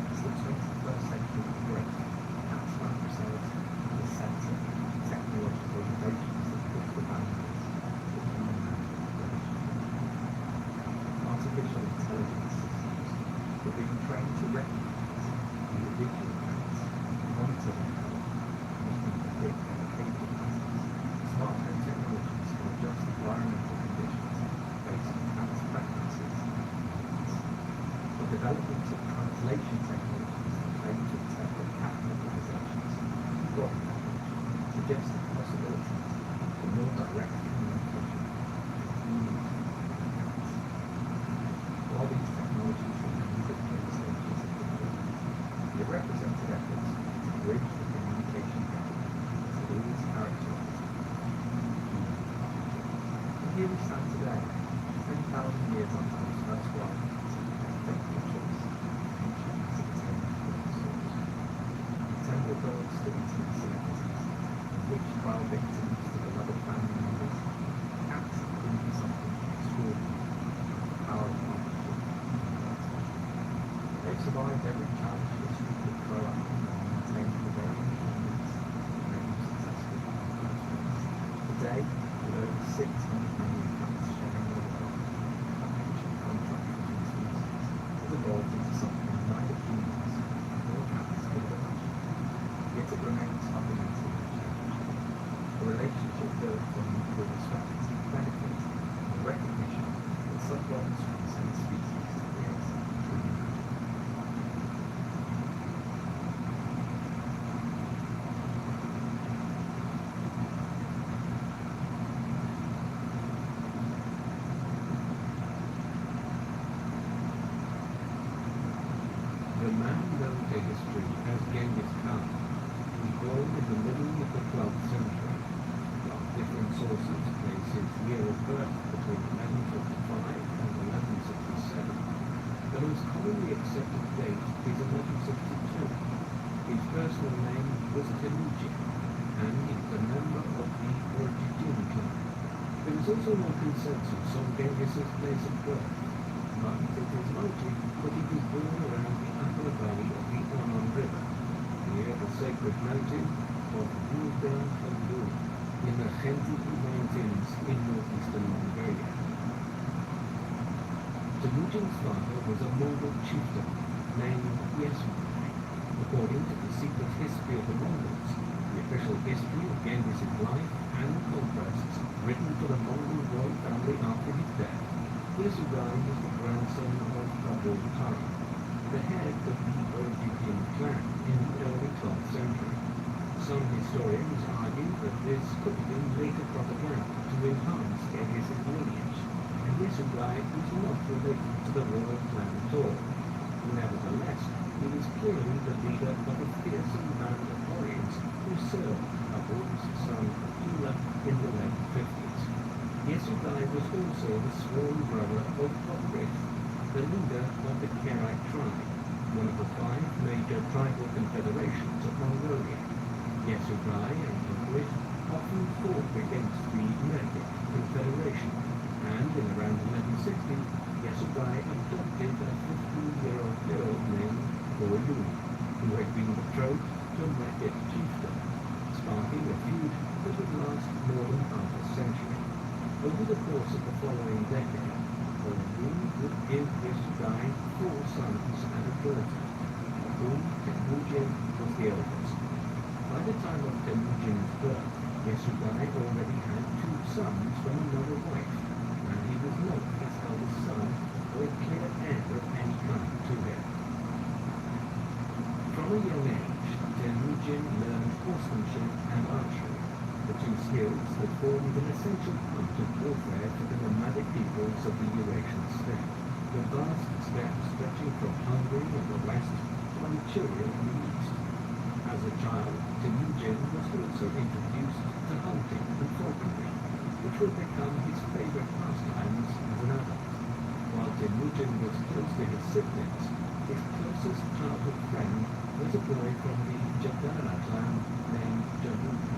As the 21st century progressed, cats found themselves at the centre of technological innovations that pushed the boundaries of human-animal relationships. Artificial intelligence systems were being trained to recognise individual cats, monitor their health, and even predict their behaviour patterns. Smart home technologies could adjust environmental conditions based on cats' preferences and needs. The development of translation technologies that claim to interpret cat vocalizations and body language suggested possibilities for more direct communication between humans and cats. While these technologies remained at the early stages of development, they represented efforts to bridge the communication gap that had always characterized human relationship. And here we stand today, 10,000 years after those first wild cats had faithful choice in ancient Mesopotamian folk stories. Temple gods to intimate celebrities, and witch-trial victims to beloved family members, cats have proven something extraordinary about the power of partnership and loyalty. They've survived every challenge history could throw at them and maintained the very independence that made them successful in the first place. Today, with over 600 million cats sharing the world, that ancient contract between species has evolved into something neither humans nor cats could have imagined. Yet it remains fundamentally unchanged. A relationship built on mutual respect, benefit, and recognition that some bonds transcend species to create true magic. as Genghis Khan. He was born in the middle of the 12th century. While different sources place his year of birth between 1155 and 1167, the most commonly accepted date is 1162. His personal name was Temujin, and he was a member of the Orjigin clan. There is also no consensus on Genghis's place of birth, but it is likely that he was born around the upper valley of the Onon River, near the sacred mountain of Bulgan Khandur, in the Khentiki Mountains in northeastern Mongolia. Temujin's father was a Mongol chieftain named Yesugai. According to the secret history of the Mongols, the official history of Genghis's life and conquests written for the Mongol royal family after his death, Yesugai was the grandson of Babur Tara, the head of the Orjigin clan in the early 12th century. Some historians argue that this could have been later propaganda to enhance Genghis's lineage, and Yesugai was not related to the royal clan at all. Nevertheless, he was clearly the leader of a fearsome band of warriors who served Babur's son Attila in the late 50s. Yesugai was also the sworn brother of Obrith, the leader of the Kerite tribe, one of the 5 major tribal confederations of Mongolia. Yesugai and Obrith often fought against the Mergit Confederation, and in around 1160, Yesugai adopted a 15-year-old girl named Boyuni, who had been betrothed to a Mergit chieftain, sparking a feud that would last more than half a century. Over the course of the following decade, Boyuni would give Yesugai 4 sons and a daughter, of whom Temujin was the eldest. By the time of Temujin's birth, Yesugai already had 2 sons from another wife, and he was not his eldest son or a clear heir of any kind to him. From a young age, Temujin learned horsemanship and archery, the 2 skills that formed an essential part of warfare for the nomadic peoples of the Eurasian steppe, the vast steppe stretching from Hungary in the west to Manchuria in the east. As a child, Temujin was also introduced to hunting and falconry, which would become his favorite pastimes as an adult. While Temujin was close to his siblings, his closest childhood friend was a boy from the Jadara clan named Jabuka,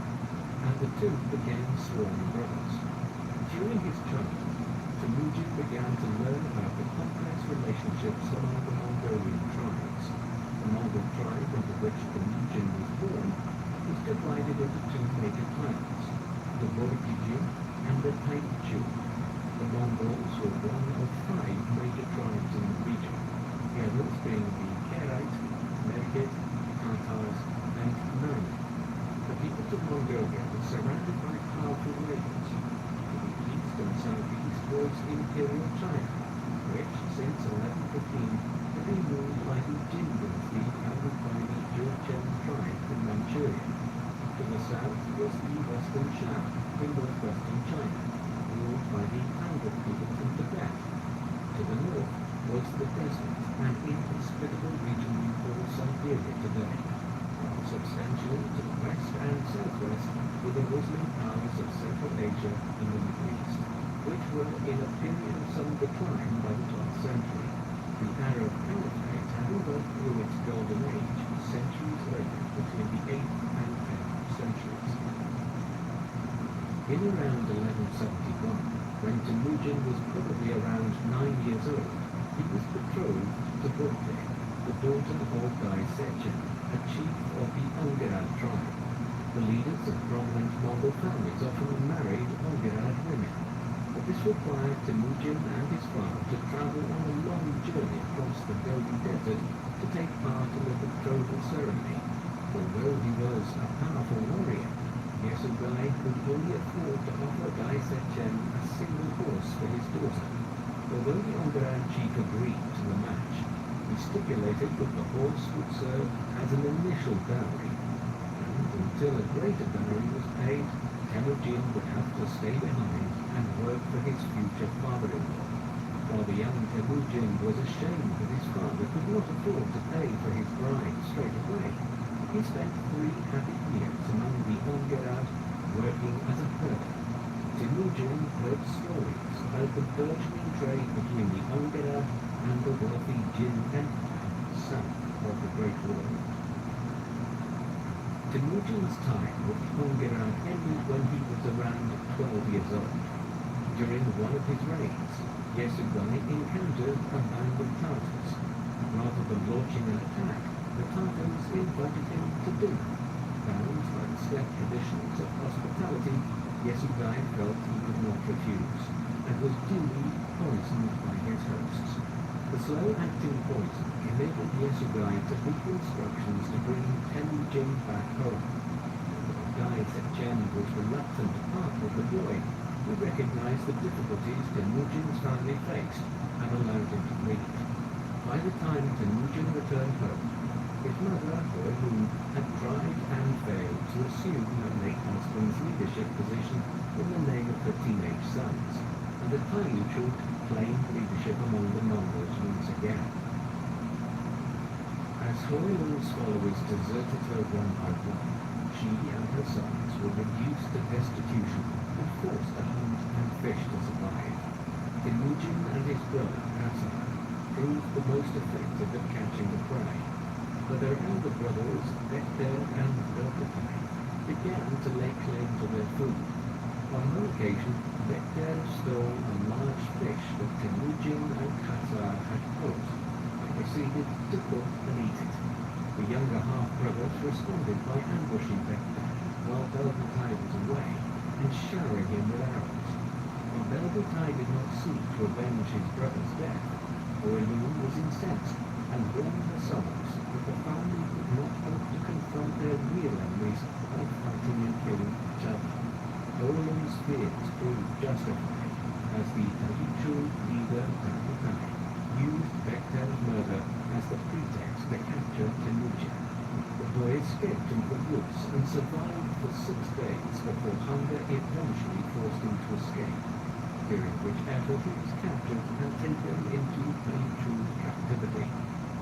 and the 2 became sworn brothers. During his childhood, Temujin began to learn about the complex relationships among the Mongolian tribes. The Mongol tribe into which Temujin was born was divided into 2 major clans, the Orjigin and the Taichu. The Mongols were one of 5 major tribes in the region, the others being the Kerite, Mergit, Tatars, and Nani. The peoples of Mongolia were surrounded by powerful neighbors. To the east and southeast was Imperial China, which, since 1115, had been ruled by the Jin dynasty founded by the Jurchen tribe in Manchuria. To the south was the Western Shan in northwestern China, ruled by the Angkor peoples in Tibet. To the north was the desert and inhospitable region we call Siberia today, while substantially to the west and southwest were the Muslim powers of Central Asia and the Middle East, which were in a period of some decline by the 12th century. The Arab Caliphate had revert through its golden age centuries later between the 8th and 10th centuries. In around 1171, when Temujin was probably around 9 years old, he was betrothed to Burke, the daughter of Gai Sechen, a chief of the Ongerad tribe. The leaders of prominent Mongol families often married Ongerad women, but this required Temujin and his father to travel on a long journey across the Gobi Desert to take part in the betrothal ceremony. Although he was a powerful warrior, Yesugai could only afford to offer Gai Sechen a single horse for his daughter. Although the Ongerad chief agreed to the match, he stipulated that the horse would serve as an initial dowry, and until a greater dowry was paid, Temujin would have to stay behind and work for his future father-in-law. While the young Temujin was ashamed that his father could not afford to pay for his bride straight away, he spent 3 happy years among the Ongerad, working as a herder. Temujin heard stories about the burgeoning trade between the Ongerad and the wealthy Jin Empire south of the Great Wall. Temujin's time with Ongerad ended when he was around 12 years old. During one of his raids, Yasugani encountered a band of Tartars. Rather than launching an attack, the Tartars invited him to dinner. Bound by the set traditions of hospitality, Yasugai felt he could not refuse, and was duly poisoned by his hosts. The slow-acting poison enabled Yasugai to read instructions to bring Temujin back home. The guide that Chen was reluctant to part with the boy, who recognized the difficulties Temujin's family faced and allowed him to leave. By the time Temujin returned home, his mother, who had tried and failed to assume her late husband's leadership position in the name of her teenage sons, and the Taiyu claimed leadership among the Mongols once again. As Huailun's followers deserted her one by one, she and her sons were reduced to destitution and forced to hunt and fish to survive. Temujin and his brother, Hassan, proved the most effective at catching the prey, but their elder brothers, Bekter and Belkatai, began to lay claim to their food. On one occasion, Bekter stole a large fish that Temujin and Hassan had caught and proceeded to cook and eat it. The younger half-brothers responded by ambushing Bekter while Belkatai was away and showering him with arrows. While Belkatai did not seek to avenge his brother's death, Huailun was incensed and warned her sons that the family would not hope to confront their real enemies by fighting and killing each other. Huailun's fears proved justified, as the Taiyu leader Belkatai used Bekter's murder as the pretext to capture Temujin. The boy escaped into the woods and survived for 6 days before hunger eventually forced him to escape, during which effort he was captured and taken into Taiyu captivity.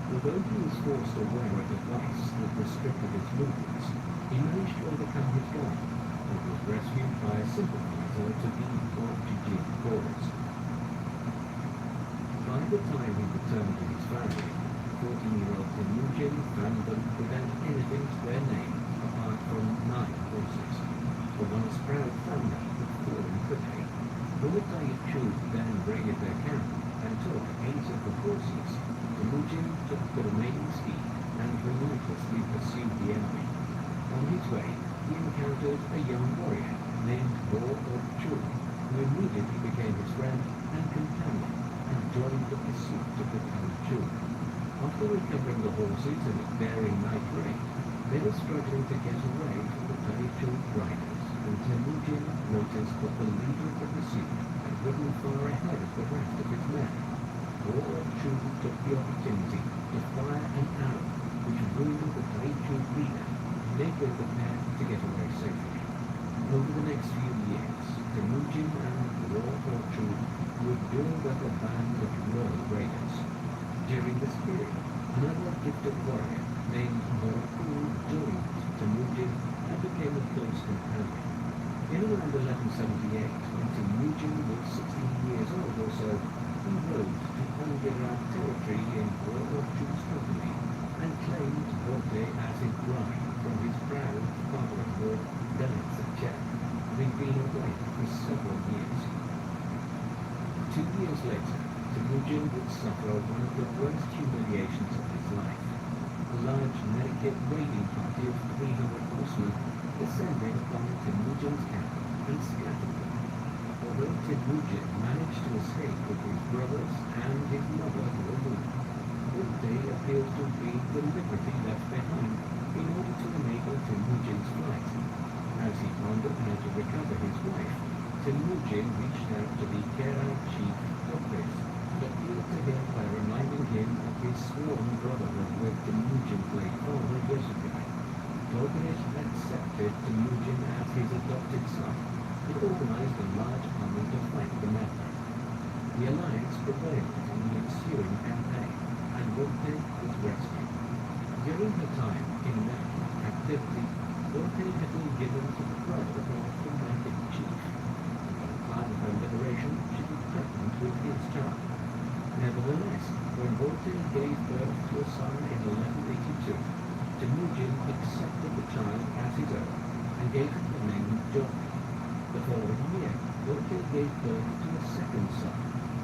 Although he was forced to wear a device that restricted his movements, he managed to overcome his guard and was rescued by a sympathizer to the Orchid cause. By the time he returned to his family, 14-year-old Temujin found them without anything to their name apart from 9 horses. The once proud family had fallen quickly. When the Taiyu then raided their camp and took 8 of the horses, Temujin took the remaining steed and relentlessly pursued the enemy. On his way, he encountered a young warrior named Chu, who immediately became his friend and companion and joined the pursuit of the Taiyu. After recovering the horses in a daring night raid, they were struggling to get away from the Taiyu riders, and Temujin noticed that the leader of the pursuit had ridden far ahead of the rest of his men. Chu took the opportunity to fire an arrow which wounded the Taiyu leader, enabling the pair to get away safely. Over the next few years, Temujin and Chu would build up a band of royal raiders. During this period, another gifted warrior named Moroku joined Temujin and became a close companion. In around 1178, when Temujin was 16 years old or so, he rode to Ongerad territory in Chu's company and claimed Bote as his bride from his proud father-in-law, Chen, having been away for several years. 2 years later, Temujin would suffer one of the worst humiliations of his life. A large naked raiding party of 300 horsemen descended upon Temujin's camp and scattered them. Although Temujin managed to escape with his brothers and his mother Huailun, Bote appears to have been deliberately left behind in order to enable Temujin's flight. As he pondered how to recover his wife, Temujin reached out to the Kerai chief Tokris and appealed to him by reminding him of his sworn brotherhood with Temujin's late father Yasugai. Tokris accepted Temujin as his adopted son and organized a large army to fight the matter. The alliance prevailed in the ensuing campaign, and Volpe was rescued. During her time in American captivity, Volpe had been given to the brother of the American chief. By the time of her liberation, she was pregnant with his child. Nevertheless, when Volpe gave birth to a son in 1182, Temujin accepted the child as his own and gave him the name Joffrey. The following year, Volpe gave birth to a second son,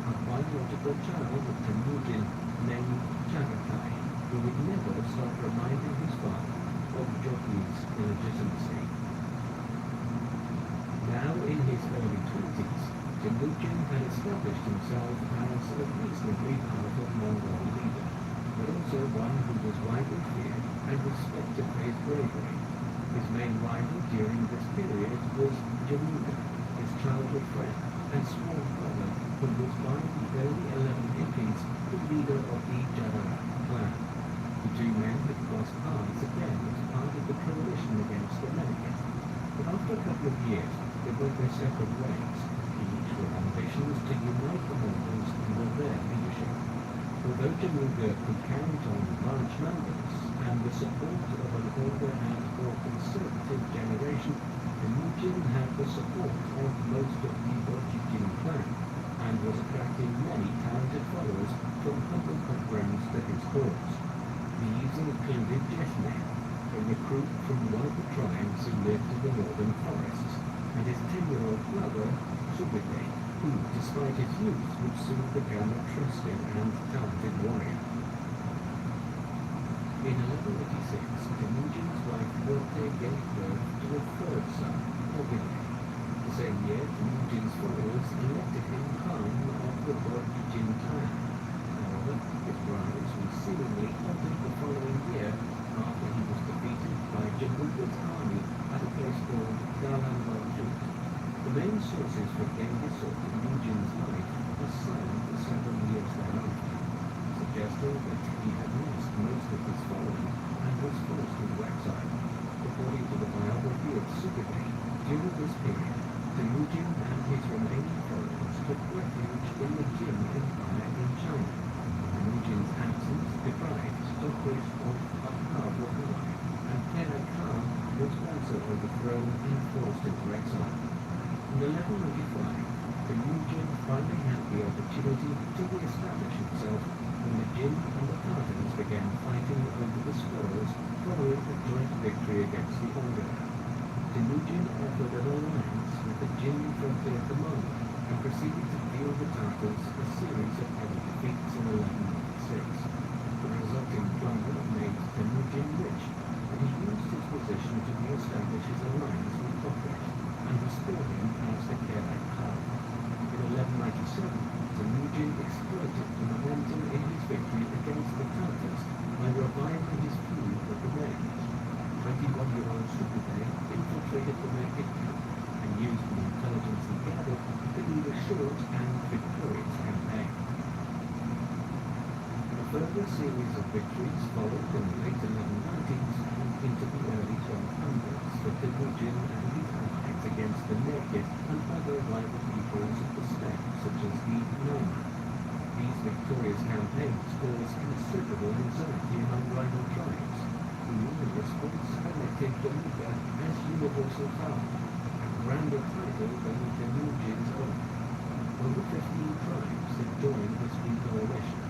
a biological child of Temujin named Chagatai, who would never stop reminding his father of Joffrey's illegitimacy. Now in his early 20s, Temujin had established himself as a reasonably powerful Mongol leader, but also one who was widely feared and respected for his bravery. His main rival during this period was Jamuga, his childhood friend and sworn brother, who was by the early 1180s the leader of the Jadara clan. The two men had crossed paths again as part of the coalition against the Renegade, but after a couple of years they went their separate ways, each with ambitions to unite the Mongols under their leadership. Although Jamuga could count on large numbers and the support of an older and more conservative generation, Temujin had the support of most of the Orjigin clan and was attracting many talented followers from humble backgrounds to his cause. These included Jesne, a recruit from one of the tribes who lived in the northern forests, and his 10-year-old brother, Subite, who, despite his youth, would soon become a trusted and talented warrior. In 1186, Temujin's wife Volpe gave birth to a third son, Ogine. The same year, Temujin's followers elected him Khan of the Orjigin clan. However, his rise was seemingly halted the following year after he was defeated by Jamuga's army at a place called Galanwalchut. The main sources for Genghis or Temujin's life are silent for several years thereafter, suggesting that he had lost most of his following and was forced into exile. According to the biography of Sukade, during this period, Temujin and his remaining followers took refuge in the Jin Empire in China. Temujin's absence deprived Stockbridge of a powerful ally, and Kera Khan was also overthrown and forced into exile. In 1195, Temujin finally had the opportunity to re-establish himself when the Jin and the Tartars began fighting over the spoils following a joint victory against the Ongar. Temujin offered an alliance with the Jin frontier commander and proceeded to deal the Tartars a series of heavy defeats in 1196. The resulting plunder made Temujin rich, and he used his position to re-establish his alliance with Stockbridge and restore him as the Kera Khan. In 1197, Temujin exploited the momentum in his victory against the Tartars by reviving his feud with the Renegades. 21-year-old Sukade infiltrated the Renegade camp and used the intelligence he gathered to lead a short and victorious campaign. A further series of victories followed in the late 1190s and into the early 1200s for Temujin and his allies against the Naked and other rival peoples of the steppe, such as the Nomad. These victorious campaigns caused considerable anxiety among rival tribes, who in response elected Jamuga as universal Khan, a grander title than Temujin's own. Over 15 tribes had joined this new coalition,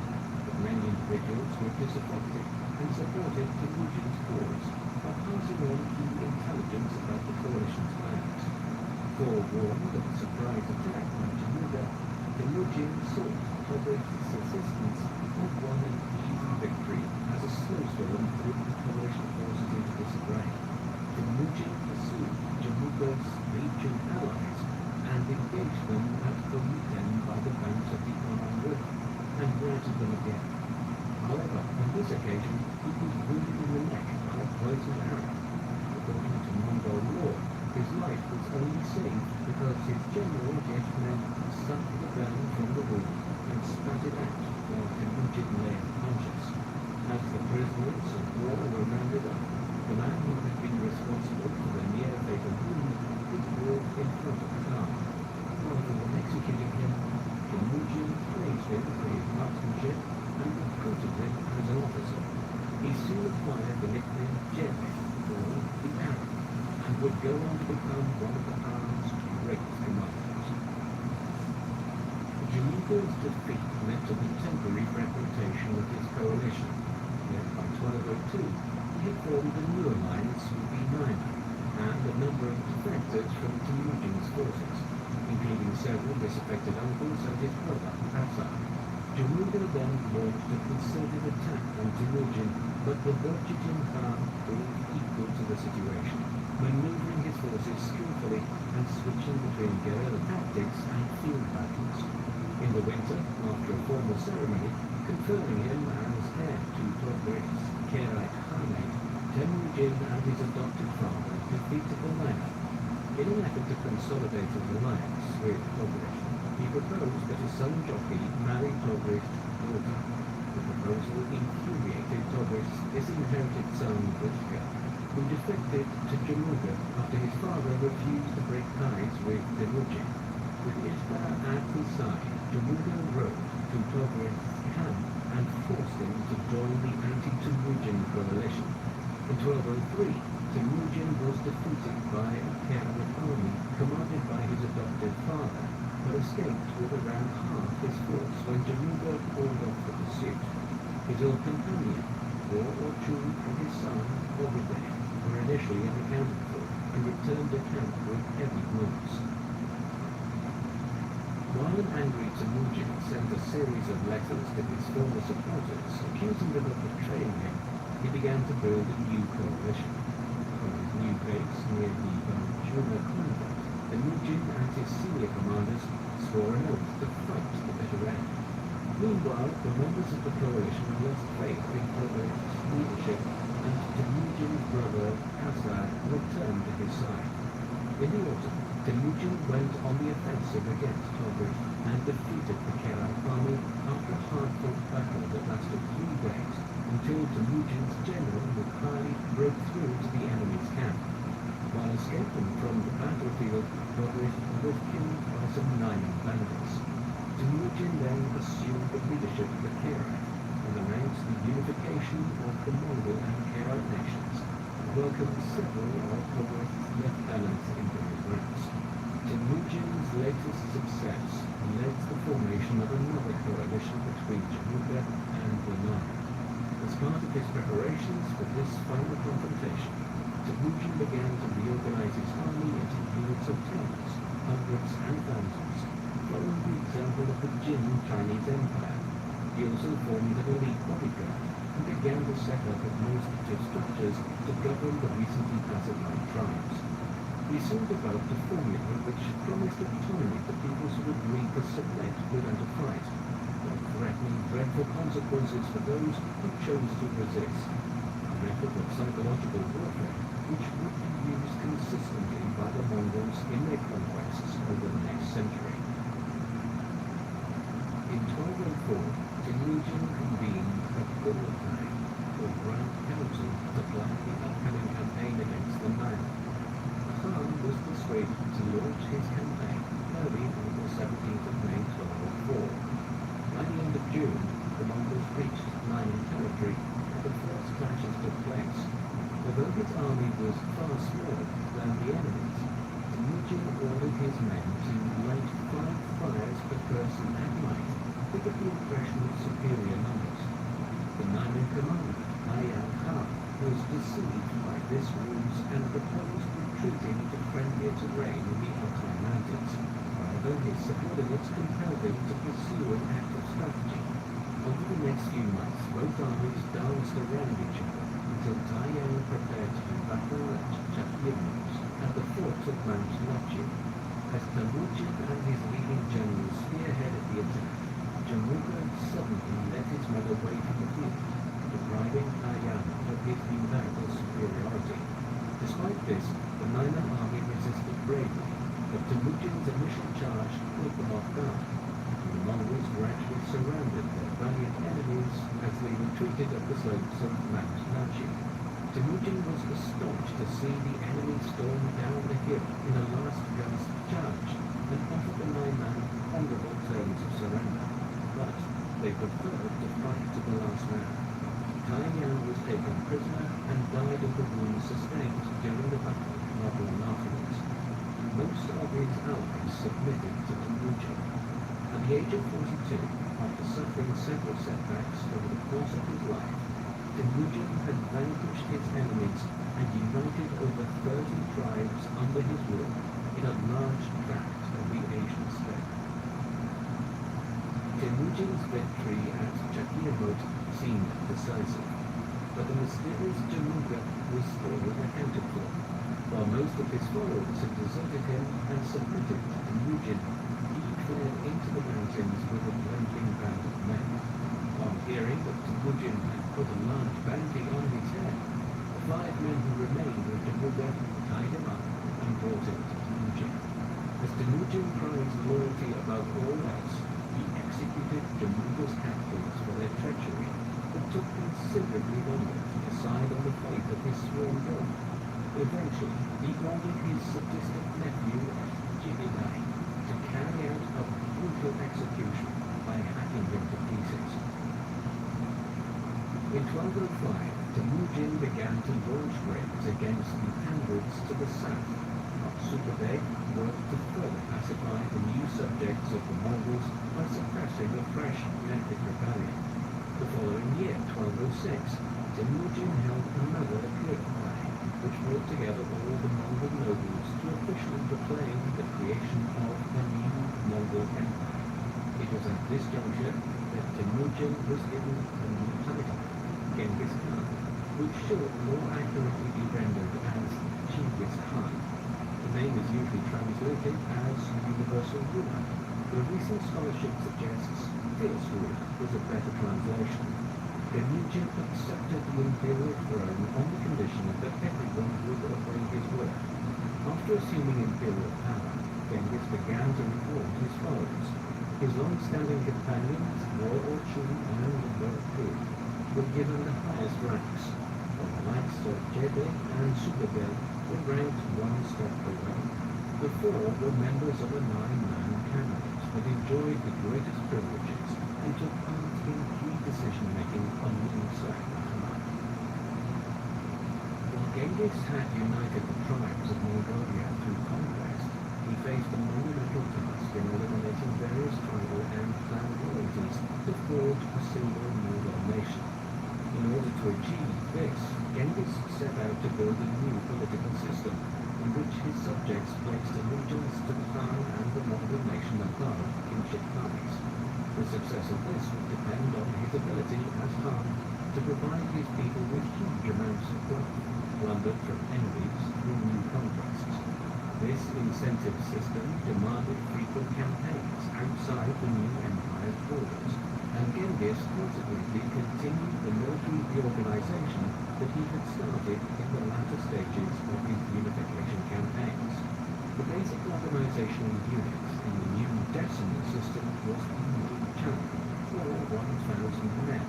but many individuals were disappointed and supported Temujin's cause by passing on key intelligence about the coalition's plans. Forewarned of a surprise attack by Jamuga, Temujin sought Stockbridge's assistance and won an easy victory as a snowstorm threw the coalition forces into disarray. Temujin pursued Jamuga's Legion allies and engaged them at Komiten by the banks of the Amman River and routed them again. However, on this occasion, he was wounded in the neck by a poisoned arrow. According to Mongol law, his life was only saved because his general Jesne sucked the venom from the wound and spat it out while Temujin lay unconscious. As the prisoners of war were rounded up, the man who had been responsible for the near-fatal wound was brought in front of the Khan. Rather than executing him, Temujin would go on to become one of the Khan's greatest commanders. Jamuga's defeat led to the temporary fragmentation of his coalition, yet by 1202 he had formed a new alliance with the Naina and a number of defectors from Temujin's forces, including several disaffected uncles and his brother, Asa. Jamuga then launched a concerted attack on Temujin, but the Burjigin Khan proved equal to the situation, maneuvering his forces skillfully and switching between guerrilla tactics and field battles. In the winter, after a formal ceremony, conferring him as heir to Toghrish's Khairite Khanate, Temujin and his adopted father defeated the Naina. In an effort to consolidate an alliance with Togrish, he proposed that his son Jockey marry Toghrish's daughter. The proposal infuriated Toghrish's disinherited son Bushka, who defected to Jamuga after his father refused to break ties with Temujin. With Ishtar at his side, Jamuga rode to Toghrish's camp and forced him to join the anti-Temujin coalition. In 1203, Temujin was defeated by a Khairite army commanded by his adopted father, but escaped with around half his force when Jamuga called off the pursuit. His old companion, Orchu, and his son, Obaday, were initially unaccounted for and returned to camp with heavy wounds. While an angry Temujin sent a series of letters to his former supporters accusing them of betraying him, he began to build a new coalition. From his new base near the Juna convent, Temujin and his senior commanders swore an oath to fight to the bitter end. Meanwhile, the members of the coalition lost faith in Toghrish's leadership, and Temujin's brother Asad returned to his side. In the autumn, Temujin went on the offensive against Togrish and defeated the Khairite army after a hard-fought battle that lasted 3 days, until Temujin's general Mukhari broke through to the enemy's camp. While escaping from the battlefield, Togrish was killed by some Naina bandits. Temujin then assumed the leadership of the Khairite and announced the unification of the Mongol and Khairite nations, and welcomed several of Togrish's lieutenants into his ranks. Temujin's latest success led to the formation of another coalition between Jamuga and the Naina. As part of his preparations for this final confrontation, Temujin began to reorganize his army into units of tens, hundreds, and thousands, following the example of the Jin Chinese Empire. He also formed an elite bodyguard and began to set up administrative structures to govern the recently pacified tribes. He soon developed a formula which promised autonomy to peoples who agreed to submit without a fight, while threatening dreadful consequences for those who chose to resist. A method of psychological warfare which would be used consistently by the Mongols in their conquests over the next century. In 1204, Temujin convened a Gultai, or Grand Council, to plan the upcoming campaign against the Naina. Khan was persuaded to launch his campaign early on the 17th of May 1204. By the end of June, the Mongols reached Naina territory and the first clashes took place. Although his army was far smaller than the enemy's, Temujin ordered his men to light 5 fires per person at night to give the impression of superior numbers. The Naina commander, Ayal Khan, was deceived by this ruse and proposed retreating to friendlier terrain in the Altai Mountains. However, his subordinates compelled him to pursue an active strategy. Over the next few months, both armies danced around each other until Taiyang prepared to do battle at Chakyirnos at the fort of Mount Nachi. As Temujin and his leading generals spearheaded the attack, Jamuga suddenly led his men away from the field, depriving Taiyang of his numerical superiority. Despite this, the Naina army resisted bravely, but Temujin's initial charge put them off guard. The Mongols gradually surrounded their valiant enemies as they retreated up the slopes of Mount Nachi. Temujin was astonished to see the enemy storm down the hill in a last-gasp charge and offered the Naina honorable terms of surrender. But they preferred to fight to the last man. Taiyang was taken prisoner and died of the wounds sustained during the battle of his allies submitted to Temujin. At the age of 42, after suffering several setbacks over the course of his life, Temujin had vanquished his enemies and united over 30 tribes under his rule in a large tract of the Asian steppe. Temujin's victory at Chakiamot seemed decisive, but the mysterious Jamuga was still unaccounted for. While most of his followers had deserted him and submitted to Temujin, he fled into the mountains with a dwindling band of men. On hearing that Temujin had put a large bounty on his head, the 5 men who remained with Jamuga tied him up and brought him to Temujin. As Temujin prized loyalty above all else, he executed Jamuga's captives for their treachery, but took considerably longer to decide on the fate of his sworn god. Eventually, he ordered his sadistic nephew, Jiminai, to carry out a brutal execution by hacking him to pieces. In 1205, Temujin began to launch raids against the Tanvids to the south. Suberbeg worked to further pacify the new subjects of the Mongols by suppressing a fresh ethnic rebellion. The following year, 1206, Temujin held another Kirkpai, which brought together all the Mongol nobles to officially proclaim the creation of a new Mongol empire. It was at this juncture that Temujin was given a new title, Genghis Khan, which should more accurately be rendered as Genghis Khan. The name is usually translated as Universal Ruler, though recent scholarship suggests Fierce Ruler was a better translation. Temujin accepted the imperial throne on the condition that everyone would obey his word. After assuming imperial power, Genghis began to reward his followers. His long-standing companions, War-Orchun and Berku, were given the highest ranks, while the likes of Jebe and Suberbeg were ranked one step below. The 4 were members of a 9-man cabinet that enjoyed the greatest privileges and took part in key decision-making alongside the Khan. While Genghis had united the tribes of Mongolia through conquest, he faced a monumental task in eliminating various tribal and clan loyalties to forge a single Mongol nation. In order to achieve this, Genghis set out to build a new political system in which his subjects placed allegiance to the Khan and the Mongol nation above kinship ties. The success of this would depend on his ability as Khan to provide his people with huge amounts of wealth, plundered from enemies through new conquests. This incentive system demanded frequent campaigns outside the new empire's borders, and Genghis consequently continued the military reorganization that he had started in the latter stages of his unification campaigns. The basic organizational unit in the new decimal system was the Chang, or 1,000 men,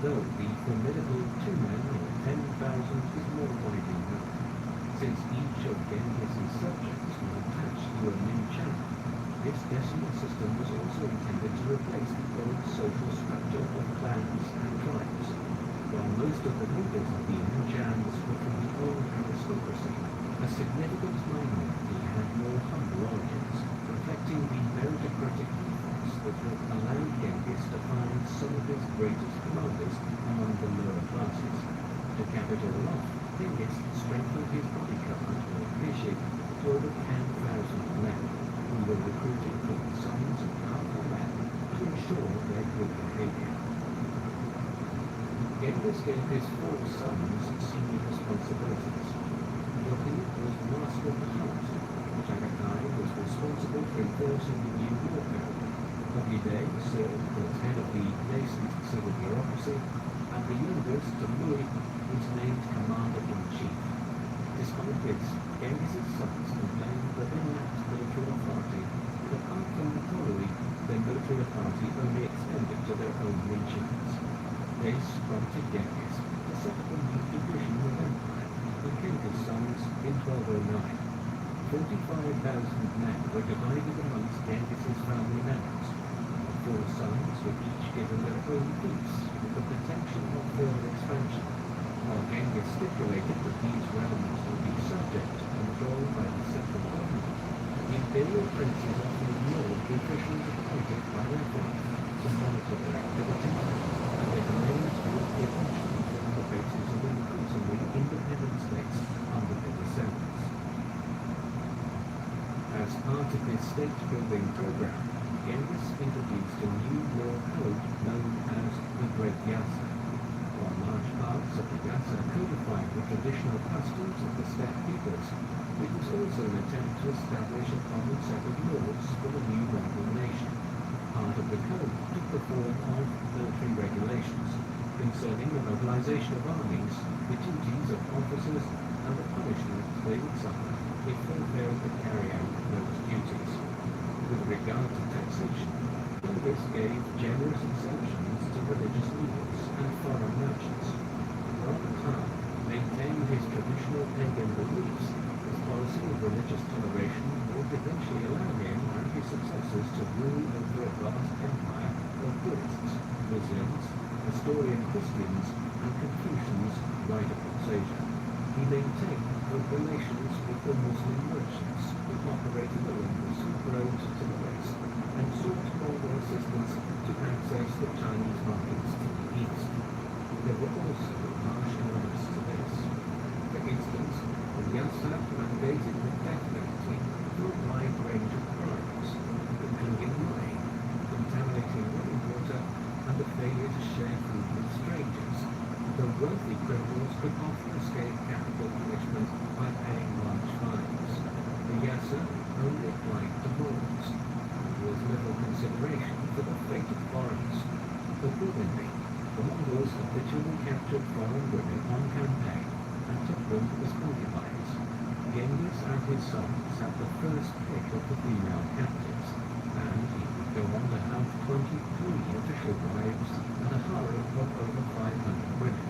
though the formidable 2 men or 10,000 is more widely known. Since each of Genghis's subjects was attached to a new channel, this decimal system was also intended to replace the old social structure of clans and tribes. While most of the leaders of the Chans were from the old aristocracy, a significant minority had more humble origins, reflecting the meritocratic ethos that had allowed Genghis to find some of his greatest commanders among the lower classes. To cap it all off, Genghis strengthened his bodyguard, or Pishi, to over 10,000 men, who were recruited from the sons and powerful men to ensure their good behavior. Genghis gave his 4 sons senior responsibilities. Yoki was master of the house. Chagatai was responsible for enforcing the new war code. Ogyide served as head of the nascent civil bureaucracy, and the youngest, Tamui, was named commander-in-chief. Despite this, Genghis's sons complained that they lacked military authority, and apart from the Tolui, their military authority only extended to their own regions. This prompted Genghis to set up a new division of empire and killed his sons in 1209. 45,000 men were divided amongst Genghis's family members. 4 sons were each given their own fiefs with the potential of further expansion, while Genghis stipulated that these realms would be subject to control by the central government. The imperial royal princes often ignored the officials appointed by their wife to monitor their activities, and their domains would eventually form the basis of increasingly independent states under their descendants. As part of his state-building program, Genghis introduced a new law code known as the Great Yasa. While large parts of the Yasa codified the traditional customs of the steppe peoples, it was also an attempt to establish a common set of laws for the new Mongol nation. Part of the code took the form of military regulations concerning the mobilization of armies, the duties of officers, and the punishments they would suffer if they failed to carry out those duties. With regard to taxation, Genghis gave generous exemptions to religious leaders and foreign merchants. While the Khan maintained his traditional pagan beliefs, his policy of religious toleration would eventually allow him and his successors to rule over a vast empire of Buddhists, Muslims, Nestorian Christians, and Confucians right across Asia. He maintained good relations with the Muslim merchants who operated along the Silk Road to the west, and sought Mongol assistance to access the Chinese markets to the east. There were also harsh elements to this. For instance, the Yasa mandated the death penalty for a wide range of crimes, including lying, contaminating rainwater, and the failure to share food with strangers. Though wealthy criminals could often escape capital punishment by paying large fines, the Yasa only applied to Mongols. There was little consideration for the fate of foreigners. Accordingly, the Mongols habitually captured foreign women on campaign and took them as concubines. Genghis and his sons had the first pick of the female captives, and he would go on to have 23 official wives and a harem of over 500 women.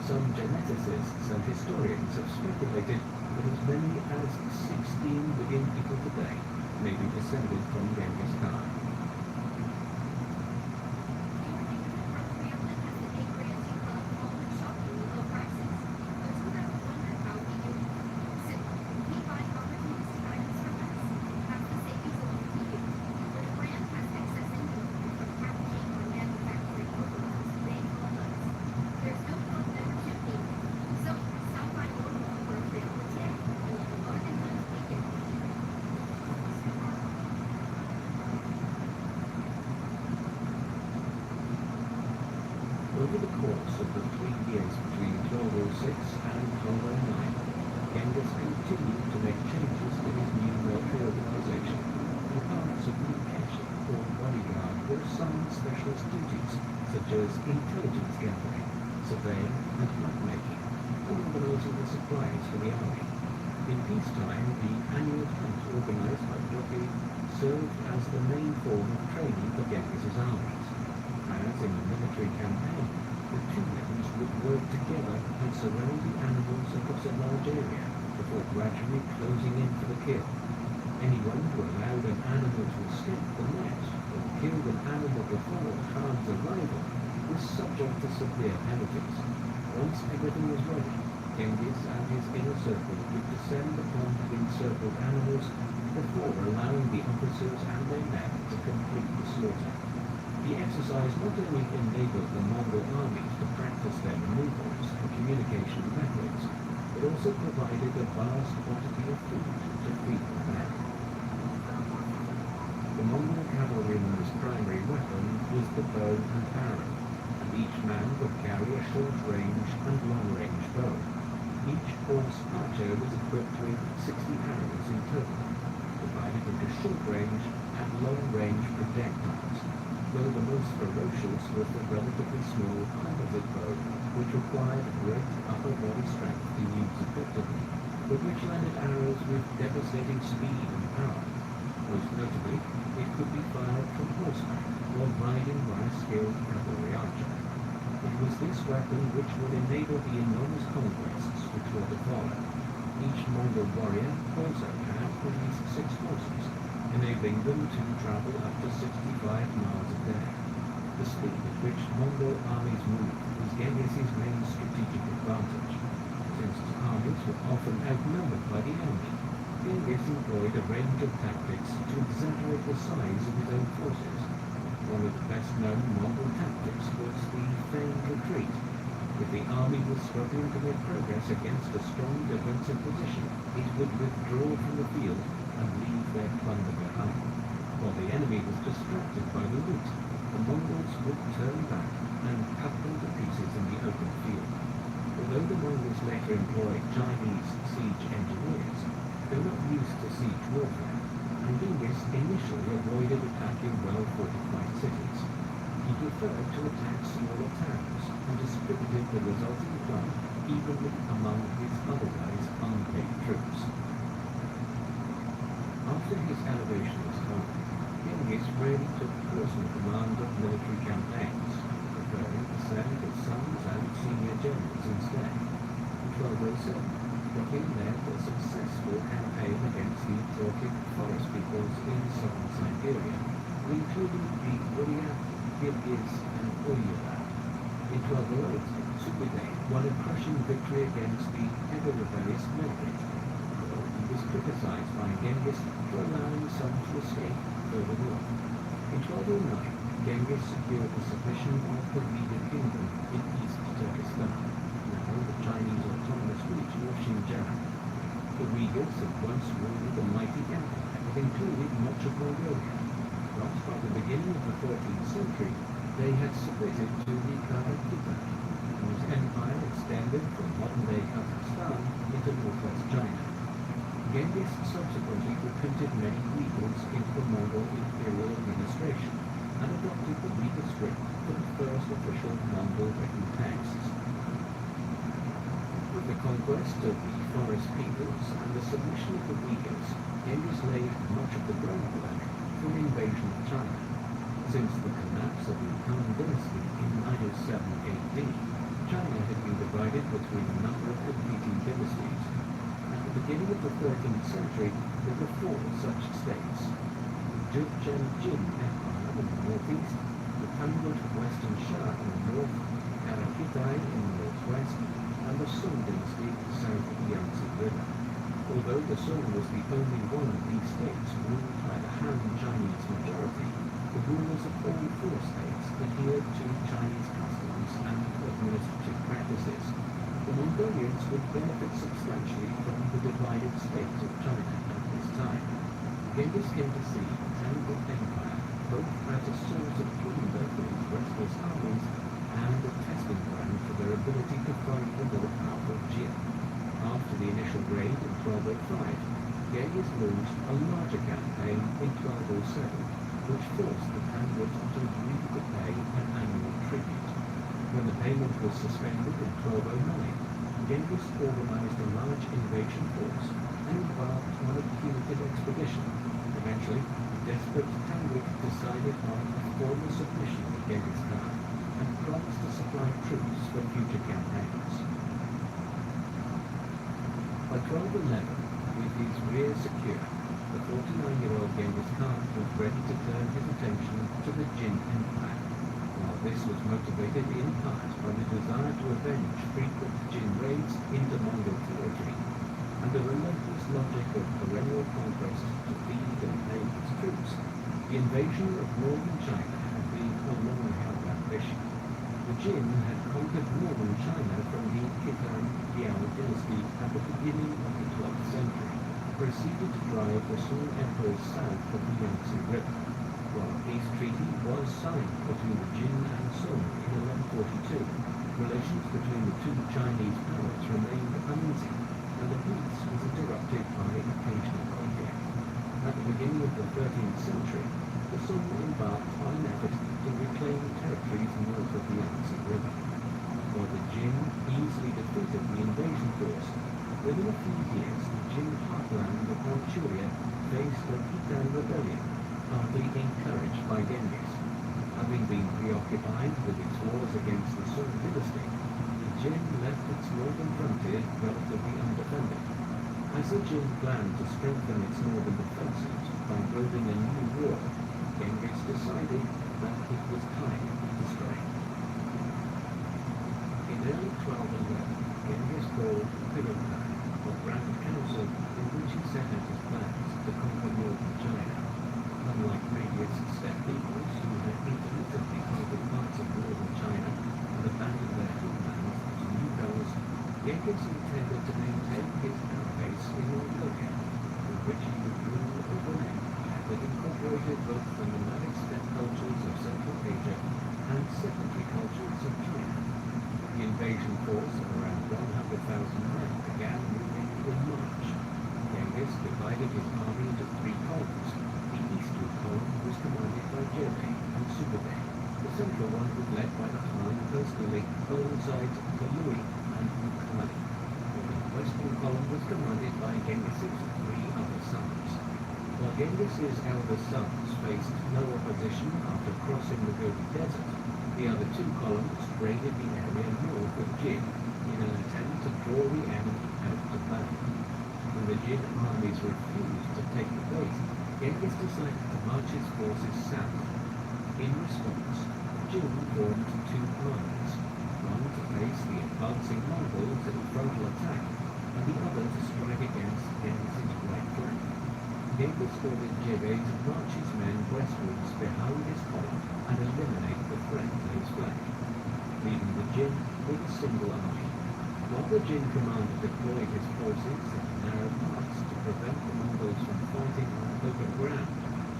Some geneticists and historians have speculated that as many as 16 million people today may be descended from Genghis Khan. Over the course of the 3 years between 1206 and 1209, Genghis continued to make changes to his new military organization. The parts of the Ukeshi, or bodyguard, were assigned specialist duties such as intelligence gathering, surveying, and mapmaking, and organizing the supplies for the army. In peacetime, the annual hunt organized by Jockey served as the main form of training for Genghis's armies. As in a military campaign, the two men would work together and surround the animals across a large area before gradually closing in for the kill. Anyone who allowed an animal to escape the net or killed an animal before Khan's arrival was subject to severe penalties. Once everything was ready, Genghis and his inner circle would descend upon the encircled animals before allowing the officers and their men to complete the slaughter. The exercise not only enabled the Mongol armies to practice their maneuvers and communication methods, but also provided a vast quantity of food to feed the men. The Mongol cavalryman's primary weapon was the bow and arrow, and each man would carry a short-range and long-range bow. Each horse archer was equipped with 60 arrows in total, divided into short-range and long-range projectiles, though the most ferocious was the relatively small composite bow, which required great upper body strength to use effectively, but which landed arrows with devastating speed and power. Most notably, it could be fired from horseback or riding by a skilled cavalry archer. It was this weapon which would enable the enormous conquests which were to follow. Each Mongol warrior also had at least 6 horses, enabling them to travel up to 65 miles a day. The speed at which Mongol armies moved was Genghis's main strategic advantage. Since his armies were often outnumbered by the enemy, Genghis employed employed a range of tactics to exaggerate the size of his own forces. One of the best-known Mongol tactics was the feigned retreat. If the army was struggling to make progress against a strong defensive position, it would withdraw from the field and leave their plunder behind. While the enemy was distracted by the loot, the Mongols would turn back and cut them to pieces in the open field. Although the Mongols later employed Chinese siege engineers, they were not used to siege warfare, and Genghis initially avoided attacking well-fortified cities. He preferred to attack smaller towns and distributed the resulting plunder evenly among his otherwise unpaid troops. After his elevation as Khan, Genghis rarely took personal command of military campaigns, preferring to send his sons and senior generals instead. In 1207, Joachim led a successful campaign against the Turkic forest peoples in southern Siberia, including the Buryat, Kyrgyz, and Oirat. In 1208, Subutai won a crushing victory against the ever-rebellious Melkite. He was criticized by Genghis for allowing some to escape further north. In 1209, Genghis secured the submission of the Uyghur Kingdom in East Turkestan, now the Chinese autonomous region of Xinjiang. The Uyghurs had once ruled the mighty empire that included much of Mongolia, but by the beginning of the 14th century, they had submitted to the Kara Khitan, whose empire extended from modern-day Kazakhstan into northwest China. Genghis subsequently recruited many Uyghurs into the Mongol imperial administration and adopted the Uyghur script for the first official Mongol written texts. With the conquest of the forest peoples and the submission of the Uyghurs, Genghis laid much of the groundwork for the invasion of China. Since the collapse of the Han Dynasty in 907 AD, China had been divided between a number of competing dynasties. At the beginning of the 13th century, there were 4 such states: the Jurchen Empire in the northeast, the Tangut Western Shah in the north, Kara-Khitai in the northwest, and the Song Dynasty south of the Yangtze River. Although the Song was the only one of these states ruled by the Han Chinese majority, the rulers of all 4 states adhered to Chinese customs and administrative practices. The Mongolians would benefit substantially from the divided states of China at this time. Genghis came to see the Tangut Empire both as a source of plunder for his restless armies and a testing ground for their ability to fight the more powerful Jin. After the initial raid in 1205, Genghis launched a larger campaign in 1207, which forced the Tangut to agree to pay an annual tribute. When the payment was suspended in 1209, Genghis organized a large invasion force and embarked on a punitive expedition. Eventually, the desperate Tangut decided on a formal submission to Genghis Khan and promised to supply troops for future campaigns. By 1211, with his rear secure, the 49-year-old Genghis Khan was ready to turn his attention to the Jin Empire. While this was motivated in part by the desire to avenge frequent Jin raids into Mongol territory, and the relentless logic of perennial conquest to feed and pay his troops, the invasion of northern China had been a long-held ambition. The Jin had conquered northern China from the Khitan-Liao dynasty at the beginning of the 12th century, proceeded to drive the Song emperors south of the Yangtze River. While a peace treaty was signed between the Jin and Song in 1142, relations between the 2 Chinese powers remained uneasy, and the peace was interrupted by occasional conflict. At the beginning of the 13th century, the Song embarked on an effort to reclaim territories north of the Yangtze River. While the Jin easily defeated the invasion force, within a few years the Jin heartland of Manchuria faced the Khitan rebellion, partly encouraged by Genghis. Having been preoccupied with its wars against the Song dynasty, the Jin left its northern frontier relatively undefended. As the Jin planned to strengthen its northern defenses by building a new wall, Genghis decided that it was time to strike. In early 1211, Genghis called Kublai, a grand council in which he set out his plans to Genghis intended to maintain his power base in Mongolia, in which he would rule over men that incorporated both the nomadic steppe cultures of Central Asia and sedentary cultures of China. The invasion force of around 100,000 men began moving in March. Genghis divided his army into three columns. The eastern column was commanded by Jebe and Sube'etei. The central one was led by the Khan personally, alongside the Louis and Bukhari. The western column was commanded by Genghis's three other sons. While Genghis's elder sons faced no opposition after crossing the Gobi Desert, the other two columns raided the area north of Jin in an attempt to draw the enemy out to battle. When the Jin armies refused to take the base, Genghis decided to march his forces south. In response, Jin formed two armies, one to face the advancing Mongols in a frontal attack, and the other to strike against Genghis's right flank. Genghis ordered Jebe to march his men westwards behind his column and eliminate the threat to his flank, leaving the Jin with a single army. While the Jin commander deployed his forces in a narrow pass to prevent the Mongols from fighting on open ground,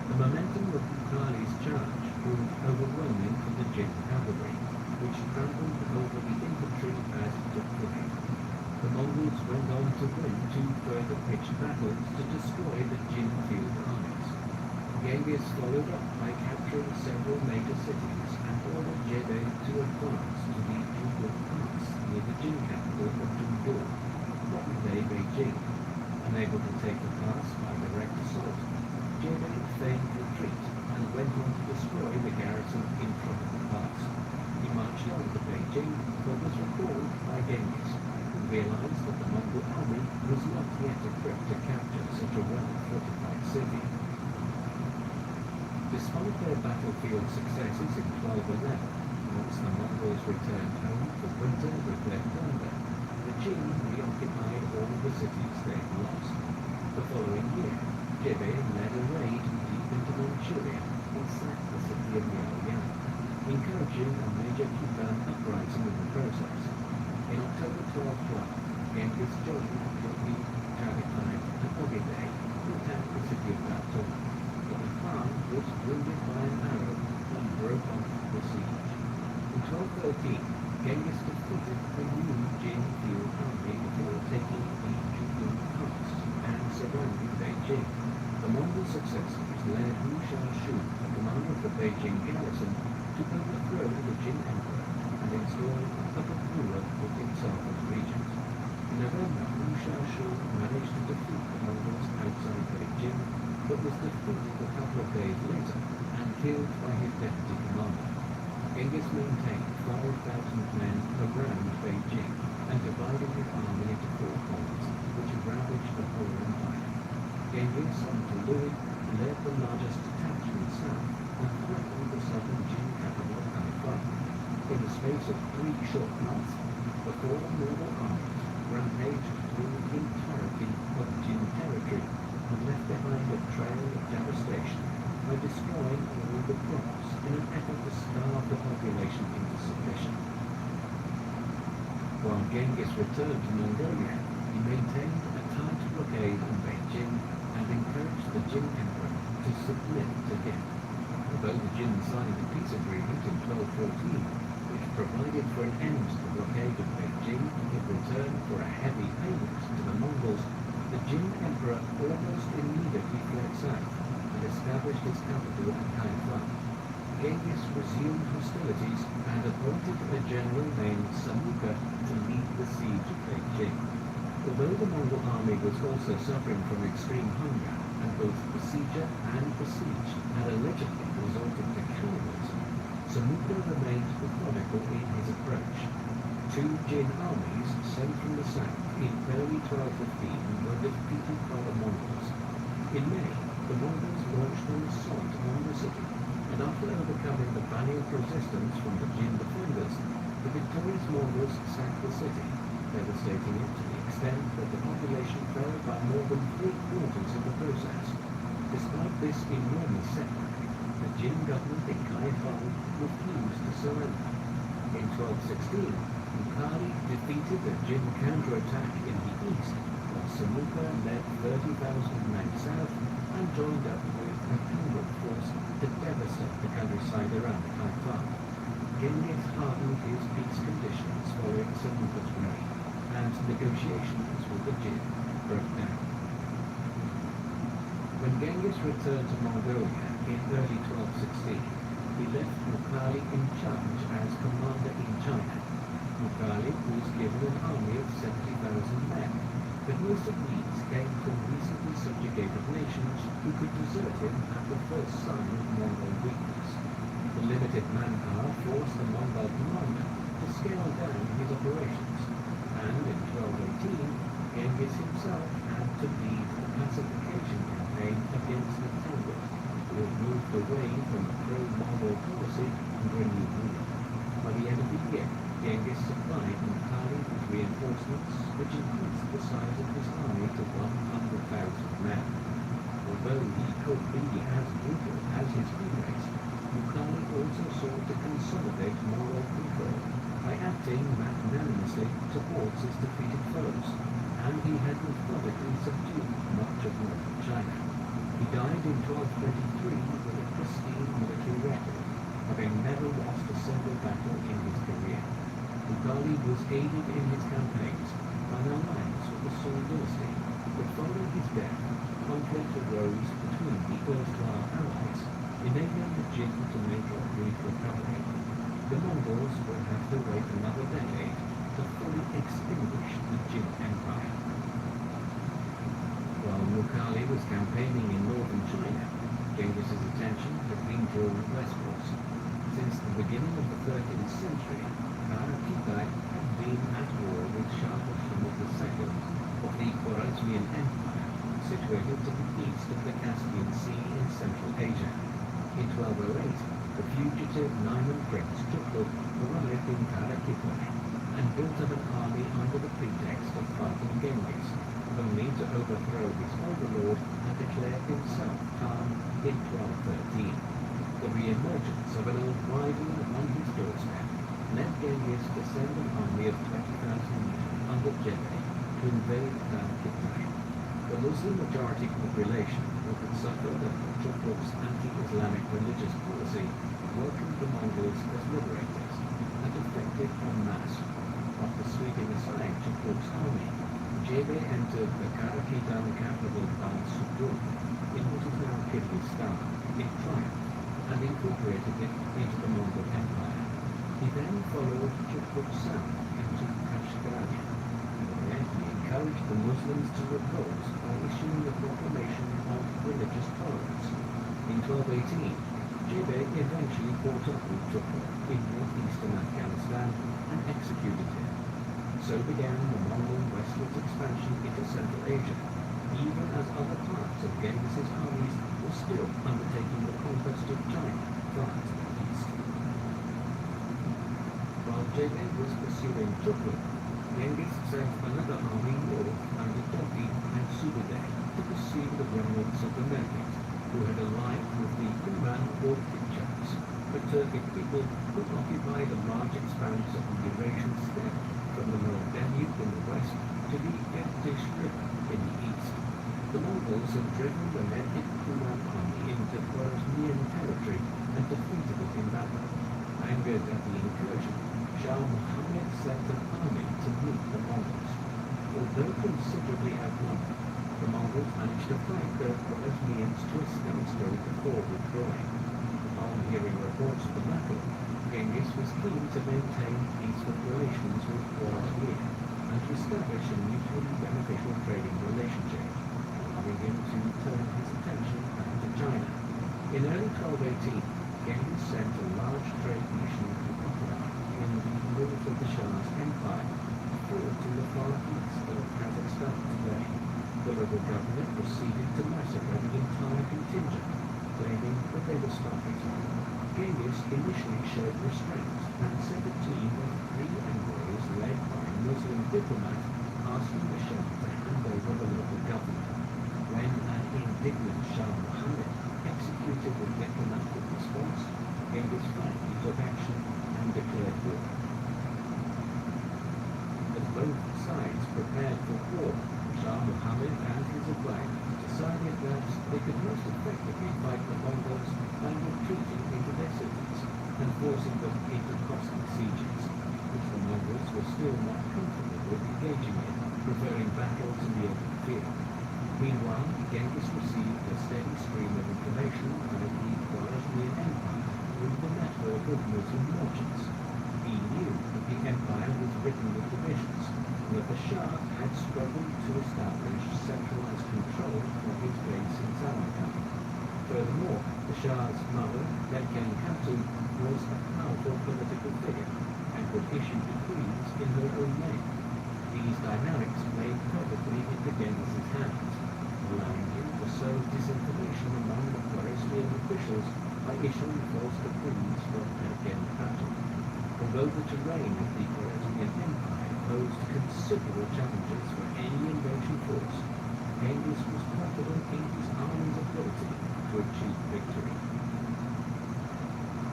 the momentum of Bukhari's charge proved overwhelming for the Jin cavalry, which trampled over the infantry as it deployed. The Mongols went on to win two further pitched battles to destroy the Jin field armies. Genghis followed up by capturing several major cities and ordered Jebe to advance to the Junggur Pass near the Jin capital of Junggur, modern-day Beijing. Unable to take the pass by direct assault, Jebe feigned retreat and went on to destroy the garrison in front of the pass. He marched on to Beijing, but was recalled by Genghis, who realized that the Mongol army was not yet equipped to capture such a well-fortified city. Despite their battlefield successes in 1211, once the Mongols returned home for winter with their plunder, the Jin reoccupied all the cities they had lost. The following year, Jebe led a raid deep into Manchuria and sacked the city of Liaoyang, encouraging a major Khitan uprising in the process. In October 1212, Genghis joined Joghi, Chagatai, and Ogedei to attack the city of Batu. But the Khan was wounded by an arrow and broke off the siege. In 1213, Genghis defeated a new Jin field army before taking the Junggur Pass and surrounding Beijing. The Mongol successors led Hu Shaoshu, the commander of the Beijing garrison, to overthrow the Jin emperor and install a puppet ruler with himself as regent. In November, Hu Shaoshu managed to defeat the Mongols outside Beijing, but was defeated a couple of days later and killed by his deputy commander. Genghis maintained 5,000 men around Beijing and divided his army into four columns, which ravaged the whole empire. Genghis, under Louis, led the largest detachment south and threatened the southern Jin capital Haifa. In the space of 3 short months, the four Mongol armies rampaged through the entirety of Jin territory and left behind a trail of devastation by destroying all the crops in an effort to starve the population into submission. While Genghis returned to Mongolia, he maintained a tight blockade on Beijing and encouraged the Jin emperor to submit to him. Although the Jin signed a peace agreement in 1214, which provided for an end to the blockade of Beijing in return for a heavy payment to the Mongols, the Jin emperor almost immediately fled south and established his capital at Haifa. Genghis resumed hostilities and appointed a general named Samuka to lead the siege of Beijing. Although the Mongol army was also suffering from extreme hunger, and both besieger and besieged had allegedly resorted to cannibalism, Samuka remained methodical in his approach. 2 Jin armies sent from the south in early 1215 were defeated by the Mongols. In May, the Mongols launched an assault on the city, and after overcoming the valiant resistance from the Jin defenders, the victorious Mongols sacked the city, devastating it to the extent that the population fell by more than 3/4 in the process. Despite this enormous setback, the Jin government in Haifa refused to surrender. In 1216, Mukhali defeated the Jin counterattack in the east, while Samuka led 30,000 men south and joined up with a Mongol force to devastate the countryside around Kaifa. Genghis hardened his peace conditions following Samuka's reign, and negotiations with the Jin broke down. When Genghis returned to Mongolia in early 1216, he left Mukhali in charge as commander-in-chief. Mukhali was given an army of 70,000 men, but most of these came from recently subjugated nations who could desert him at the first sign of Mongol weakness. The limited manpower forced the Mongol commander to scale down his operations, and in 1218, Genghis himself had to lead the pacification campaign against the Mongols, who had moved away from a pro-Mongol policy under a new ruler. By the end of the year, Genghis supplied Mukhali with reinforcements, which increased the size of his army to 100,000 men. Although he could be as brutal as his comrades, Mukhali also sought to consolidate moral control by acting magnanimously towards his defeated foes, and he had methodically subdued much of northern China. He died in 1223 with a pristine military record, having never lost a single battle in his career. Mukhali was aided in his campaigns by an alliance with the Song dynasty, but following his death, conflict arose between the erstwhile allies, enabling the Jin to make a brief recovery. The Mongols will have to wait another decade to fully extinguish the Jin Empire. While Mukhali was campaigning in northern China, Genghis's attention had been drawn westwards. Since the beginning of the 13th century, Kara Kitai had been at war with Shah Muhammad II of the Khwarezmian Empire, situated to the east of the Caspian Sea in Central Asia. In 1208, the fugitive Naiman prince Chukluk arrived in Kara Kitai and built up an army under the pretext of fighting Genghis, only to overthrow his overlord and declare himself Khan in 1213. The re-emergence of an old rival on his doorstep led Genghis to send an army of 20,000 men under Jebei to invade Kara Kitai. The Muslim majority population, who had suffered under Chukluk's anti-Islamic religious policy, welcomed the Mongols as liberators and defected en masse. After sweeping aside Chukluk's army, Jebei entered the Kara Kitai capital Al-Sudur in what is now Kyrgyzstan in triumph and incorporated it into the Mongol Empire. He then followed Chukluk south into Kashgaria, where he encouraged the Muslims to revolt by issuing a proclamation of religious tolerance. In 1218, Jebei eventually caught up with Chukluk in northeastern Afghanistan and executed him. So began the Mongol westward expansion into Central Asia, even as other parts of Genghis's armies were still undertaking the conquest of China far to the east. While Jebei was pursuing Chukluk, Genghis sent another army north under Topi and Subutai to pursue the remnants of the Merkit, who had allied with the Kuman or Kipchaks, the Turkic people who occupied a large expanse of the Eurasian steppe from the Nile Danube in the west to the Irtysh River in the east. The Mongols had driven the Merkit Kuman army into Khwarezmian territory and defeated it in battle. Angered at the incursion, Shah Muhammad sent an army to meet the Mongols. Although considerably outnumbered, the Mongols managed to fight the Khwarezmians to a standstill before withdrawing. Upon hearing reports of the battle, Genghis was keen to maintain peaceful relations with Khwarezmia and to establish a mutually beneficial trading relationship, allowing him to turn his attention back to China. In early 1218, Genghis sent a large trade mission to Bukhara in the north of the Shah's empire, forward to the far east of Kazakhstan today. The local government proceeded to massacre the entire contingent, claiming that they were spies. Genghis initially showed restraint and sent a team of 3 envoys led by a Muslim diplomat asking the Shah to hand over the local government. When an indignant Shah Muhammad executed the diplomatic response, Genghis finally took action and declared war. both sides prepared for war, Shah Muhammad and his advisors decided that they could most effectively fight the Mongols by retreating into their cities and forcing them into costly sieges, which the Mongols were still not comfortable with engaging in, preferring battles in the open field. Meanwhile, Genghis received a steady stream of information from the Khwarezmian Empire through the network of Muslim merchants. He knew that the empire was ridden with divisions, and that the Shah had struggled to establish centralized control of his base in Samarkand. Furthermore, the Shah's mother, Devkan Khatun, was a powerful political figure and could issue decrees in her own name. These dynamics played perfectly into Genghis's hands, allowing him to sow disinformation among the Khwarezmian officials by issuing false decrees from Devkan Khatun. Although the terrain of the Khwarezmian Empire posed considerable challenges for any invasion force, Genghis was confident in his army's ability to achieve victory.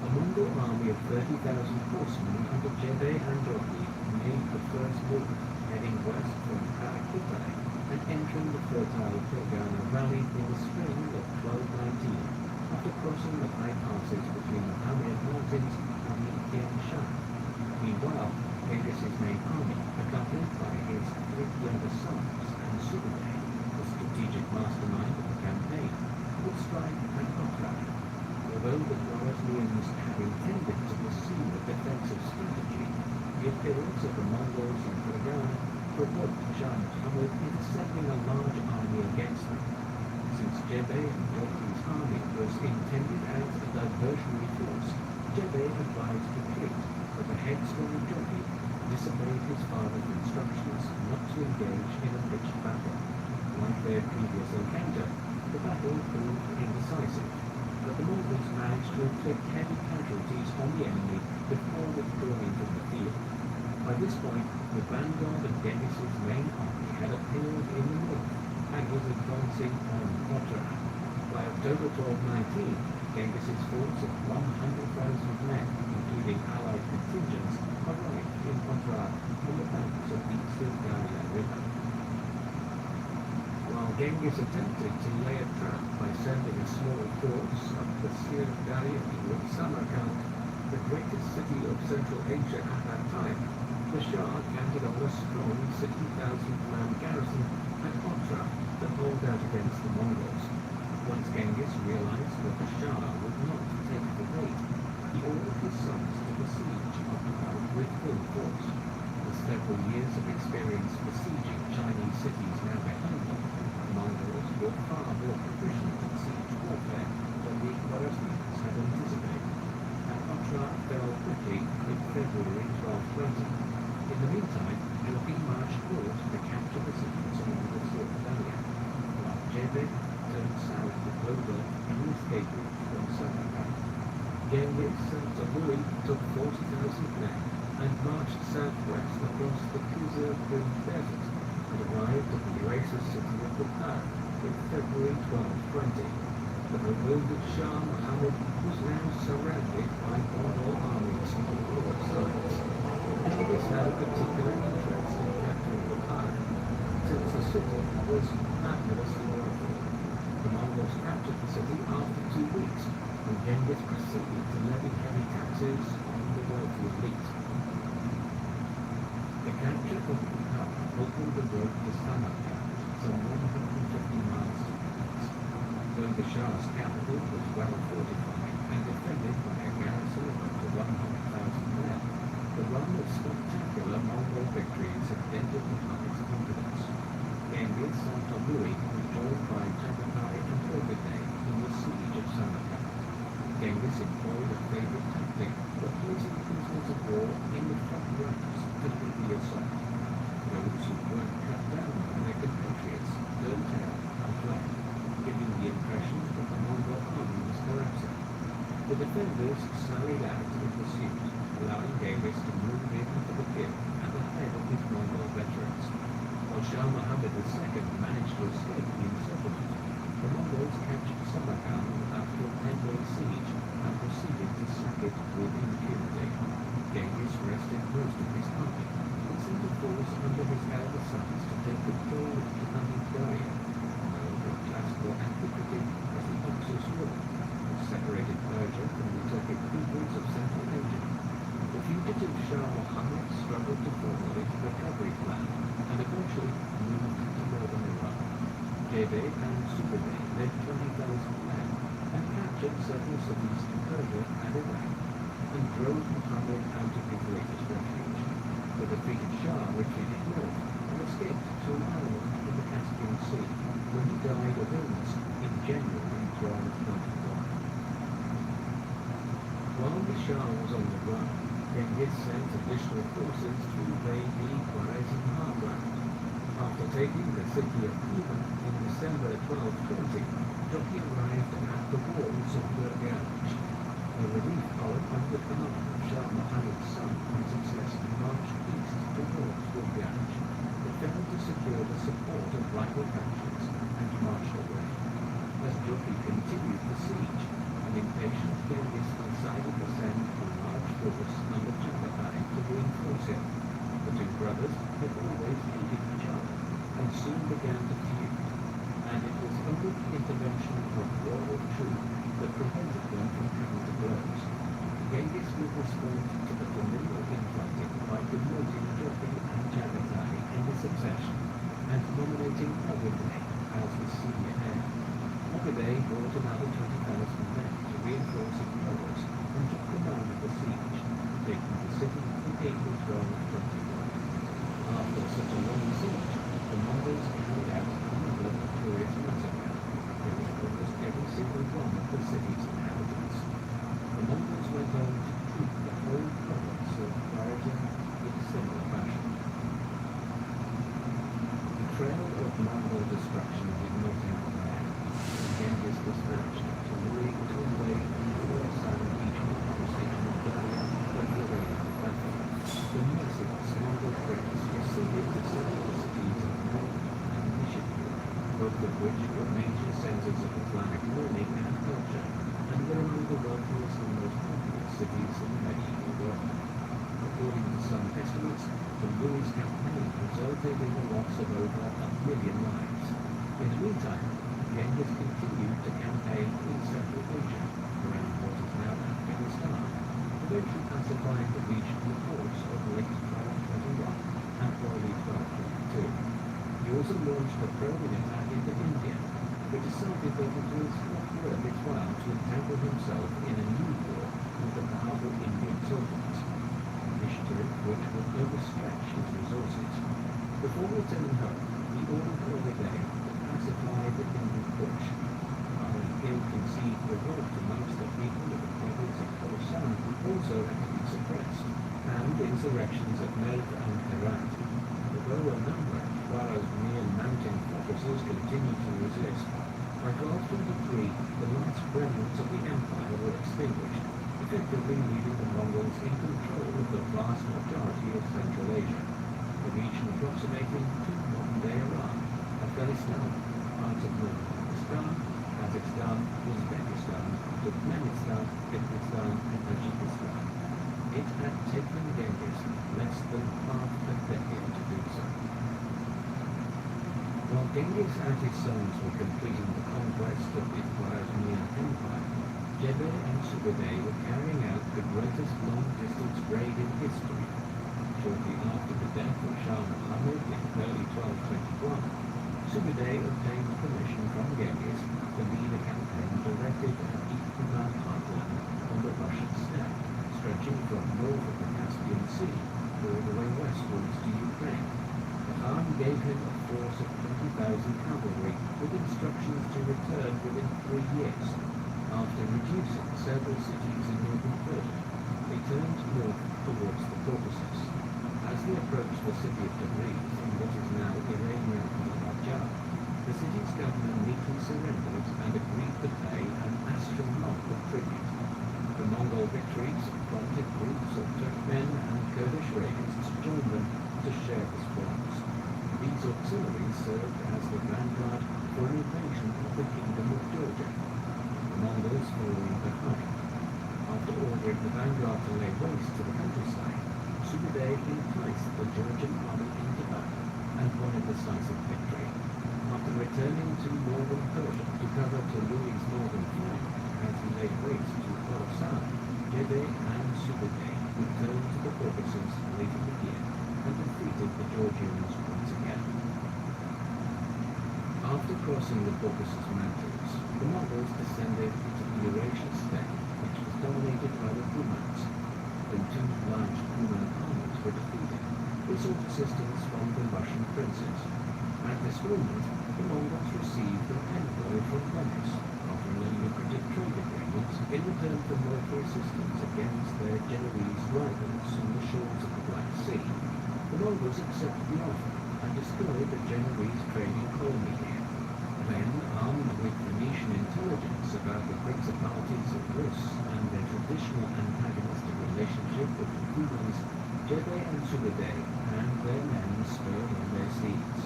A Mongol army of 30,000 horsemen under Jebe and Dorji made the first move, heading west from Karakutai and entering the fertile Fergana Valley in the spring of 1219, after crossing the high passes between the Pamir Mountains and the Tian Shan. Meanwhile, Genghis's main army, accompanied by his three younger sons and Subutai, the strategic mastermind of the campaign, would strike at Otrar. Although the Khwarezmians had intended to pursue a defensive strategy, the appearance of the Mongols in Fergana provoked Shah Muhammad into sending a large army against them. Since Jebe and Dorji's army was intended as a diversionary force, Jebe advised retreat, but the headstrong Dorji disobeyed his father's instructions not to engage in a pitched battle. Like their previous encounter, the battle proved indecisive, but the Mongols managed to inflict heavy casualties on the enemy before withdrawing from the field. By this point, the vanguard of Genghis's main army had appeared in the north and was advancing on Otrar. By October 1219, Genghis's force of 100,000 men, including allied contingents, arrived in Otrar on the banks of the eastern Daria River. While Genghis attempted to lay a trap by sending a small force up the Sir Daria towards Samarkand, the greatest city of Central Asia at that time, the Shah counted on a strong 60,000-man garrison at Otrar to hold out against the Mongols. Once Genghis realized that the Shah would not take the bait, he ordered his sons to besiege Otrar with full force. With several years of experience besieging Chinese cities now behind them, the Mongols were far more proficient in siege warfare than the Khwarezmians had anticipated, and Otrar fell quickly in February 1220. In the meantime, Dorji marched north to capture the cities along the Sir Daria, while Jebe turned south to Glodok in an escape route from Samarkand. Genghis and Taburi took 40,000 men and marched southwest across the Kizil-Krim Desert and arrived at the oasis city of Bukhara in February 1220. The bewildered Shah Muhammad was now surrounded by Mongol armies on all sides. Genghis had a particular interest in capturing Bukhara, since the city was fabulously wealthy. The Mongols captured the city after 2 weeks, and Genghis proceeded to levy heavy taxes on the wealthy elite. The capture of Bukhara opened the road to Samarkand, some 150 miles to the east. Though the Shah's capital was well fortified and defended by a garrison of up to 100,000 men, the run of spectacular Mongol victories had dented the Khan's confidence. Genghis and Taburi were joined by Chagatai and Ogedei in the siege of Samarkand. Genghis employed a favorite tactic of placing prisoners of war in the front ranks to lead the assault. Those who weren't cut down by their compatriots turned out and fled, giving the impression that the Mongol army was collapsing. The defenders sallied out in pursuit, allowing Genghis to move into the field at the head of his Mongol veterans. While Shah Muhammad II managed to escape the encirclement, the Mongols captured Samarkand after a 10-day siege and proceeded to sack it with impunity. Genghis rested most of his army and sent a force under Jebeh and Sube'etei led 20,000 men and captured several cities in Persia and Iraq, and drove Muhammad out of his latest refuge. The defeated Shah retreated north and escaped to an island in the Caspian Sea, where he died of illness in January 1291. While the Shah was on the run, Genghis sent additional forces to invade the Khwarezm heartland. After taking the city of Kufa in December 1220, Jockey arrived at the walls of Gurganj. A relief column under command of Shah Muhammad's son and successor marched east towards Gurganj, but failed to secure the support of rival factions and marched away. As Jockey continued the siege, an impatient Genghis decided to send a large force under Chagatai to reinforce him. The two brothers had always hated each other and soon began to feud, and it was only the intervention of royal truth that prevented them from coming to blows. Genghis would respond to the familiar infighting by demoting Jockey and Chagatai in the succession and nominating Ogedei as the senior heir. Ogedei brought another 20,000 men to reinforce his brothers and took command of the siege, taking the city in April 1221. After such a long siege, the Mongols carried out another notorious massacre, killing almost every single one of the city's inhabitants. The Mongols went on to treat the whole province of Khwarezm in similar fashion. The trail of Mongol destruction did not end there. Genghis dispatched artillery to invade the Khorasan region station of Daria and Lorraine Plateau. The merciless Mongol prince proceeded to several cities of North and Nishapur, both of which were major centers of Islamic learning and culture, and were among the wealthiest and most populous cities in the medieval world. According to some estimates, the Louis campaign resulted in the loss of over 1 million lives. In the meantime, Genghis continued to campaign in Central Asia, around what is now Afghanistan, eventually pacifying the region in the course of late 1221 and early 1222. He also launched a probing attack into India, but decided that it was not worth its while to entangle himself in a new war with the powerful Indian sultans, an initiative which would overstretch his resources. Before returning home, he ordered Ogedei to pacify the Indian Kush. An ill-conceived revolt amongst the people of the province of Khorasan also had to be suppressed, and insurrections at Merv and Herat. Although a number of Khwarezmian mountain fortresses continued to resist, by 1223 the last remnants of the empire were extinguished, effectively leaving the Mongols in control of the vast majority of Central Asia, a region approximating to modern-day Iran, Afghanistan, parts of northern Pakistan, Kazakhstan, Uzbekistan, Turkmenistan, Kyrgyzstan, and Tajikistan. It had taken Genghis less than half a decade to do so. While Genghis and his sons were completing the conquest of the Khwarezmian Empire, Jebeh and Sube'etei were carrying out the greatest long-distance raid in history. Shortly after the death of Shah Muhammad in early 1221, Sube'etei obtained permission from Genghis to lead a campaign directed at the Kuban heartland on the Russian steppe, stretching from north of the Caspian Sea all the way westwards to Ukraine. The Khan gave him a force of 20,000 cavalry with instructions to return within 3 years. After reducing several cities in northern Persia, they turned north towards the Caucasus. As they approached the city of Tabriz in what is now Iranian Azerbaijan, the city's governor meekly surrendered and agreed to pay an astronomical tribute. The Mongol victories prompted groups of Turkmen and Kurdish raiders to join them to share the spoils. These auxiliaries served as the vanguard for an invasion of the Kingdom of Georgia, the Mongols following behind. After ordering the vanguard to lay waste to the countryside, Sube'etei enticed the Georgian army into battle and won a decisive victory. After returning to northern Persia to cover Louis's northern flank as he laid waste to Khorasan, Jebeh and Sube'etei returned to the Caucasus later in the year and defeated the Georgians once again. After crossing the Caucasus Mountains, the Mongols descended into the Eurasian steppe, which was dominated by the Kumans. When two large Kuman armies were defeated, they sought assistance from the Russian princes. At this moment, the Mongols received an envoy from Venice, offering a lucrative trade agreement in return for military assistance against their Genoese rivals on the shores of the Black Sea. The Mongols accepted the offer and destroyed the Genoese trading colony here. Then, armed with Venetian intelligence about the principalities of Rus and their traditional antagonistic relationship with the Kumans, Jebe and Sube'etei and their men spurred on their steeds.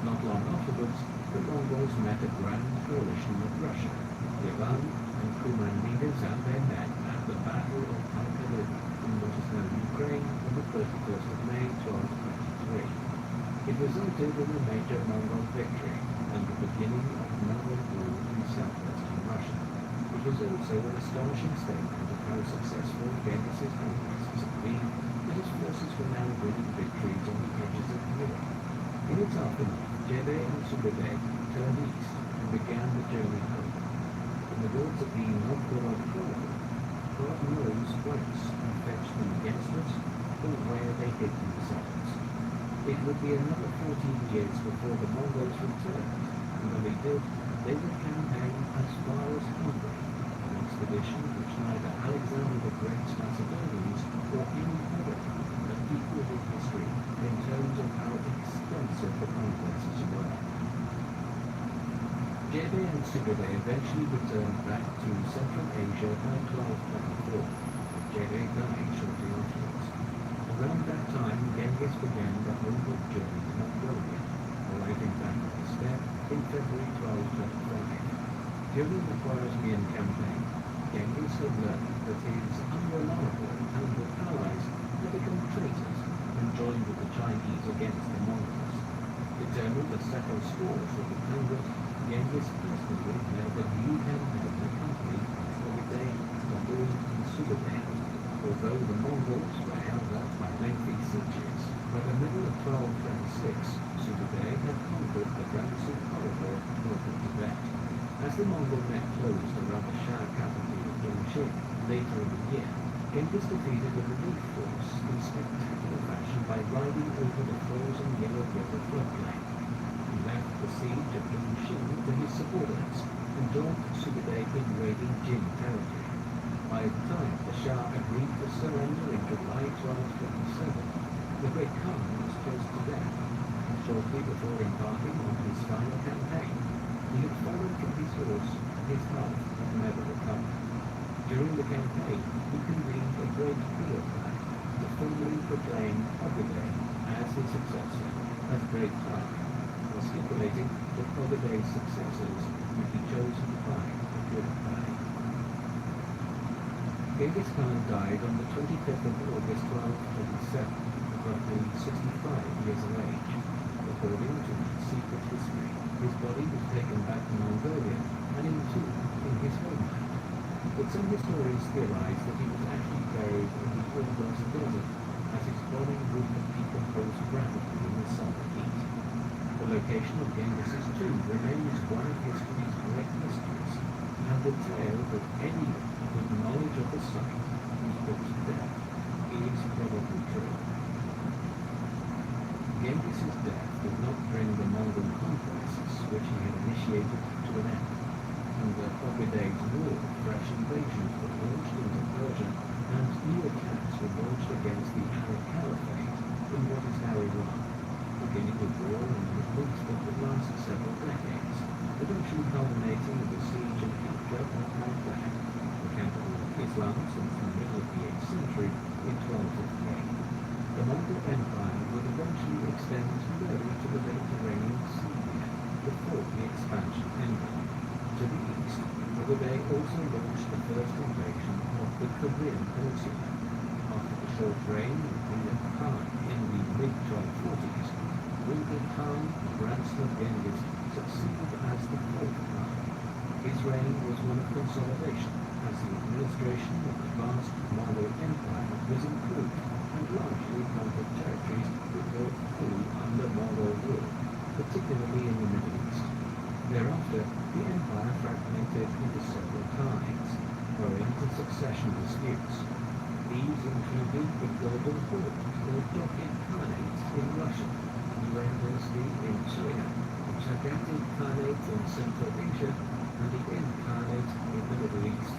Not long afterwards, the Mongols met a grand coalition of Russia, Yevan and Kuman leaders and their men at the Battle of Kharkiv in what is now Ukraine on the 31st of May 1223. It resulted in a major Mongol victory and the beginning of Mongol rule in southwestern Russia. It was also an astonishing statement of how successful Genghis's conquests had been, and his forces were now winning victories on the edges of Europe. In its aftermath, Jebe and Sube'etei turned east and began the journey home. In the words of the Novgorod Chronicle, God knows whence and fetched them against us, or where they hid themselves. It would be another 14 years before the Mongols returned, and when they did, they would campaign as far as Hungary, an expedition which neither Alexander the Great's Macedonians or any other had equaled in history in terms of how extensive the conquests were. Jebe and Sube'etei eventually returned back to Central Asia by 1224, but Jebe died shortly afterwards. Around that time, Genghis began the homeward journey to Mongolia, arriving back at the steppe in February 1225. During the Khwarezmian campaign, Genghis had learned that his unreliable Anglo allies had become traitors and joined with the Chinese against the Mongols. Determined to settle scores with the Angles, Genghis personally led a new campaign accompanied by Sube'etei, Baboon, and Sube'etei. Although the Mongols were held up by lengthy sieges, by the middle of 1226, Sube'etei had conquered the Gansu corridor north of Tibet. As the Mongol net closed around the Shah capital of Dongxing later in the year, Genghis defeated a relief force in spectacular fashion by riding over the frozen Yellow River floodplain. He left the siege of Dongxing to his subordinates and joined Sube'etei in raiding Jin territory. By the time the Shah agreed to surrender in July 1227, the Great Khan was close to death. Shortly before embarking on his final campaign, he had fallen from his horse and his health had never recovered. During the campaign, he convened a great field plan to formally proclaim Ogbedei as his successor as Great Khan, while stipulating that Ogbedei's successors would be chosen by the Good Khan. Genghis Khan died on the 25th of August 1227, roughly 65 years of age. According to secret history, his body was taken back to Mongolia and entombed in his homeland. But some historians theorize that he was actually buried in the Ordos Desert, as his body would have decomposed rapidly in the summer heat. The location of Genghis's tomb remains one of history's great mysteries, and the tale that anyone with knowledge of the site was put to death is probably true. Genghis's death did not bring the Mongol conquests which he had initiated to an end. Under Ogbedei's war, fresh invasions were launched into Persia, and new attacks were launched against the Arab Caliphate in what is now Iran, beginning a war in the Middle East that would last several decades, eventually culminating in the siege and capture of Baghdad, the capital of Islam since the middle of the 8th century in 1258. The Mongol Empire would eventually extend slowly to the Mediterranean Sea before the expansion ended. To the east, Ogbedei also launched the first invasion of the Korean Peninsula. After the short reign of William Khan in the mid-1240s, William Khan, the grandson of Genghis, succeeded as the fourth Khan. His reign was one of consolidation, as the administration of the vast Mongol Empire was improved and largely conquered territories that were fully under Mongol rule, particularly in the Middle East. Thereafter, the empire fragmented into several khanates, owing to succession disputes. These included the Golden Horde, or Docket Khanate in Russia, the Yuan dynasty in China, the Chagantic Khanate in Central Asia, and the Im Khanate in the Middle East.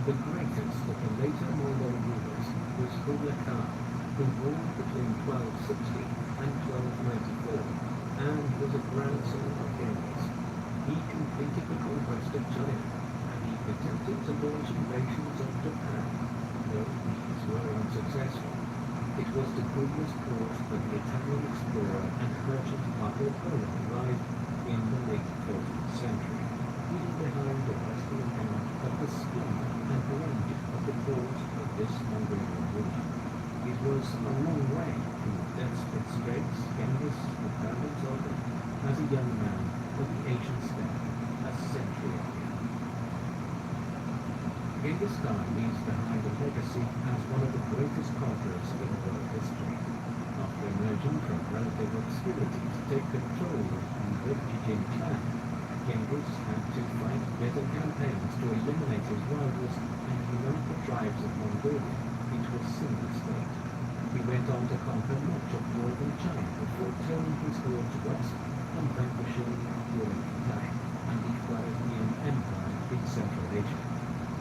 The greatest of the later Mongol rulers was Kublai Khan, who ruled between 1260 and 1294, and was a grandson of Genghis. He completed the conquest of China, and he attempted to launch invasions of Japan, though these were unsuccessful. It was to Kublai's court that the Italian explorer and merchant Marco Polo arrived in the late 14th century, leaving behind the western account of the splendor and grandeur of the court of this Mongolian ruler. It was a long way from the desperate straits Genghis had found himself in as a young man of the Asian steppe a century earlier. Genghis Khan leaves behind a legacy as one of the greatest conquerors in world history. After emerging from relative obscurity to take control of the Jijin clan, Genghis had to fight bitter campaigns to eliminate his rivals and unite the tribes of Mongolia into a single state. He went on to conquer much of northern China before turning his hordes west and vanquishing Yuan Kai and the Khwarezmian Empire in Central Asia.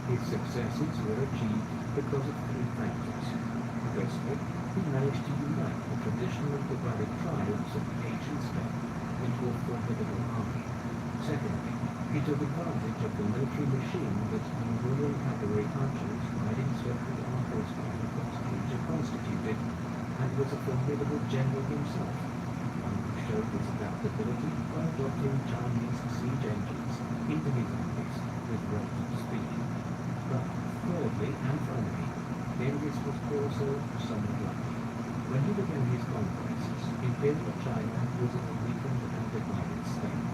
His successes were achieved because of three factors. Firstly, he managed to unite the traditionally divided tribes of the Asian steppe into a formidable army. Secondly, he took advantage of the military machine that Mongolian cavalry archers riding swiftly on horseback across Asia constituted, and was a formidable general himself, one who showed his adaptability by adopting Chinese siege engines into his armies with relative speed. But thirdly and finally, Genghis was also somewhat lucky. When he began his conquests, Imperial China was in a weakened and divided state,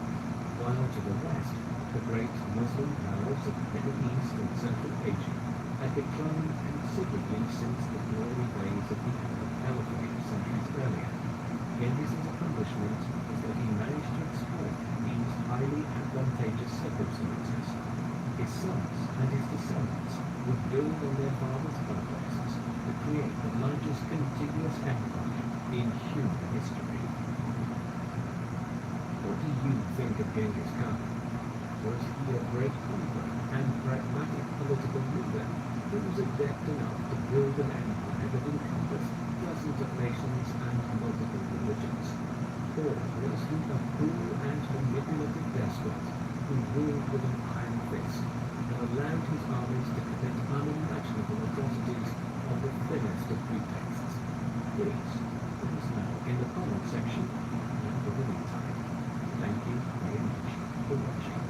while to the west, the great Muslim powers of the Middle East and Central Asia had declined considerably since the glory days of the Arab Caliphate centuries earlier. Genghis's accomplishment was that he managed to exploit these highly advantageous circumstances. His sons and his descendants would build on their father's conquests to create the largest contiguous empire in human history. What do you think of Genghis Khan? Was he a great conqueror and pragmatic political leader who was adept enough to build an empire that encompassed dozens of nations and multiple religions? Or was he a cruel and manipulative despot who ruled with an iron fist and allowed his armies to commit unimaginable atrocities on the thinnest of pretexts? Please, let us know in the comment section. And for the meantime, thank you very much for watching.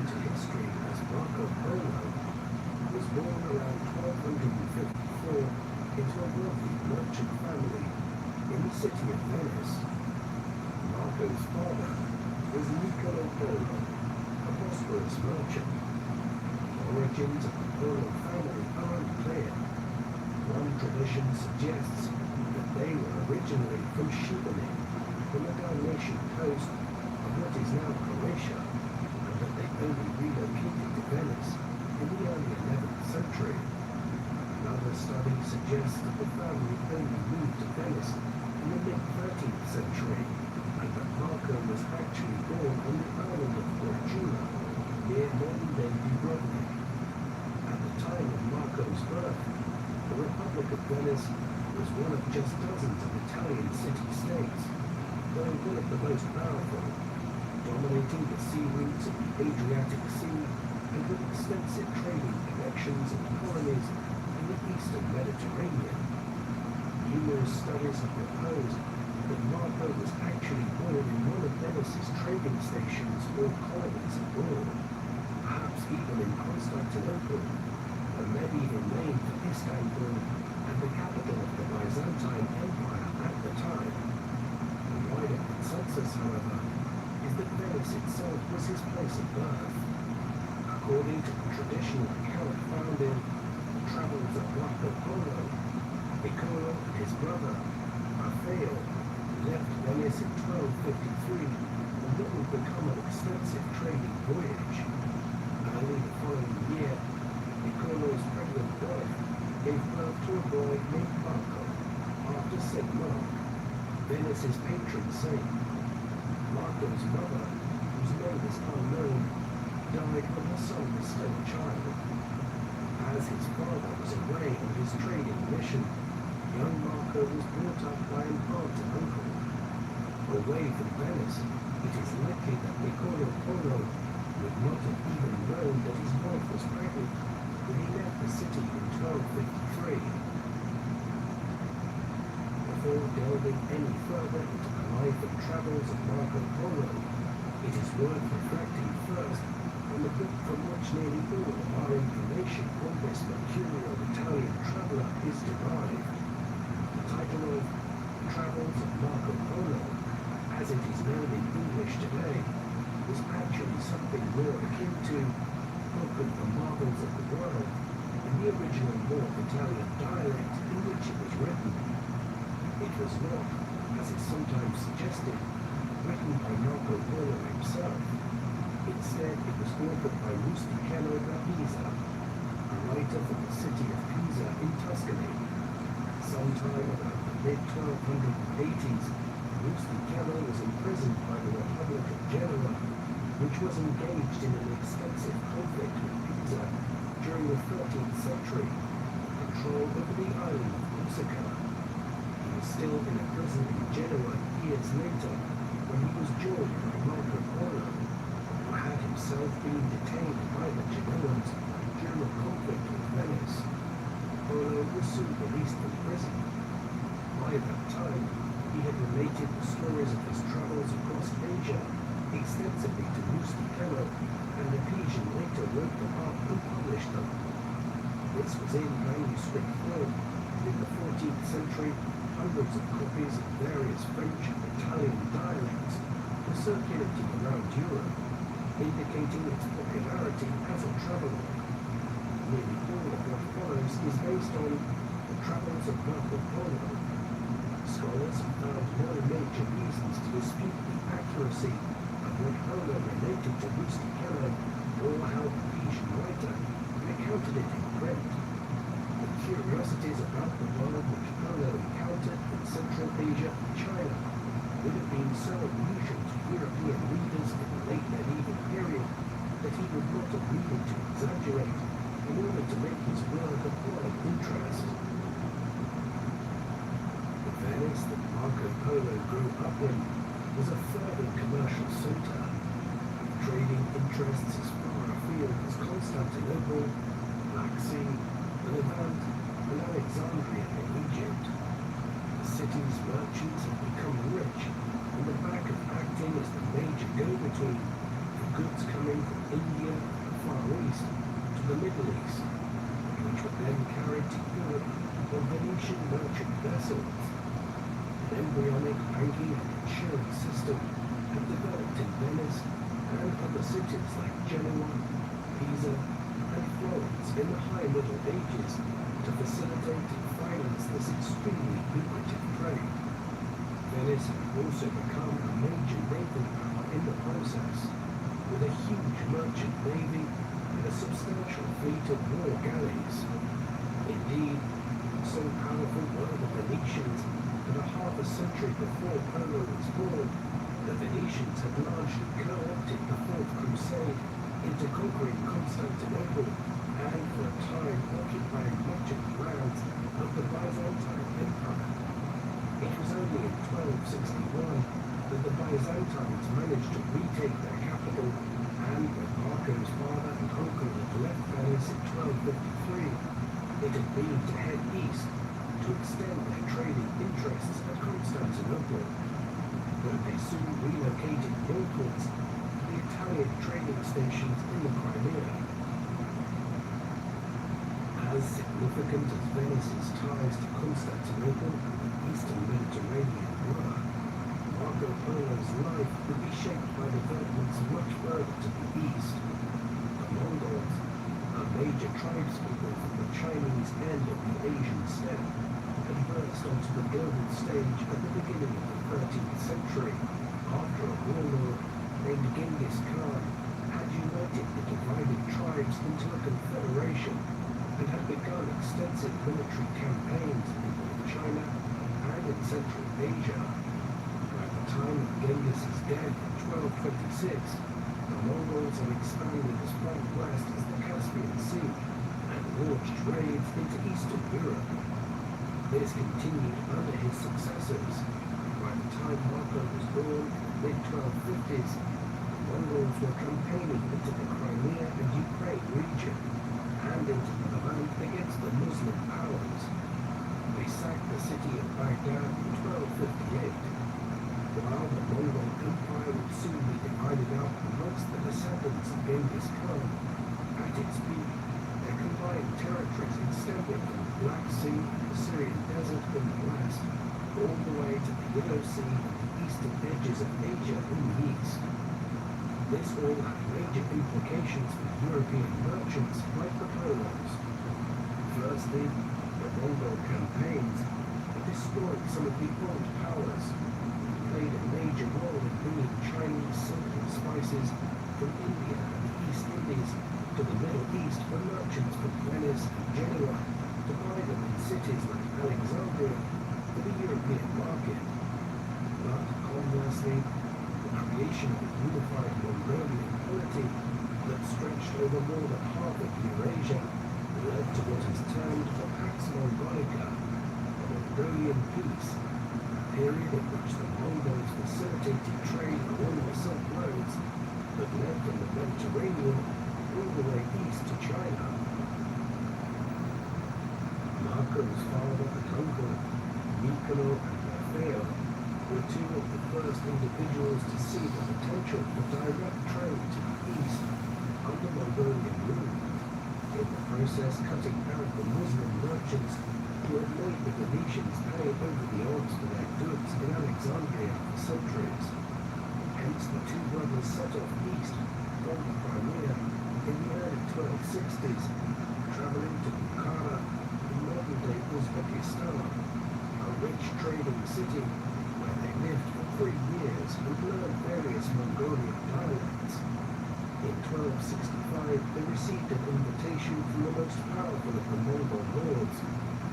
into history as Marco Polo, was born around 1254 into a wealthy merchant family in the city of Venice. Marco's father was Niccolo Polo, a prosperous merchant. The origins of the Polo family are unclear. One tradition suggests that they were originally from Shibboleth, from the Dalmatian coast of what is now Croatia, and that they only relocated to Venice in the early 11th century. Another study suggests that the family only moved to Venice in the mid-13th century, and that Marco was actually born on the island of Cortuna, near modern-day Dubrovnik. At the time of Marco's birth, the Republic of Venice was one of just dozens of Italian city-states, though one of the most powerful, dominating the sea routes of the Adriatic Sea and with extensive trading connections and colonies in the eastern Mediterranean. Numerous studies have proposed that Marco was actually born in one of Venice's trading stations or colonies abroad, perhaps even in Constantinople, a medieval name for Istanbul and the capital of the Byzantine Empire at the time. The wider consensus, however, is that Venice itself was his place of birth. According to the traditional account found in The Travels of Marco Polo, Niccolo and his brother, Maffeo, left Venice in 1253 on what would become an extensive trading voyage. Early the following year, Niccolo's pregnant wife gave birth to a boy named Marco, after St. Mark, Venice's patron saint. Marco's mother, whose name is unknown, died when her son was still a child. As his father was away on his trading mission, young Marco was brought up by an aunt and uncle. Away from Venice, it is likely that Niccolo Polo would not have even known that his wife was pregnant when he left the city in 1253. Before delving any further into the life and travels of Marco Polo, it is worth reflecting first on the book from which nearly all of our information on this mercurial Italian traveller is derived. The title of Travels of Marco Polo, as it is known in English today, was actually something more akin to Book of the Marvels of the World in the original North Italian dialect in which it was written. It was not, as is sometimes suggested, written by Marco Polo himself. Instead, it was authored by Rustichello da Pisa, a writer from the city of Pisa in Tuscany. Sometime about the mid-1280s, Rustichello was imprisoned by the Republic of Genoa, which was engaged in an extensive conflict with Pisa during the 13th century, control over the island of Corsica. He was still in a prison in Genoa years later when he was joined by Marco Polo, who had himself been detained by the Genoans during a conflict with Venice. Polo was soon released from prison. By that time, he had related the stories of his travels across Asia extensively to Rustichello, and the Pisan later wrote them up and published them. This was in manuscript form, and in the 14th century, hundreds of copies of various French and Italian dialects were circulating around Europe, indicating its popularity as a travelogue. Nearly all of what follows is based on The Travels of Marco Polo. Scholars have found no major reasons to dispute the accuracy of what Polo related to Rustichello or how the Pisan writer recounted it in print. The curiosities about the world which Polo encountered in Central Asia and China would have been so unusual to European readers in the late medieval period that he would not have needed to exaggerate in order to make his work of wide interest. The Venice that Marco Polo grew up in was a fervent commercial centre, with trading interests as far afield as Constantinople, Black Sea, the Levant, and Alexandria in Egypt. The city's merchants had become rich on the back of acting as the major go-between for goods coming from India, the Far East, to the Middle East, which were then carried to Europe on Venetian merchant vessels. An embryonic banking and insurance system had developed in Venice and other cities like Genoa, Pisa, and Florence in the High Middle Ages to facilitate and finance this extremely lucrative trade. Venice had also become a major naval power in the process, with a huge merchant navy and a substantial fleet of war galleys. Indeed, so powerful were the Venetians that a half a century before Polo was born, the Venetians had largely co-opted the Fourth Crusade into conquering Constantinople and for a time occupying much of the lands of the Byzantine Empire. It was only in 1261 that the Byzantines managed to retake their capital, and when Marco's father and uncle had left Venice in 1253, it had been to head east to extend their trading interests at Constantinople. But they soon relocated northwards to the Italian trading stations in the Crimea. As significant as Venice's ties to Constantinople and the eastern Mediterranean were, Marco Polo's life would be shaped by developments much further to the east. The Mongols, a major tribespeople from the Chinese end of the Asian steppe, had burst onto the global stage at the beginning of the 13th century after a warlord named Genghis Khan had united the divided tribes into a confederation and had begun extensive military campaigns in both China and in Central Asia. By the time of Genghis's death in 1226, the Mongols had expanded as far west as the Caspian Sea and launched raids into Eastern Europe. This continued under his successors. By the time Marco was born in the mid-1250s, the Mongols were campaigning into the Crimea and Ukraine region and into the Levant against the Muslim powers. They sacked the city of Baghdad in 1258. While the Mongol Empire would soon be divided up amongst the descendants of Genghis Khan, at its peak, their combined territories extended from the Black Sea and the Syrian desert in the west, all the way to the Yellow Sea and the eastern edges of Asia in the east. This all had major implications for European merchants like the Polos. Firstly, the Mongol campaigns had destroyed some of the old powers, played a major role in bringing Chinese silk and spices from India and the East Indies to the Middle East for merchants from Venice and Genoa to buy them in cities like Alexandria for the European market. But conversely, the creation of a unified Mongolian polity that stretched over more than half of Eurasia led to what is termed the Pax Mongolia, a Mongolian peace, a period in which the Mongols facilitated trade along the Silk Roads that led from the Mediterranean all the way east to China. Marco's father and uncle, Niccolo and Maffeo, were two of the first individuals to see the potential for direct trade to the east under Mongolian rule, in the process cutting out the Muslim merchants who had made the Venetians pay over the odds for their goods in Alexandria for centuries. Hence the two brothers set off east from the Crimea in the early 1260s, traveling to Bukhara in modern-day Uzbekistan, a rich trading city where they lived for 3 years and learned various Mongolian dialects. In 1265, they received an invitation from the most powerful of the Mongol lords,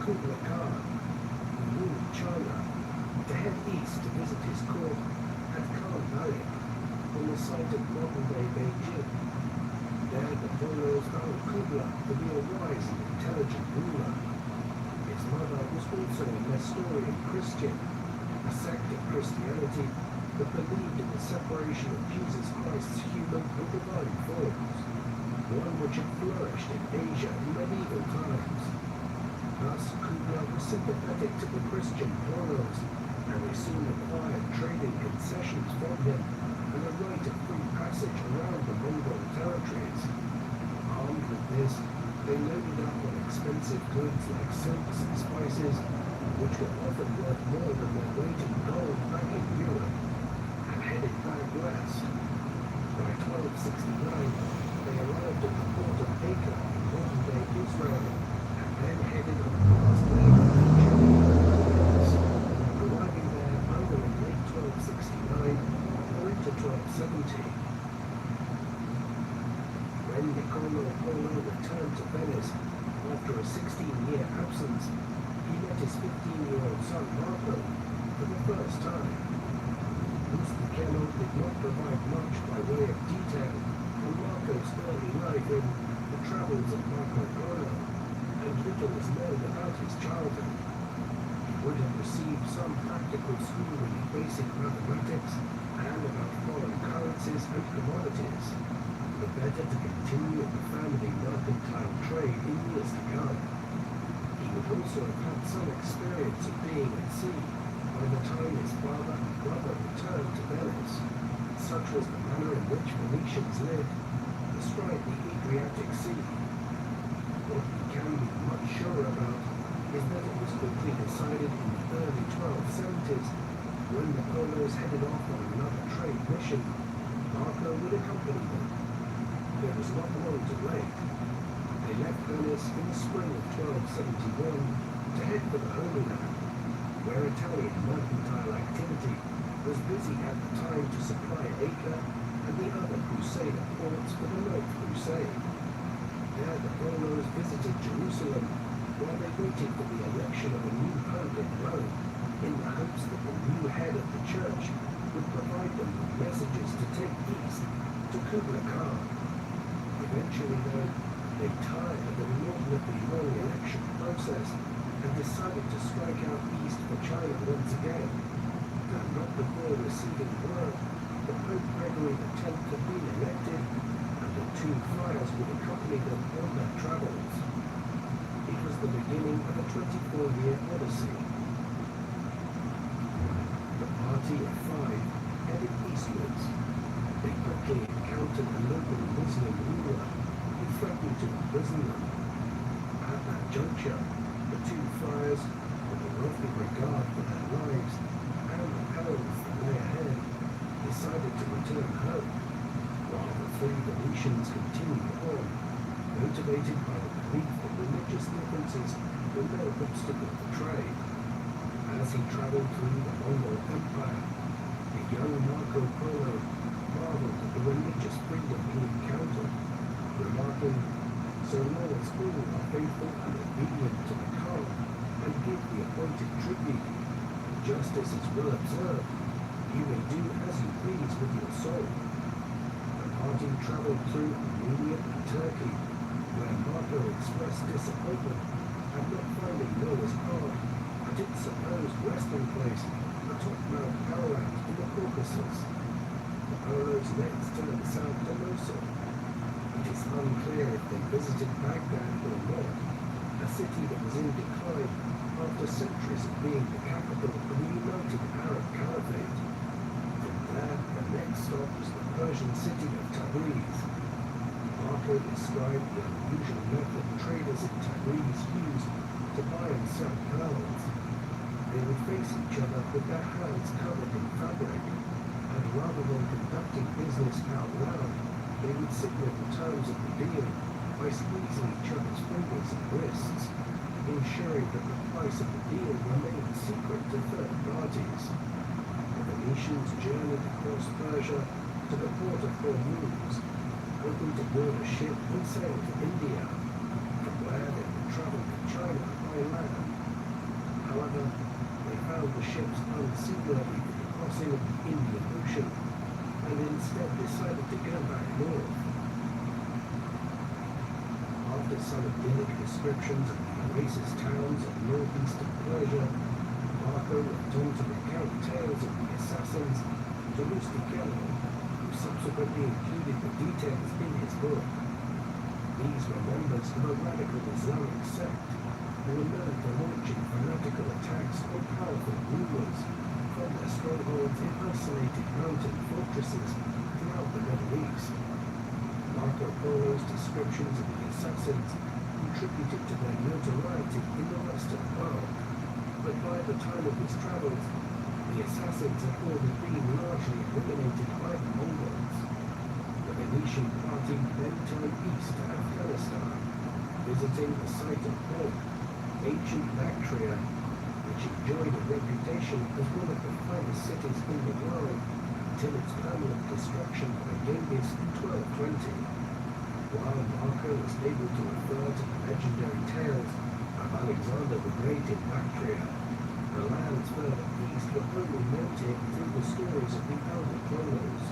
Kublai Khan, who ruled China, to head east to visit his court at Khan Malik, on the site of modern-day Beijing. There, the Polos found Kublai to be a wise and intelligent ruler. His mother was also a Nestorian Christian, a sect of Christianity that believed in the separation of Jesus Christ's human and divine forms, one which had flourished in Asia in medieval times. Thus, Kublai was sympathetic to the Christian Polos, and they soon acquired trading concessions from him and a right of free passage around the this, they loaded up on expensive goods like silks and spices, which were often worth more than their weight in gold back in Europe, and headed back west. By 1269, they arrived at the port of Acre in modern-day Israel, and then headed on the last leg of their journey northwards, arriving there either in late 1269 or into 1270. When Niccolo Polo returned to Venice after a 16-year absence, he met his 15-year-old son Marco for the first time. Rustichello did not provide much by way of detail on Marco's early life in The Travels of Marco Polo, and little is known about his childhood. He would have received some practical schooling in basic mathematics and about foreign currencies and commodities, the better to continue in the family mercantile trade in years to come. He would also have had some experience of being at sea by the time his father and brother returned to Venice. Such was the manner in which Venetians lived astride the Adriatic Sea. What we can be much sure about is that it was quickly decided in the early 1270s, when the Polos headed off on another trade mission, Marco would accompany them. There was not long to wait. They left Venice in the spring of 1271 to head for the Holy Land, where Italian mercantile activity was busy at the time to supply Acre and the other Crusader ports for the Ninth Crusade. There the Polos visited Jerusalem while they waited for the election of a new pope in Rome, in the hopes that the new head of the church would provide them with messages to take east to Kublai Khan. Eventually, though, they tired of the inordinately long election process and decided to strike out east for China once again. Though not before receiving word that Pope Gregory X had been elected, and the two friars would accompany them on their travels. It was the beginning of a 24-year odyssey. The party of five headed eastwards. They quickly encountered a local Muslim ruler who threatened to imprison them. At that juncture, the two friars, with a wealthy regard for their lives and the perils that lay ahead, decided to return home, while the three Venetians continued on, motivated by the belief that religious differences were no obstacle to trade. As he traveled through the Mongol Empire, the young Marco Polo marveled at the religious freedom he encountered, remarking, "So long as all are faithful and obedient to the Khan and give the appointed tribute, justice is well observed, you may do as you please with your soul." The party traveled through Armenia and Turkey, where Marco expressed disappointment at not finding Noah's Ark at its supposed resting place atop Mount Ararat in the Caucasus. The Polos next turned south to Mosul. It is unclear if they visited Baghdad or not, a city that was in decline after centuries of being the capital of the United Arab Caliphate. From there, the next stop was the Persian city of Tabriz. Marco described the unusual method traders in Tabriz used to buy and sell pearls. They would face each other with their hands covered in fabric, and rather than conducting business out loud, they would signal the terms of the deal by squeezing each other's fingers and wrists, ensuring that the price of the deal remained secret to third parties. The Venetians journeyed across Persia to the port of Hormuz, hoping to board a ship and sail to India, from where they would travel to China by land. However, they found the ships unseaworthy for the crossing of the Indian Ocean, and instead decided to go back north. After some idyllic descriptions of the oasis towns of northeastern Persia, Marco went on to recount tales of the assassins to Rustichello, who subsequently included the details in his book. These were members of a radical Islamic sect who were known for launching fanatical attacks on powerful rulers from their strongholds in isolated mountain fortresses throughout the Middle East. Marco Marco Polo's descriptions of the assassins contributed to their notoriety in the Western world. But by the time of his travels, the assassins had already been largely eliminated by the Mongols. The Venetian party then turned east to Afghanistan, visiting the site of Hol, ancient Bactria, which enjoyed a reputation as one of the finest cities in the world until its permanent destruction by Genghis in 1220. While Marco was able to refer to the legendary tales of Alexander the Great in Bactria, the lands further east were only noted through the stories of the elder Polos.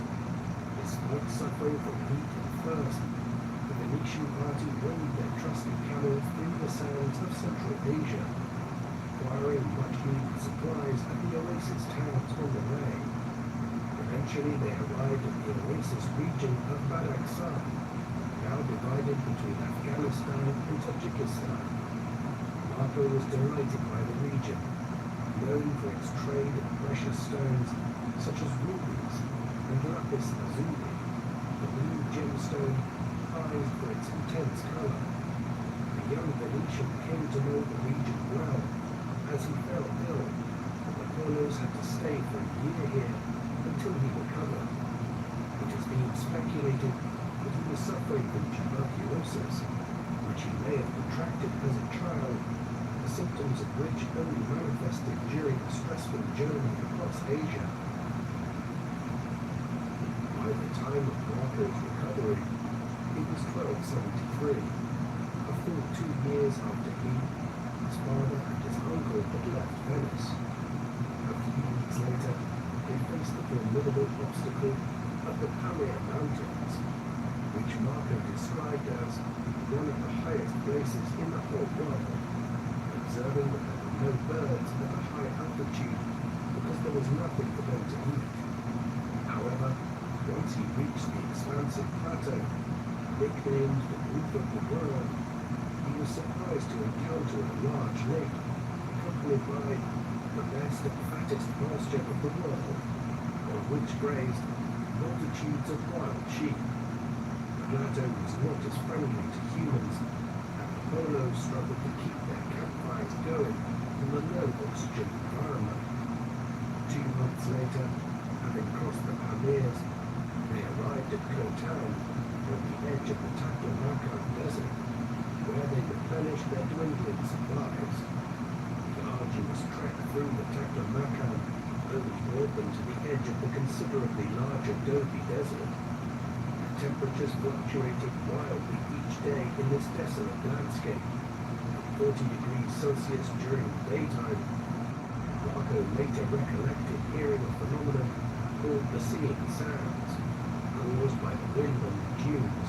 Despite suffering from heat and thirst, the Venetian party rode their trusty camels through the sands of Central Asia, acquiring much-needed supplies at the oasis towns on the way. Eventually they arrived at the oasis region of Badakhshan, now divided between Afghanistan and Tajikistan. Marco was delighted by the region, known for its trade in precious stones such as rubies and lapis lazuli, the blue gemstone prized for its intense color. The young Venetian came to know the region well, as he fell ill, and the Polos had to stay for a year here until he recovered. It has been speculated that he was suffering from tuberculosis, which he may have contracted as a child, the symptoms of which only manifested during a stressful journey across Asia. By the time of Marco's recovery, it was 1273, a full 2 years after he, his father and his uncle had left Venice. A few weeks later, they faced the formidable obstacle of the Pamir Mountains, which Marco described as one of the highest places in the whole world, observing that there were no birds at a high altitude because there was nothing for them to eat. However, once he reached the expansive plateau, nicknamed the Roof of the World, he was surprised to encounter a large lake, accompanied by the best and fattest pasture of the world, on which grazed multitudes of wild sheep. The plateau was not as friendly to humans, and the Polos struggled to keep their campfires going in the low-oxygen environment. 2 months later, having crossed the Pamirs, they arrived at Khotan, on the edge of the Taklamakan Desert, where they replenished their dwindling supplies. The arduous trek through the Taklamakan only brought them to the edge of the considerably larger Gobi Desert. Temperatures fluctuated wildly each day in this desolate landscape, 40 degrees Celsius during the daytime. Marco later recollected hearing a phenomenon called the seeing sounds, caused by the wind on the dunes,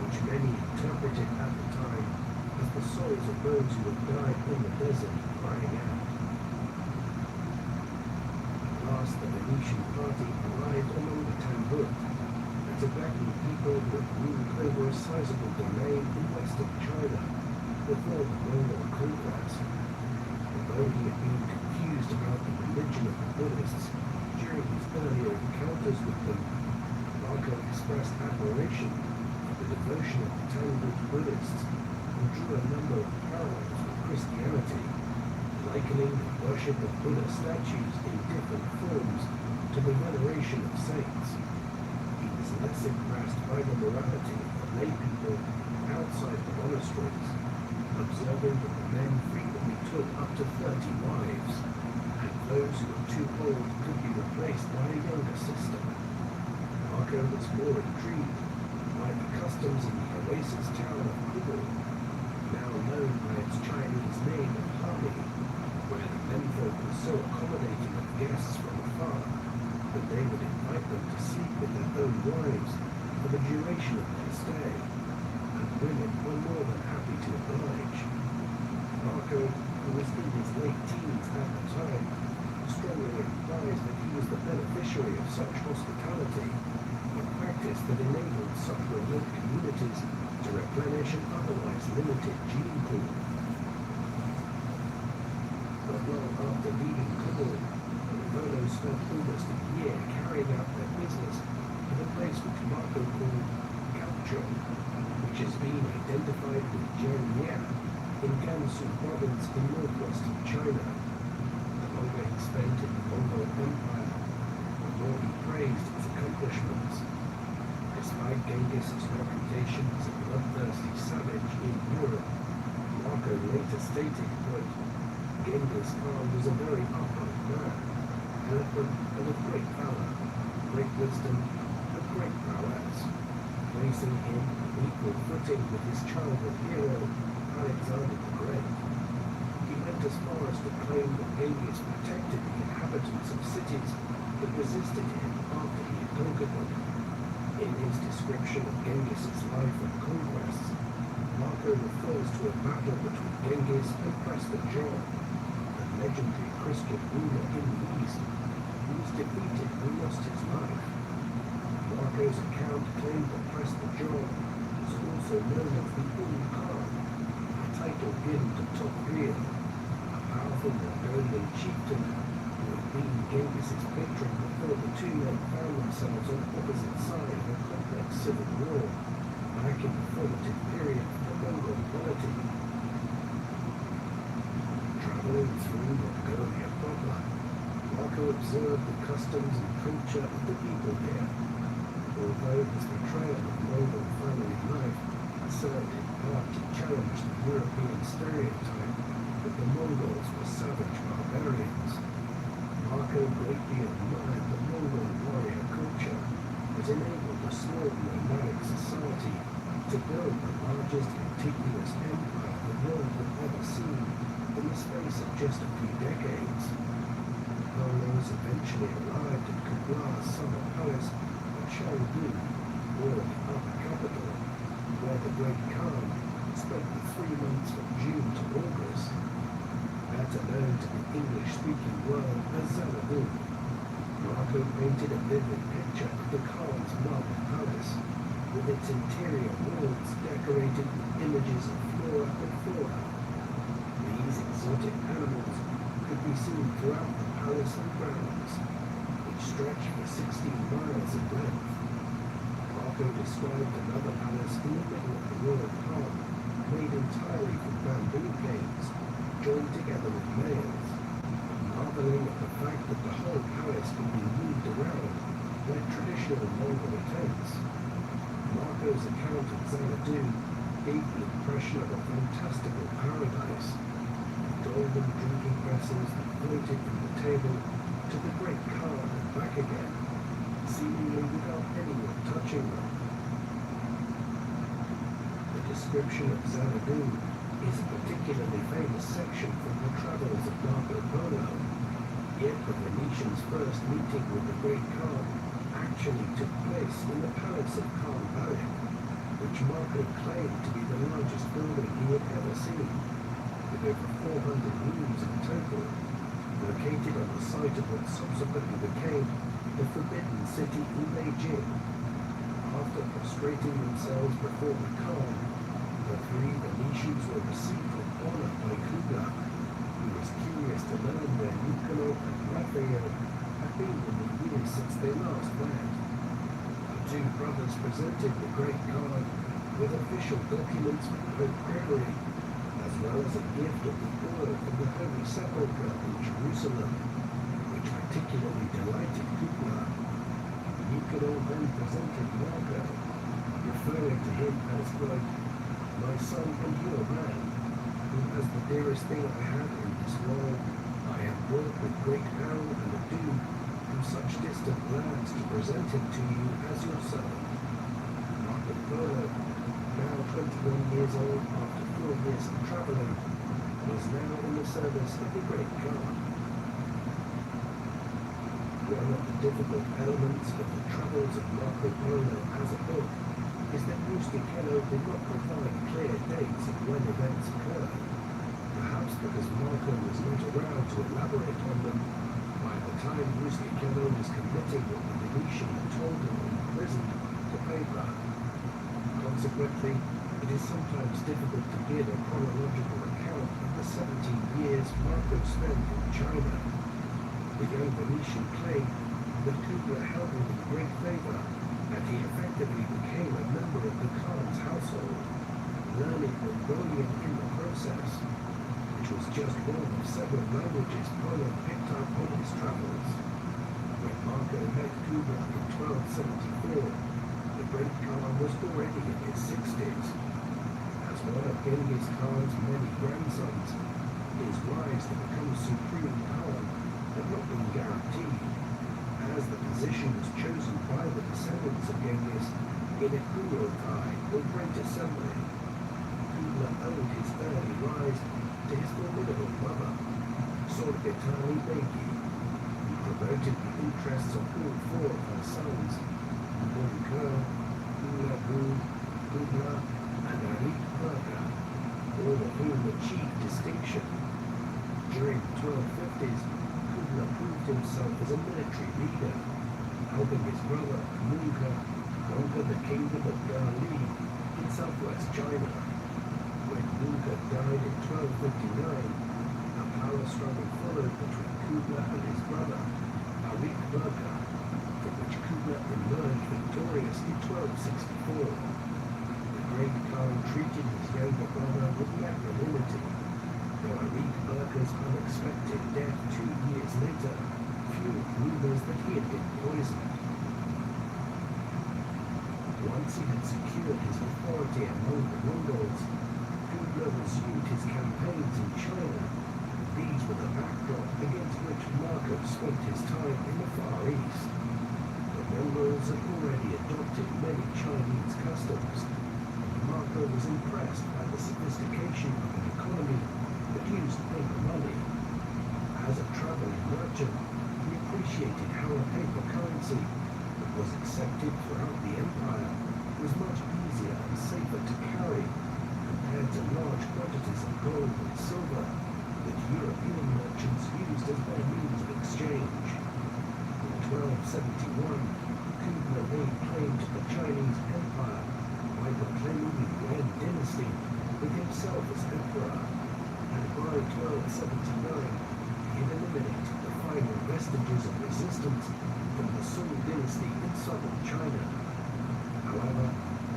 which many interpreted at the time as the souls of those who had died in the desert crying out. At last the Venetian party arrived among the Tambut, the Tibetan people who had ruled over a sizable domain in western China before the Mongol conquest. Although he had been confused about the religion of the Buddhists during his earlier encounters with them, Marco expressed admiration for the devotion of the Tambut Buddhists and drew a number of parallels with Christianity, likening the worship of Buddha statues in different forms to the veneration of saints. He was less impressed by the morality of the lay people outside the monasteries, observing that the men frequently took up to 30 wives, and those who were too old could be replaced by a younger sister. Marco was more intrigued by the customs in the oasis town of Kubul, now known by its Chinese name of Harmony, where the menfolk were so accommodating of guests from afar that they would invite them to sleep with their own wives for the duration of their stay, and women were more than happy to oblige. Marco, who was in his late teens at the time, strongly implies that he was the beneficiary of such hospitality, a practice that enabled such remote communities to replenish an otherwise limited gene pool. Not long after leaving Kabul, the Polos spent almost a year carrying out their business in a place which Marco called Couch culture, which has been identified with Jiangye in Gansu province in northwestern China. The longer he spent in the Mongol Empire, the more he praised its accomplishments. Despite Genghis's reputation as a bloodthirsty savage in Europe, Marco later stated, quote, Genghis Khan was a very upright man, eloquent and of great valor, great wisdom, and great prowess, placing him on equal footing with his childhood hero, Alexander the Great. He went as far as to claim that Genghis protected the inhabitants of cities that resisted him after he had conquered them. In his description of Genghis's life and conquests, Marco refers to a battle between Genghis and Prester John, a legendary Christian ruler in the East, who was defeated and lost his life. Marco's account claimed that Prester John was also known as the Ul Khan, a title given to Topbil, a powerful Mongolian chieftain who had been Genghis's patron before the two men found themselves on opposite sides of a complex civil war back in the formative period of Mongol polity. Traveling through Mongolia proper, Marco observed the customs and culture of the people here. Although his portrayal of Mongol family life served in part to challenge the European stereotype that the Mongols were savage barbarians, Marco greatly admired the Mongol warrior culture that enabled a small nomadic society to build the largest contiguous empire the world had ever seen in the space of just a few decades. The Polos eventually arrived at Kubla's summer palace at Chengdu, or the upper capital, where the Great Khan spent the 3 months from June to August. Better known to the English-speaking world as Xanadu, Marco painted a vivid picture of the Khan's marble palace, with its interior walls decorated with images of flora and fauna. These exotic animals could be seen throughout the palace and grounds, which stretched for 16 miles in length. Marco described another palace in the middle of the royal park, made entirely from bamboo canes, joined together with nails, marveling at the fact that the whole palace could be moved around like traditional Mongol tents. Marco's account of Xanadu gave the impression of a fantastical paradise, golden drinking vessels that floated from the table to the Great Khan and back again, seemingly without anyone touching them. The description of Xanadu is a particularly famous section from the travels of Marco Polo, yet the Venetians' first meeting with the Great Khan actually took place in the palace of Khan Balik, which Marco claimed to be the largest building he had ever seen, with over 400 rooms in total, located on the site of what subsequently became the Forbidden City in Beijing. After prostrating themselves before the Khan, the 3 Venetians were received with honor by Kublai, who was curious to learn where Niccolo and Raphael had been in the years since they last met. The 2 brothers presented the Great Khan with official documents from Pope Gregory, as well as a gift of the oil from the Holy Sepulchre in Jerusalem, which particularly delighted Kublai. Niccolo then presented Marco, referring to him as, quote, my son and your man, who as the dearest thing I have in this world, I have brought with great peril and ado from such distant lands to present him to you as your son. Marco Polo, now 21 years old after 4 years of traveling, was now in the service of the Great Khan. One of the difficult elements of the travels of Marco Polo as a book is that Rustichello did not provide clear dates of when events occurred, perhaps because Marco was not around to elaborate on them by the time Rustichello was committing what the Venetian had told him in prison to paper. Consequently, it is sometimes difficult to give a chronological account of the 17 years Marco spent in China. The young Venetian claimed that Kublai held him in great favor, and he effectively became a member of the Khan Mongolian in the process, which was just one of several languages Polo picked up on his travels. When Marco met Kublai in 1274, the Great Khan was already in his 60s. As one of Genghis Khan's many grandsons, his rise to become supreme Khan had not been guaranteed, as the position was chosen by the descendants of Genghis in a Kurultai, or Great Assembly. Kublai owed his early rise to his formidable mother, Sorghetani Begi, who promoted the interests of all four of her sons, Mungke, Ulagu, Kubla, and Arik Berka, all of whom achieved distinction. During the 1250s, Kubla proved himself as a military leader, helping his brother Mungke conquer the kingdom of Gali in southwest China. When Mungke died in 1259, a power struggle followed between Kubla and his brother, Arik Berka, from which Kubla emerged victorious in 1264. The Great Khan treated his younger brother with magnanimity, though Arik Berka's unexpected death 2 years later fueled rumors that he had been poisoned. Once he had secured his authority among the Mongols, Kubla resumed his campaigns in China. These were the backdrop against which Marco spent his time in the Far East. The Mongols had already adopted many Chinese customs, and Marco was impressed by the sophistication of an economy that used paper money. As a traveling merchant, he appreciated how a paper currency that was accepted throughout the empire was much easier and safer to carry compared to large quantities of gold and silver that European merchants used as their means of exchange. In 1271, Kubla laid claim to the Chinese Empire by proclaiming the Yuan dynasty with himself as emperor, and by 1279 he had eliminated the final vestiges of resistance from the Song dynasty in southern China. However,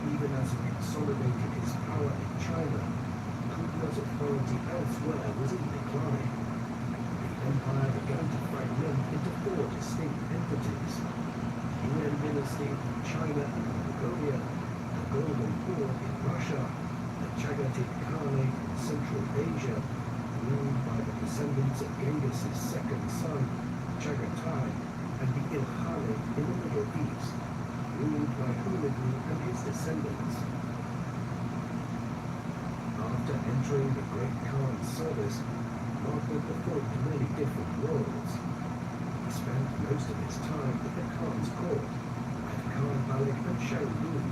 even as he consolidated his power in China, Kubla's authority elsewhere was in decline. The empire began to fragment into four distinct entities: the Yuan dynasty in China and Mongolia, the Golden Horde in Russia, the Chagatai Khanate in Central Asia, ruled by the descendants of Genghis' second son, Chagatai, and the Ilkhanate in the Middle East, ruled by Hulagu and his descendants. After entering the Great Khan's service, Marco performed many different roles. He spent most of his time at the Khan's court, at Khan Malik and Shaolin,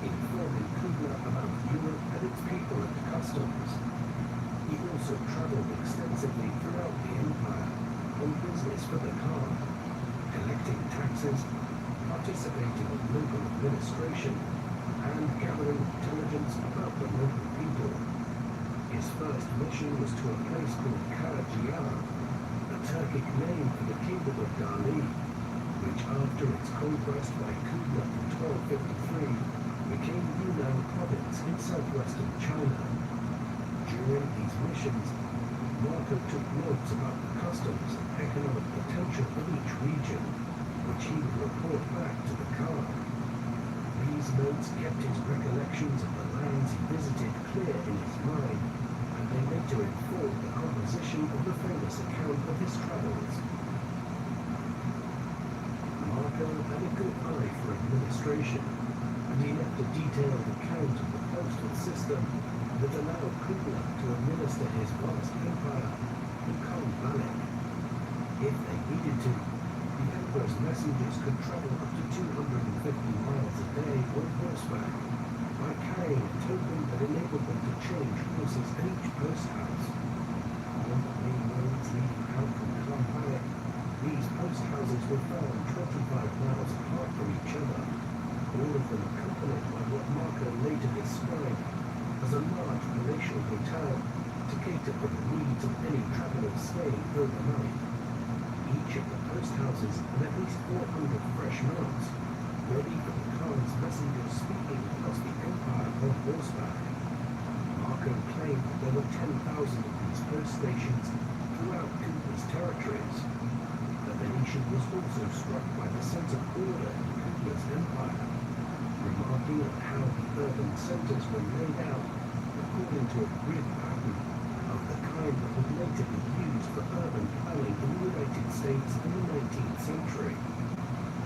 informing Kubla about Europe and its people and customs. He also traveled extensively throughout the empire on business for the Khan, collecting taxes, participating in local administration, and gathering intelligence about the local people. His first mission was to a place called Karagiala, a Turkic name for the kingdom of Gali, which after its conquest by Kubla in 1253 became Yunnan province in southwestern China. During these missions, Marco took notes about the customs and economic potential of each region, which he would report back to the Khan. These notes kept his recollections of the lands he visited clear in his mind, and they later informed the composition of the famous account of his travels. Marco had a good eye for administration, and he left a detailed account of the postal system that allowed Kubla to administer his vast empire in Khan Malik. If they needed to, the emperor's messengers could travel up to 250 miles a day on horseback by carrying a token that enabled them to change horses at each post house. On the main roads leading out from Khan Malik, these post houses were found 25 miles apart from each other, all of them accompanied by what Marco later described as a large palatial hotel to cater for the needs of any travelers staying overnight. Each of the post houses had at least 400 fresh mounts, ready for the Khan's messengers speaking across the empire on horseback. Marco were 10,000 of these post stations throughout Cooper's territories. The Venetian was also struck by the sense of order in Cooper's empire, remarking on how the urban centers were laid out according to a grid pattern of the kind that would later be used for urban planning in the United States in the 19th century.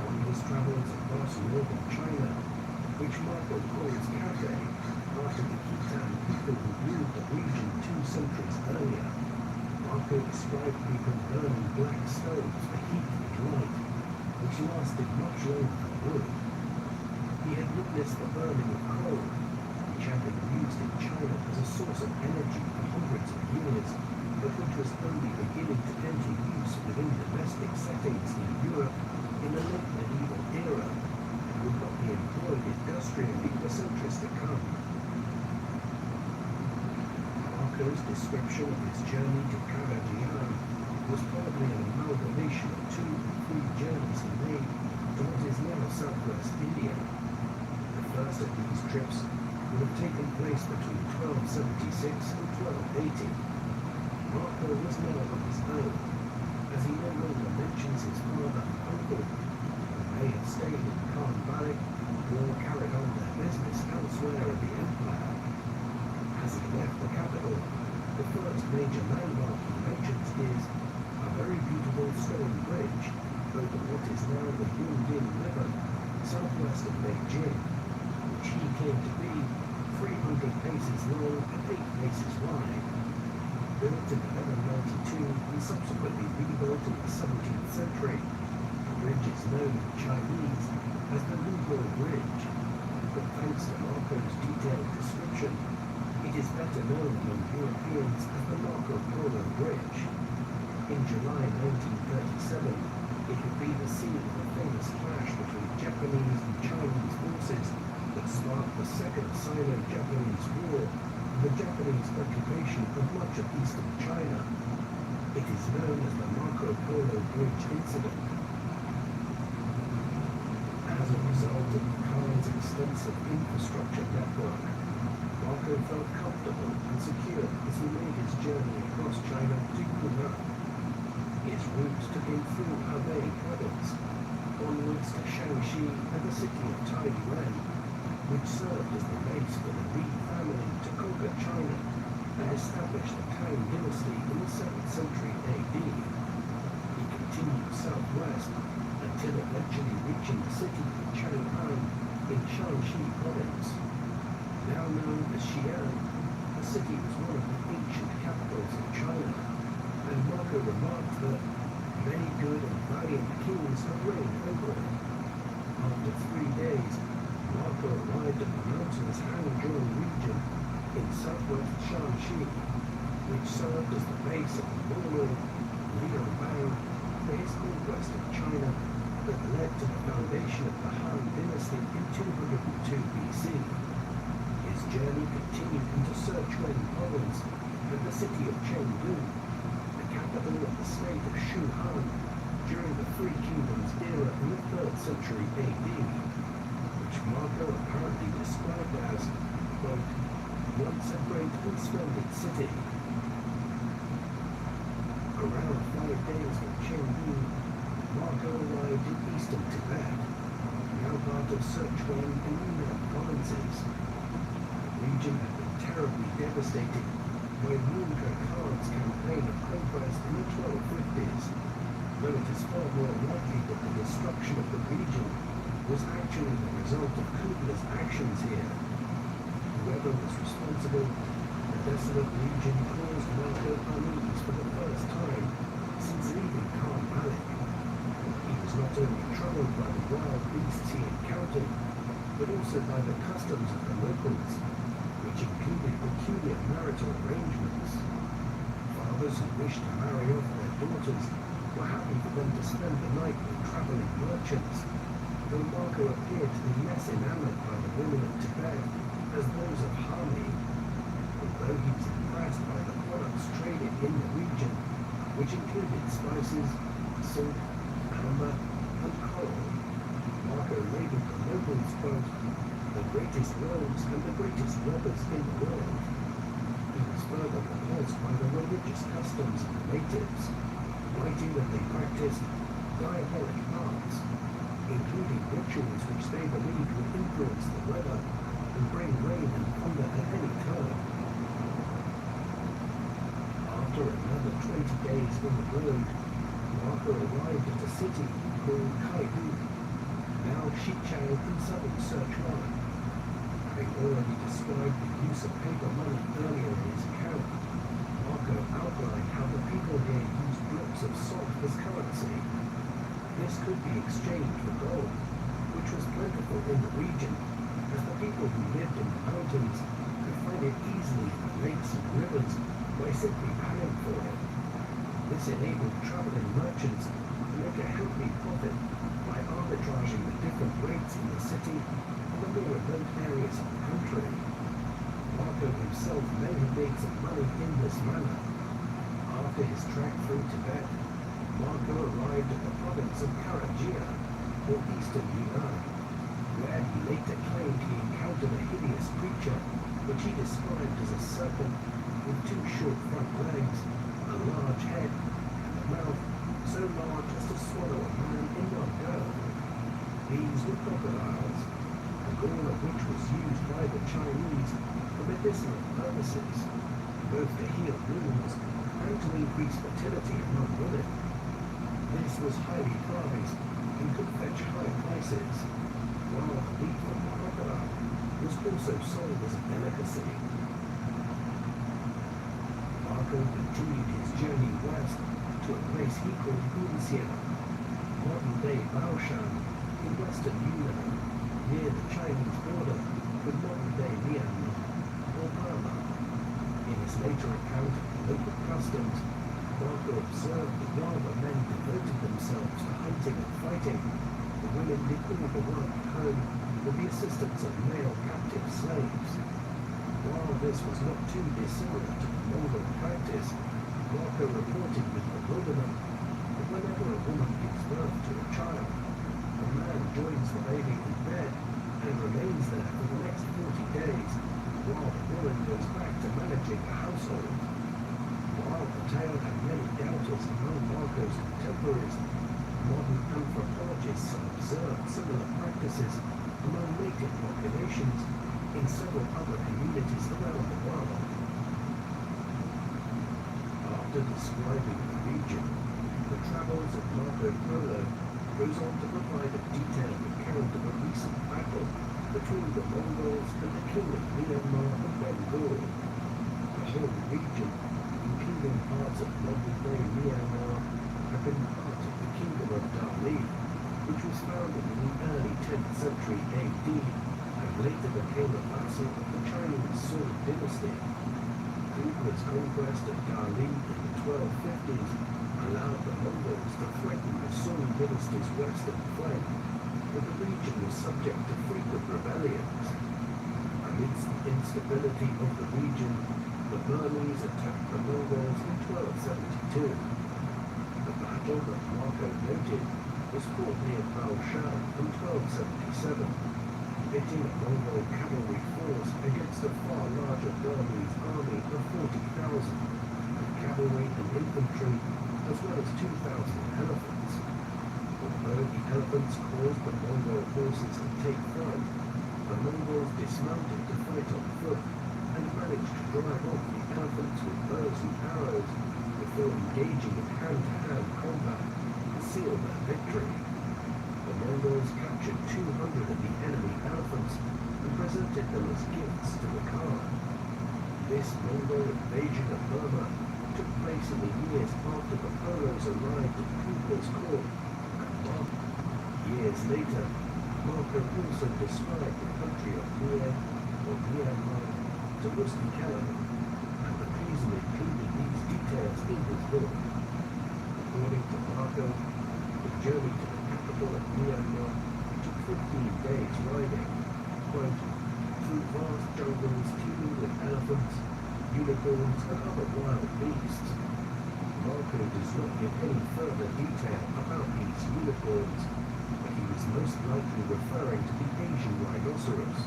On his travels across northern China, which Marco calls Cathay, after the Khitan people who ruled the region 2 centuries earlier, Marco described people burning black stoves for heat and light, which lasted much longer than wood. He had witnessed the burning of coal, which had been used in China as a source of energy for hundreds of years, but which was only beginning to enter use within domestic settings in Europe in the late medieval era, and would not be employed industrially for centuries to come. Marco's description of his journey to Karajian was probably an amalgamation of 2 or 3 journeys he made to what is now southwest India. The first of these trips would have taken place between 1276 and 1280. Marco was now on his own, as he no longer mentions his father and uncle, who may have stayed in Khan Balik or carried on their business elsewhere in the empire. As he left the capital, the first major landmark he mentions is a very beautiful stone bridge over what is now the Yongding River, southwest of Beijing, which he came to be 300 paces long and 8 paces wide. Built in 1192 and subsequently rebuilt in the 17th century, the bridge is known in Chinese as the Lubo Bridge, but thanks to Marco's detailed description, it is better known among Europeans as the Marco Polo Bridge. In July 1937, it would be the scene of a famous clash between Japanese and Chinese forces that sparked the Second Sino-Japanese War and the Japanese occupation of much of eastern China. It is known as the Marco Polo Bridge Incident. As a result of the Khan's extensive infrastructure network, Marco felt comfortable and secure as he made his journey across China to Yunnan. His route took him through Hebei province, onwards to Shaanxi and the city of Taiyuan, which served as the base for the Li family to conquer China and establish the Tang dynasty in the 7th century AD. He continued southwest until eventually reaching the city of Chang'an in Shaanxi province. Now known as Xi'an, the city was one of the ancient capitals of China, and Marco remarked that many good and valiant kings have reigned over it. After 3 days, Marco arrived at the mountainous Hangzhou region in southwest Shaanxi, which served as the base of the warlord Liu Bang for his conquest of China that led to the foundation of the Han dynasty in 202 BC. His journey continued into Sichuan province and the city of Chengdu, the capital of the state of Shuhan during the Three Kingdoms era in the 3rd century AD, which Marco apparently described as, quote, once a great and splendid city. Around 5 days from Chengdu, Marco arrived in eastern Tibet, now part of Sichuan and Yunnan provinces. The region had been terribly devastated by Yunka Khan's campaign of conquest in the 1250s, though it is far more likely that the destruction of the region was actually the result of Kublai's actions here. Whoever was responsible, the desolate region caused Marco unease for the first time since leaving Khan Malik. He was not only troubled by the wild beasts he encountered, but also by the customs of the locals, which included peculiar marital arrangements. Fathers who wished to marry off their daughters were happy for them to spend the night with traveling merchants, though Marco appeared to be less enamored by the women of Tibet as those of Hami, although he was impressed by the products traded in the region, which included spices, silk, amber, and coral. Marco labeled the locals, quote, the greatest rogues and the greatest robbers in the world. He was was further repulsed by the religious customs of the natives, writing that they practiced diabolic arts, including rituals which they believed would influence the weather and bring rain and thunder at any turn. After another 20 days on the road, Marco arrived at a city called Kaihu, now Xichang in southern Sichuan. Having already described the use of paper money earlier in his account, Marco outlined how the people here used blocks of salt as currency. This could be exchanged for gold, which was plentiful in the region, as the people who lived in the mountains could find it easily in the lakes and rivers by simply paying for it. This enabled traveling merchants to make a healthy profit by arbitraging the different rates in the city and the more remote areas of the country. Marco himself may have made some money in this manner. After his trek through Tibet, Marco arrived at the province of Karajia, or eastern Yunnan, where he later claimed he encountered a hideous creature which he described as a serpent with two short front legs, a large head, and a mouth so large as to swallow a man in one go. These were crocodiles, the gall of which was used by the Chinese for medicinal purposes, both to heal wounds and to increase fertility among women. This was highly prized and could fetch high prices, while the meat from the crocodile was also sold as a delicacy. Marco continued his journey west to a place he called Yunxian, modern-day Baoshan, in western Yunnan, near the Chinese border with modern-day Myanmar or Burma. In his later account of the local customs, Marco observed that while the men devoted themselves to hunting and fighting, the women did all the work at home with the assistance of male captive slaves. While this was not too dissimilar to the Mongol practice, Marco reported with bewilderment that whenever a woman gives birth to a child, a man joins the baby in bed and remains there for the next 40 days, while the woman goes back to managing the household. While the tale had many doubters among Marco's contemporaries, modern anthropologists have observed similar practices among native populations in several other communities around the world. After describing the region, the travels of Marco Polo goes on to provide a detailed account of a recent battle between the Mongols and the King of Myanmar and Bengal. The whole region, including parts of modern-day Myanmar, had been part of the Kingdom of Dali, which was founded in the early 10th century AD and later became a vassal of the Chinese Song dynasty. Kublai's conquest of Dali in the 1250s allowed the Mongols to threaten the Song dynasty's western flank, but the region was subject to frequent rebellions. Amidst the instability of the region, the Burmese attacked the Mongols in 1272. The battle that Marco noted was fought near Baoshan in 1277, pitting a Mongol cavalry force against a far larger Burmese army of 40,000, cavalry and infantry, as well as 2,000 elephants. Although the elephants caused the Mongol forces to take flight, the Mongols dismounted to fight on foot and managed to drive off the elephants with bows and arrows before engaging in hand-to-hand combat to seal their victory. The Mongols captured 200 of the enemy elephants and presented them as gifts to the Khan. This Mongol invasion of Burma took place in the years after the Polos arrived at Kublai's court at Bam. Years later, Marco also described the country of Myanmar to Muslim Caliban, and the reason included these details in his book. According to Marco, the journey to the capital of Myanmar took 15 days riding, quote, through vast jungles teeming with elephants, unicorns, and other wild beasts. Marco does not give any further detail about these unicorns, but he was most likely referring to the Asian rhinoceros,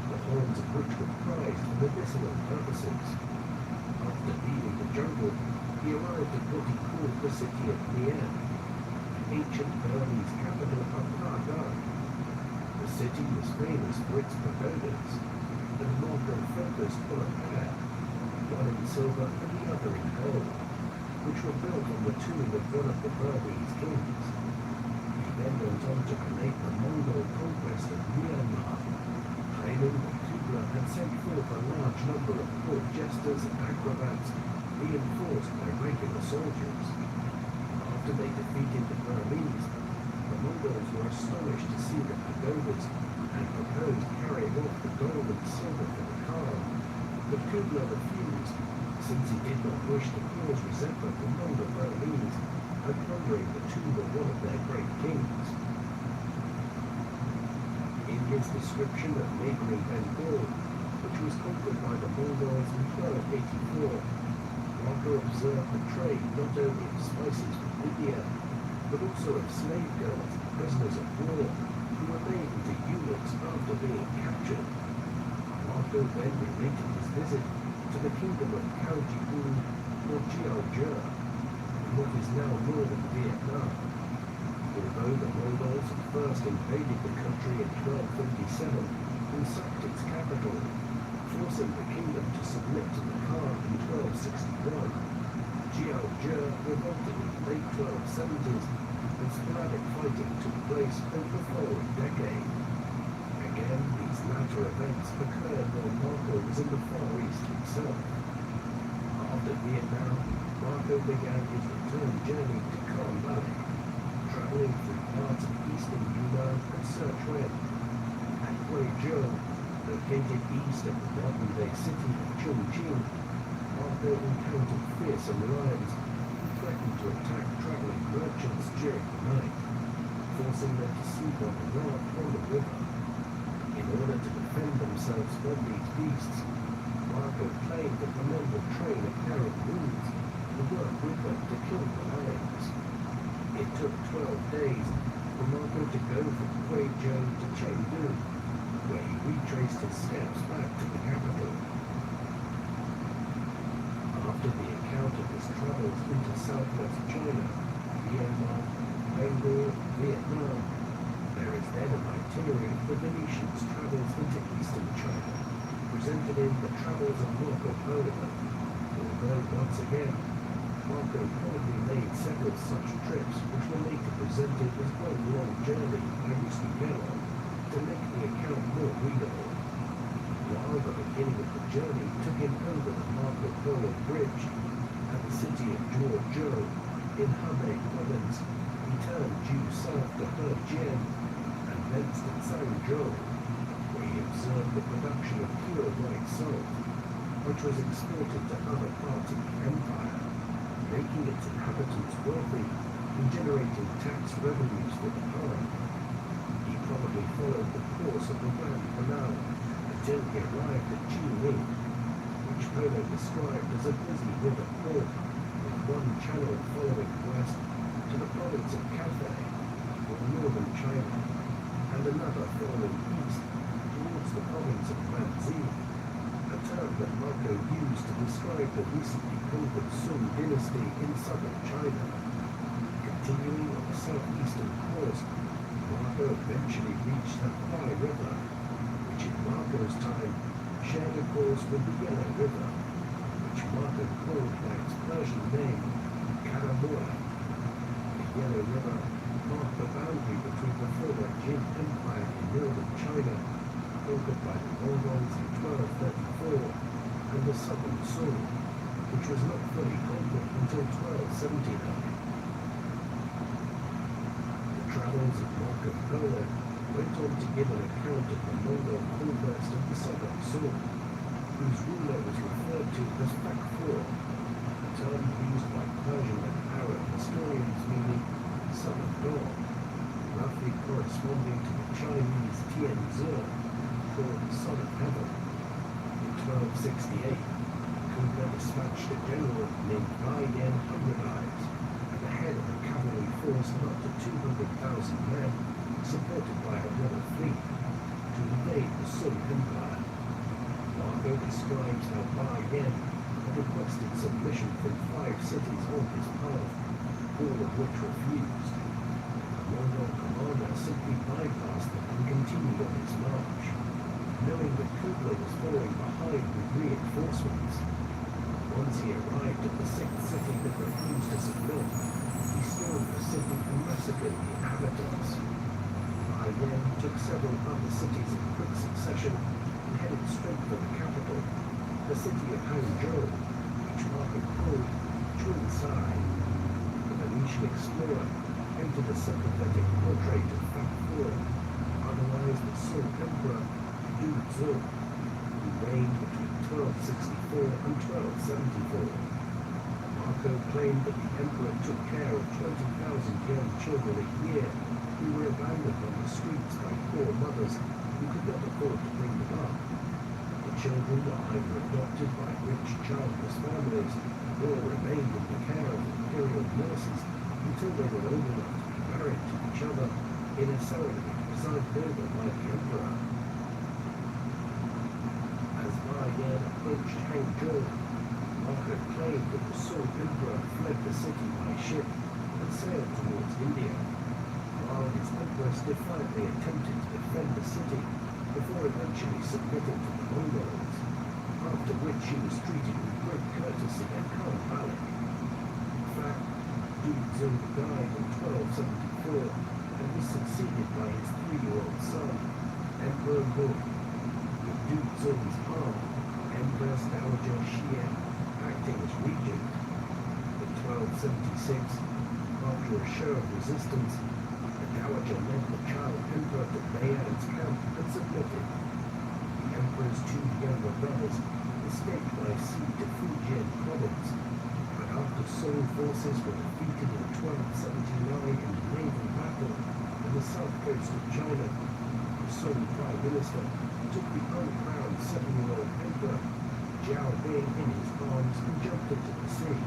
the horns of which were prized for medicinal purposes. After leaving the jungle, he arrived at what he called the city of Nian, the ancient Burmese capital of Nagar. The city was famous for its pagodas, and Marco focused on a pair, one in silver and the other in gold, which were built on the tomb of one of the Burmese kings. He then went on to relate the Mongol conquest of Myanmar, claiming that Kubla had sent forth a large number of court jesters and acrobats, reinforced by regular soldiers. After they defeated the Burmese, the Mongols were astonished to see the pagodas and proposed carrying off the gold and silver for the Khan, but Kubla refused, since he did not wish to cause resentment among the Burmese by plundering the tomb of one of their great kings. In his description of neighboring Bengal, which was conquered by the Mongols in 1284, Marco observed the trade not only of spices from India, but also of slave girls and prisoners of war who were made into eunuchs after being captured. Marco then related his visit to the kingdom of Kaojiu, or Jiaozhe, in what is now northern Vietnam. Although the Mongols had first invaded the country in 1257 and sacked its capital, forcing the kingdom to submit to the Khan in 1261, Jiaozhe revolted in the late 1270s, and sporadic fighting took place over the following decade. Again, these latter events occurred while Marco was in the Far East himself. After Vietnam, Marco began his return journey to Khan Valley, traveling through parts of eastern Yunnan and Sichuan. At Guizhou, located east of the modern-day city of Chongqing, Marco encountered fearsome lions who threatened to attack traveling merchants during the night, forcing them to sleep on the raft on the river. In order to defend themselves from these beasts, Marco claimed that the men would train a pair of wolves and work with them to kill the lions. It took 12 days for Marco to go from Guizhou to Chengdu, where he retraced his steps back to the capital. After the account of his travels into southwest China, Myanmar, Bengal, Vietnam, there is then an itinerary of the Venetians' travels into eastern China, presented in The Travels of Marco Polo, although once again, Marco probably made several such trips which were later presented as one long journey by Rustighello to make the account more readable. While the beginning of the journey took him over the Marco Polo Bridge at the city of Zhuozhou in Hebei province, he turned due south to Hejian and thence to Zhangzhou, where he observed the production of pure white salt, which was exported to other parts of the empire, making its inhabitants wealthy and generating tax revenues for the Khan. He probably followed the course of the Grand Canal until he arrived at Jining, which Polo described as a busy river port, with one channel following west to the province of Cathay, or northern China, and another following east towards the province of Manzi, a term that Marco used to describe the recently conquered Sung dynasty in southern China. Continuing on the southeastern course, Marco eventually reached the Pai River, which in Marco's time shared a course with the Yellow River, which Marco called by its Persian name, Karamura. The Yellow River marked the boundary between the former Jin Empire in northern China, conquered by the Mongols in 1234, and the southern Sung, which was not fully conquered until 1279. The travels of Marco Polo went on to give an account of the Mongol conquest of the southern Sung, whose ruler was referred to as Fakfur, a term used by Persian and Arab historians meaning son of God, roughly corresponding to the Chinese Tianzi, called son of heaven. In 1268, Kubla dispatched a general named Bai Yan Hundredives at the head of a cavalry force of up to 200,000 men, supported by a rebel fleet, to invade the Sung Empire. Marco describes how Bai Yan, a requested submission from 5 cities on his path, all of which refused. The Mongol commander simply bypassed them and continued on his march, knowing that Kublai was falling behind with reinforcements. Once he arrived at the 6th city that refused to submit, he stormed the city and massacred the inhabitants. Yen took several other cities in quick succession and headed straight for the capital, the city of Hangzhou, which Marco called Chunsai. The Venetian explorer painted a sympathetic portrait of Fat Four, otherwise the Song Emperor Du Zong, who reigned between 1264 and 1274. Marco claimed that the emperor took care of 20,000 young children a year who were abandoned on the streets by poor mothers who could not afford to bring them up. The children were either adopted by rich childless families or remained in the care of imperial nurses until they were old enough to be married to each other in a ceremony presided over by the emperor. As Yen approached Hangzhou, Marco claimed that the Song Emperor fled the city by ship and sailed towards India, while his empress defiantly attempted to defend the city before eventually submitting to the Mongols, after which she was treated with great courtesy and calm valor. In fact, Du Zong died in 1274 and was succeeded by his 3-year-old son, Emperor Mu. With Du Zong's aunt, Empress Dowager Xian, acting as regent. In 1276, after a show of resistance, the Dowager led the child emperor to Bayan's camp and submitted. The emperor's 2 younger brothers escaped by sea to Fujian province, but after Song forces were defeated in 1279 in a naval battle on the south coast of China, the Song prime minister took the uncrowned 7-year-old emperor Jiao Bing in his arms and jumped into the sea.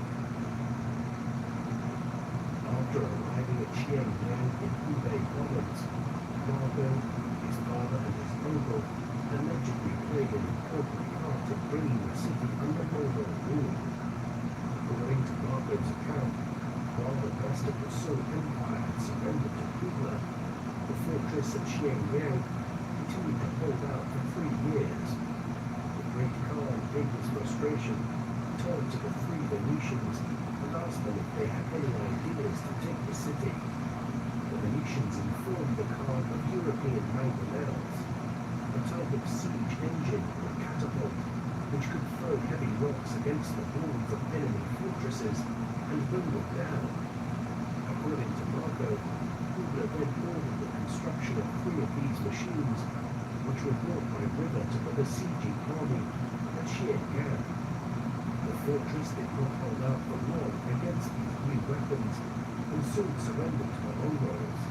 After arriving at Xiangyang in Hubei province, Marco, his father and his uncle allegedly played an important part in bringing the city under Mongol rule. According to Marco's account, while the rest of the Song Empire had surrendered to Kublai, the fortress at Xiangyang continued to hold out for 3 years. The Great Khan, in his frustration, turned to the 3 Venetians and asked them if they had any ideas to take the city. The Venetians informed the Khan of European mangonels, a type of siege engine or catapult which could throw heavy rocks against the walls of enemy fortresses and bring them down. According to Marco, Kublai then ordered the construction of 3 of these machines, which were brought by river to the besieging army at Xiangyang. The fortress did not hold out for long against these new weapons and soon surrendered to the Mongols.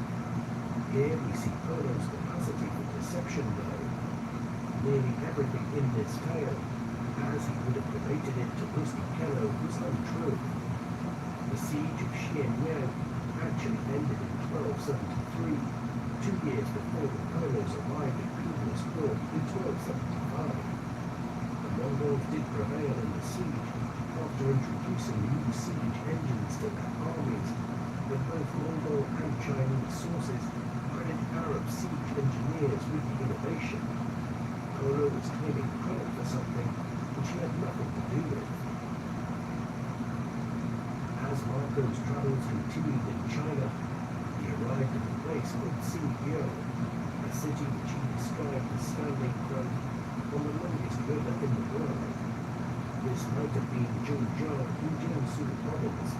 Here we see Polo's capacity for deception though. Nearly everything in this tale, as he would have related it to Rusty Kello, was untrue. The siege of Xiangyang actually ended in 1273, 2 years before the Polos arrived at Kublai's court in 1275. The Mongols did prevail in the siege after introducing new siege engines to their armies, but both Mongol and Chinese sources credit Arab siege engineers with the innovation. Polo was claiming credit for something which he had nothing to do with. As Marco's travels continued in China, he arrived at a place called Xinjiao, a city which he described as standing on the longest river in the world. This might have been Zhengzhou in Jiangsu province,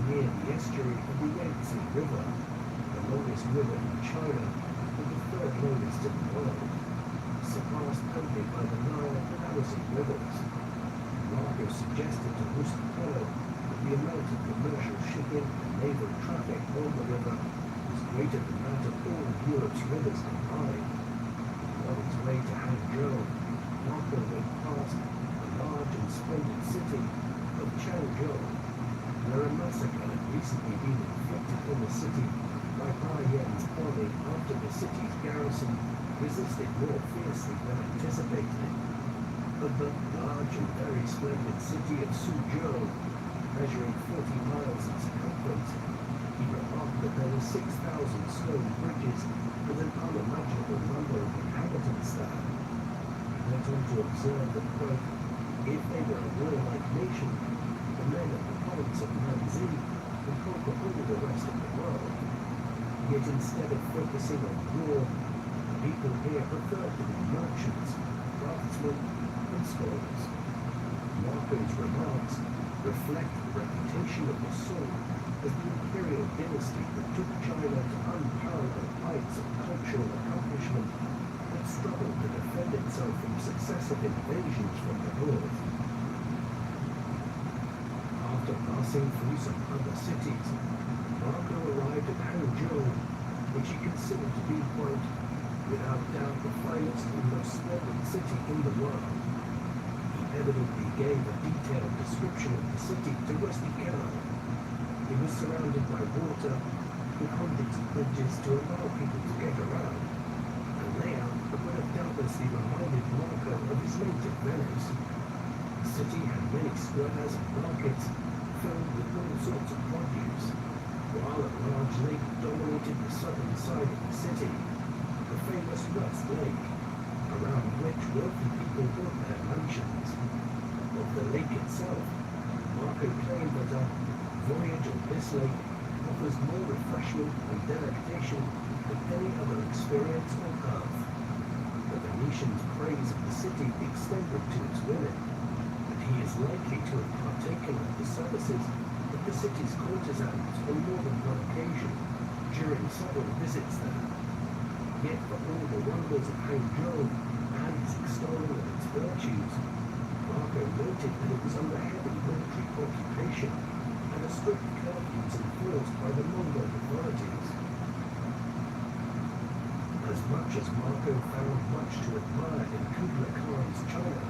near the estuary of the Yangtze River, the longest river in China and the 3rd longest in the world, surpassed only by the Nile and Amazon rivers. Marco suggested to Rusty Kello that the amount of commercial shipping and naval traffic on the river was greater than that of all Europe's rivers combined. On his way to Hangzhou, Marco went past the large and splendid city of Changzhou, where a massacre had recently been inflicted on the city by Yan's army after the city's garrison resisted more fiercely than anticipated. A discovered the large and very splendid city of Suzhou, measuring 40 miles in circumference. He remarked that there were 6,000 stone bridges and an unimaginable number of inhabitants there. He went on to observe that, quote, if they were a warlike nation, the men of the province of Nanzi would conquer all the rest of the world. Yet instead of focusing on war, the people here preferred to be merchants, craftsmen, and scholars. Marco's remarks reflect the reputation of the Song as the imperial dynasty that took China to unparalleled heights of cultural accomplishment and struggled to defend itself from successive invasions from the north. After passing through some other cities, Marco arrived at Hangzhou, which he considered to be, quote, without doubt the finest and most splendid city in the world. He evidently gave a detailed description of the city to Rusty Carroll. It was surrounded by water, with hundreds of bridges to allow people to get around, a layout that would have doubtlessly reminded Marco of his native Venice. The city had many squares and markets filled with all sorts of produce, while a large lake dominated the southern side of the city, the famous West Lake, around which wealthy people built their mansions. Of the lake itself, Marco claimed that a voyage on this lake offers more refreshment and delectation than any other experience on earth. The Venetians' praise of the city extended to its women, and he is likely to have partaken of the services of the city's courtesans on more than one occasion during several visits there. Yet for all the wonders of Hangzhou and his extolling of its virtues, Marco noted that it was under heavy military occupation and a strict curfews enforced by the Mongol authorities. As much as Marco found much to admire in Kublai Khan's China,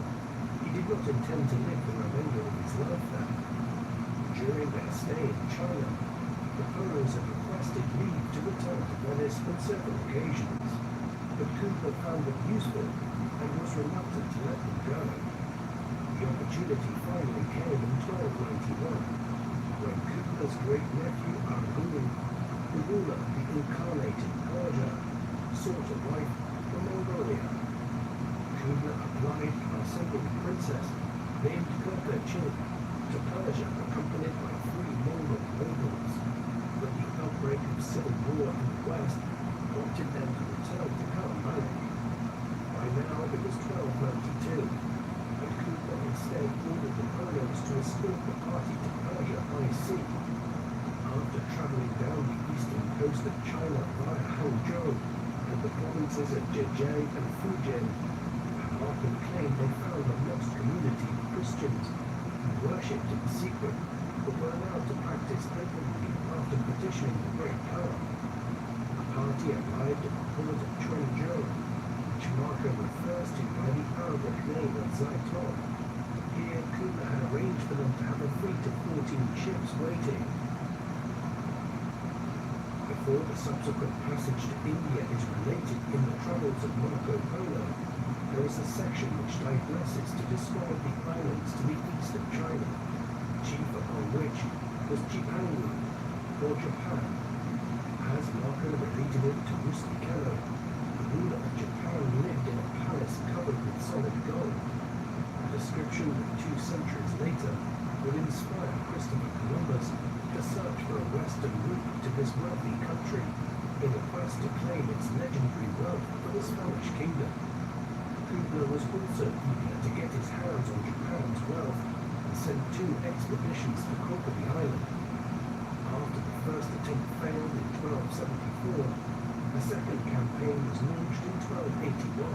he did not intend to live the remainder of his life there. During their stay in China, the Polos had requested leave to return to Venice on several occasions, but Kublai found it useful and was reluctant to let them go. The opportunity finally came in 1291, when Kublai's great-nephew Arghun, the ruler of the Incarnate in Persia, sought a wife from Mongolia. Kublai applied for a single princess named Kirkachin to Persia, accompanied by 3 Mongol nobles, but the outbreak of civil war in the west prompted them to return to Karamanli. By now it was 1292, and Kublai instead ordered the Polos to escort the party to Persia by sea. After traveling down the eastern coast of China via Hangzhou and the provinces of Zhejiang and Fujian, Marco claimed they found a lost community of Christians who worshipped in secret but were allowed to practice openly after petitioning the Great Power. The party arrived at the port of Quanzhou, which Marco refers to by the Arabic name of Zaiton. Here, Kublai had arranged for them to have a fleet of 14 ships waiting. Before the subsequent passage to India is related in the travels of Marco Polo, there is a section which digresses to describe the islands to the east of China, chief upon which was Jipangu, or Japan. As Marco related it to Rusty Carroll, the ruler of Japan lived in a palace covered with solid gold, a description that 2 centuries later would inspire Christopher Columbus to search for a western route to this wealthy country in a quest to claim its legendary wealth for the Spanish kingdom. Kublai was also eager to get his hands on Japan's wealth and sent 2 expeditions to conquer the island. After the first attempt failed in 1274, a second campaign was launched in 1281,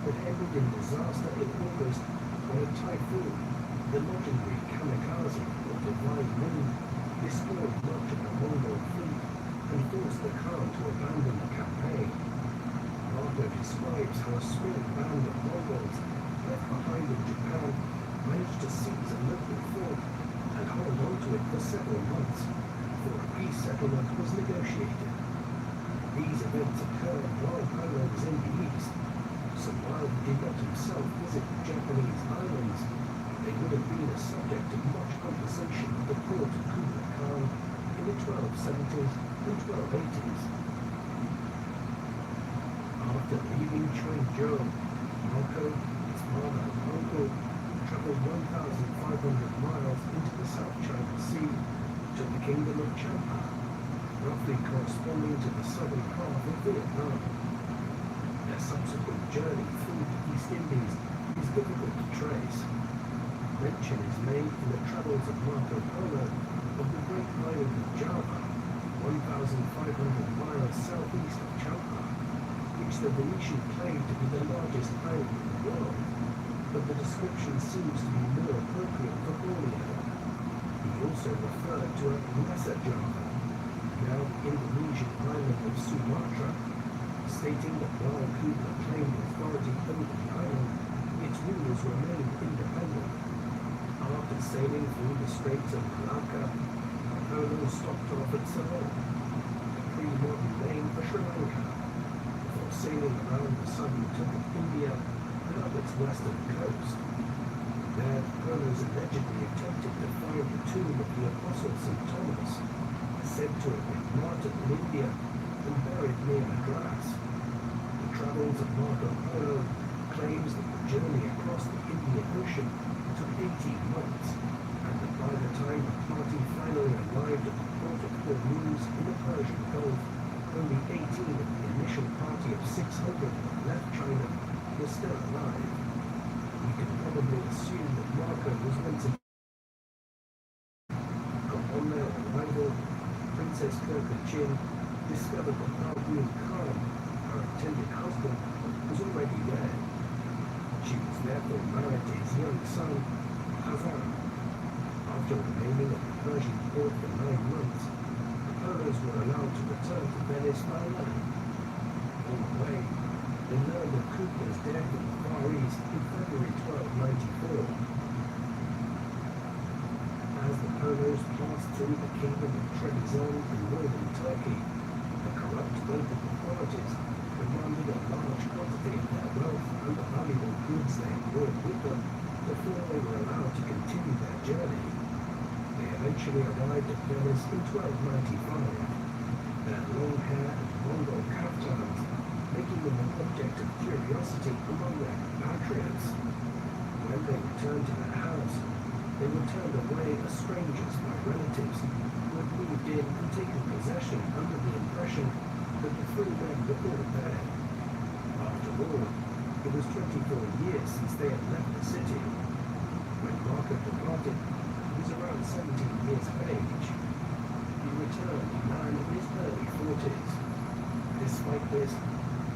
but ended in disaster in August when a typhoon, the legendary kamikaze or divine moon, destroyed much of the Mongol fleet and forced the Khan to abandon the campaign. Marco describes how a small band of Mongols left behind in Japan managed to seize a local fort and hold on to it for several months before a peace settlement was negotiated. These events occurred while Polo was in the east. To So while he did not himself visit the Japanese islands, they would have been a subject of much conversation at the court of Kublai Khan in the 1270s and 1280s. After leaving Changzhou, Marco, his father and uncle, traveled 1,500 miles into the South China Sea to the Kingdom of Champa, roughly corresponding to the southern half of Vietnam. Their subsequent journey through the East Indies is difficult to trace. Mention is made in the travels of Marco Polo of the great island of Java, 1,500 miles southeast of Champa, which the Venetian claimed to be the largest island in the world, but the description seems to be more appropriate for Borneo. He also referred to a lesser Java, now the Indonesian island of Sumatra, stating that while Kublai claimed authority over the island, its rulers remained independent. After sailing through the Straits of Malacca, Polo stopped off at Ceylon, the pre-modern name for Sri Lanka, before sailing around the southern tip of India and up its western coast. There, Polo's allegedly attempted to find the tomb of the Apostle St. Thomas, said to have been martyred in India and buried near Madras. The travels of Marco Polo claims that the journey across the Indian Ocean took 18 months, and that by the time the party finally arrived at the port of Hormuz in the Persian Gulf, only 18 of the initial party of 600 that left China were still alive. We can probably assume that Marco was once on their arrival. Princess Kirkachin discovered that Balguni Khan, her intended husband, was already there. She was therefore married to his young son, Hazan. After remaining at the Persian port for 9 months, the Polos were allowed to return to Venice by land. On the way, they learned of Kublai's death in the Far East in February 1294. As the Polos passed through the kingdom of Trebizond in northern Turkey, the corrupt local authorities demanded a large quantity of their wealth and the valuable goods they had brought with them before they were allowed to continue their journey. They eventually arrived at Venice in 1295. Their long hair and Mongol kaftans making them an object of curiosity among their compatriots. When they returned to their house, they were turned away as strangers by relatives who had moved in and taken possession under the impression that the three men were all there. After all, it was 24 years since they had left the city. When Marco departed, he was around 17 years of age. He returned a man in his early 40s. Despite this,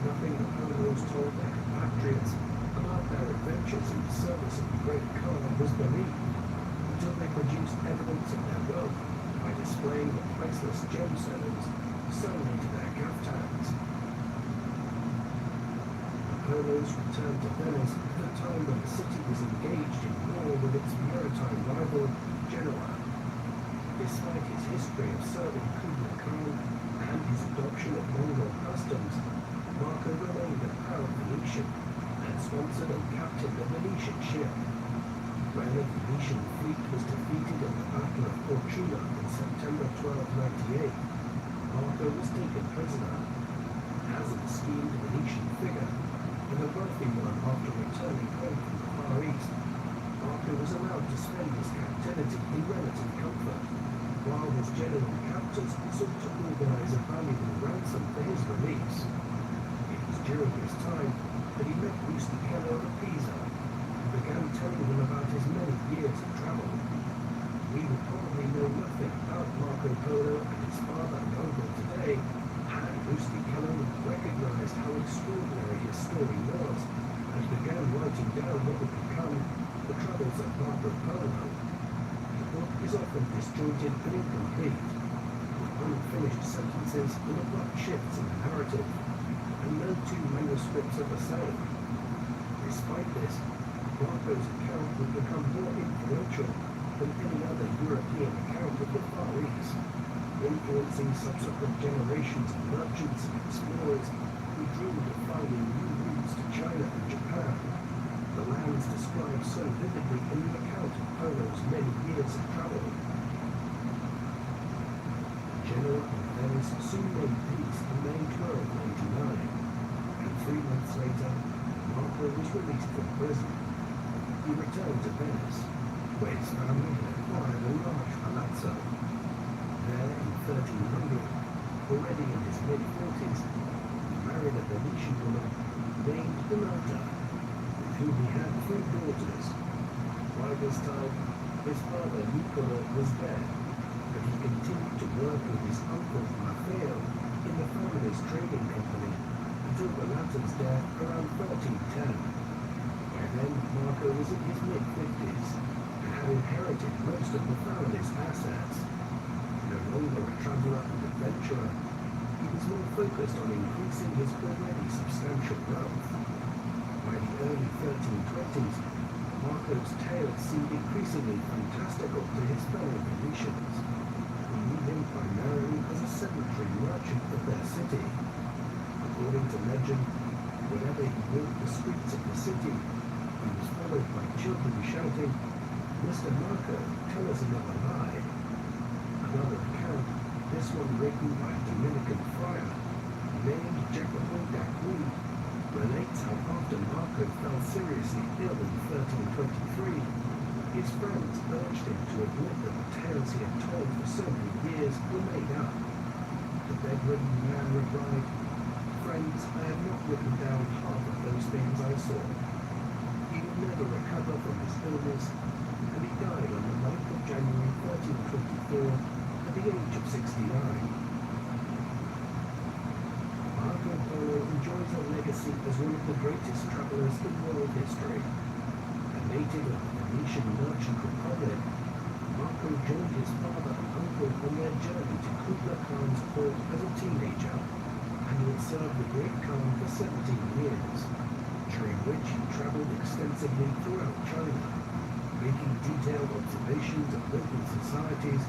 nothing the Polos told their compatriots about their adventures in the service of the Great Khan was believed, until they produced evidence of their wealth by displaying the priceless gemstones sewn into their kaftans. The Polos returned to Venice at a time when the city was engaged in war with its maritime rival, Genoa. Despite his history of serving Kublai Khan and his adoption of Mongol customs, Marco remained a proud Venetian and sponsored and captained a Venetian ship. When the Venetian fleet was defeated in the Battle of Fortuna in September 1298, Marco was taken prisoner. As an esteemed Venetian figure, and a wealthy one after returning home from the Far East, Marco was allowed to spend his captivity in relative comfort, while his Genoan captors sought to organize a valuable ransom for his release. It was during this time that he met Rustichello of Pisa, who began telling him about his many years of travel. We would probably know nothing about Marco Polo and his father and uncle today had Rustichello recognized how extraordinary his story was and began writing down what would become the travels of Marco Polo. The book is often disjointed and incomplete, with unfinished sentences and abrupt shifts in the narrative, and no two manuscripts are the same. Despite this, Marco's account would become more influential than any other European account of the Far East, influencing subsequent generations of merchants and explorers who dreamed of finding new routes to China. China and Japan. The lands described so vividly in the account of Polo's many years of travel. Genoa and Venice soon made peace in May 1299, and 3 months later, Marco was released from prison. He returned to Venice, where his family had acquired a large palazzo. There, in 1300, already in his mid-40s, he married a Venetian woman named Donata, with whom he had 3 daughters. By this time, his father Niccolo was dead, but he continued to work with his uncle Maffeo in the family's trading company until the latter's death around 1310. By then, Marco was in his mid-50s and had inherited most of the family's assets. No longer a traveller and adventurer, he was more focused on increasing his already substantial wealth. By the early 1320s, Marco's tales seemed increasingly fantastical to his fellow Venetians, who knew him primarily as a sedentary merchant of their city. According to legend, whenever he walked the streets of the city, he was followed by children shouting, "Mr. Marco, tell us another lie." Another account, this one written by a Dominican friar named Jacopo d'Acqui, relates how after Marco fell seriously ill in 1323, his friends urged him to admit that the tales he had told for so many years were made up. The bedridden man replied, "Friends, I have not written down half of those things I saw." He would never recover from his illness, and he died on the 9th of January 1324 at the age of 69. Marco Polo enjoys a legacy as one of the greatest travelers in world history. A native of the Venetian merchant republic, Marco joined his father and uncle on their journey to Kubla Khan's court as a teenager, and would serve the Great Khan for 17 years, during which he traveled extensively throughout China, making detailed observations of local societies,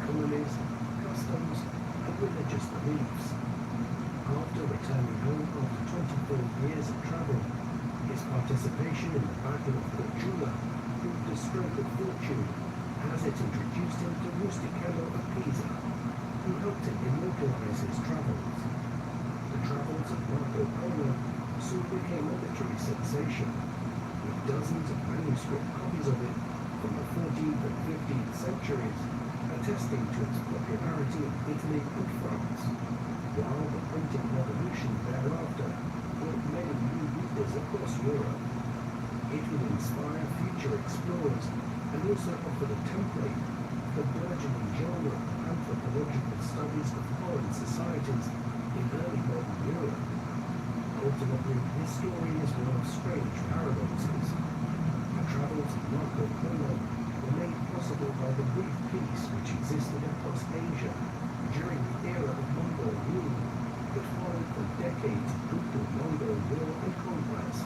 economies, customs, and religious beliefs. After returning home after 24 years of travel, his participation in the Battle of Cortula proved a stroke of fortune, as it introduced him to Rustichello of Pisa, who helped him immortalize his travels. The travels of Marco Polo soon became a literary sensation, with dozens of manuscript copies of it from the 14th and 15th centuries, attesting to its popularity in Italy and France, while the printing revolution thereafter brought many new readers across Europe. It would inspire future explorers and also offer the template for the burgeoning genre of anthropological studies of foreign societies in early modern Europe. Ultimately, his story is one of strange paradoxes. The travels of Marco Polo were made possible by the brief peace which existed across Asia during the era of Mongol rule, but followed from decades of brutal Mongol war and conquest.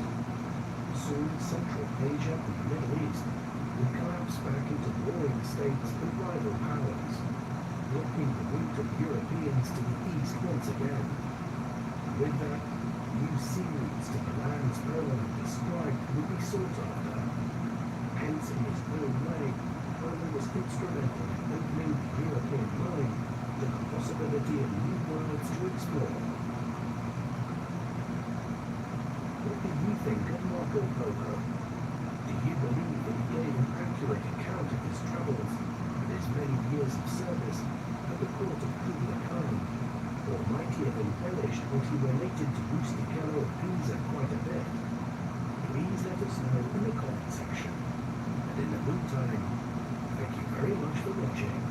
Soon, Central Asia and the Middle East would collapse back into warring states and rival powers, blocking the route of Europeans to the east once again. With that, new sea routes to the lands Polo had described would be sought after. Hence, in his own way, Polo was instrumental in opening the European mind to the possibility of new worlds to explore. What do you think of Marco Polo? Do you believe that he gave an accurate account of his travels and his many years of service at the court of Kubla Khan? Or might he have embellished what he related to Rustichello of Pisa quite a bit? Please let us know in the comment section. And in the meantime, thank you very much for watching.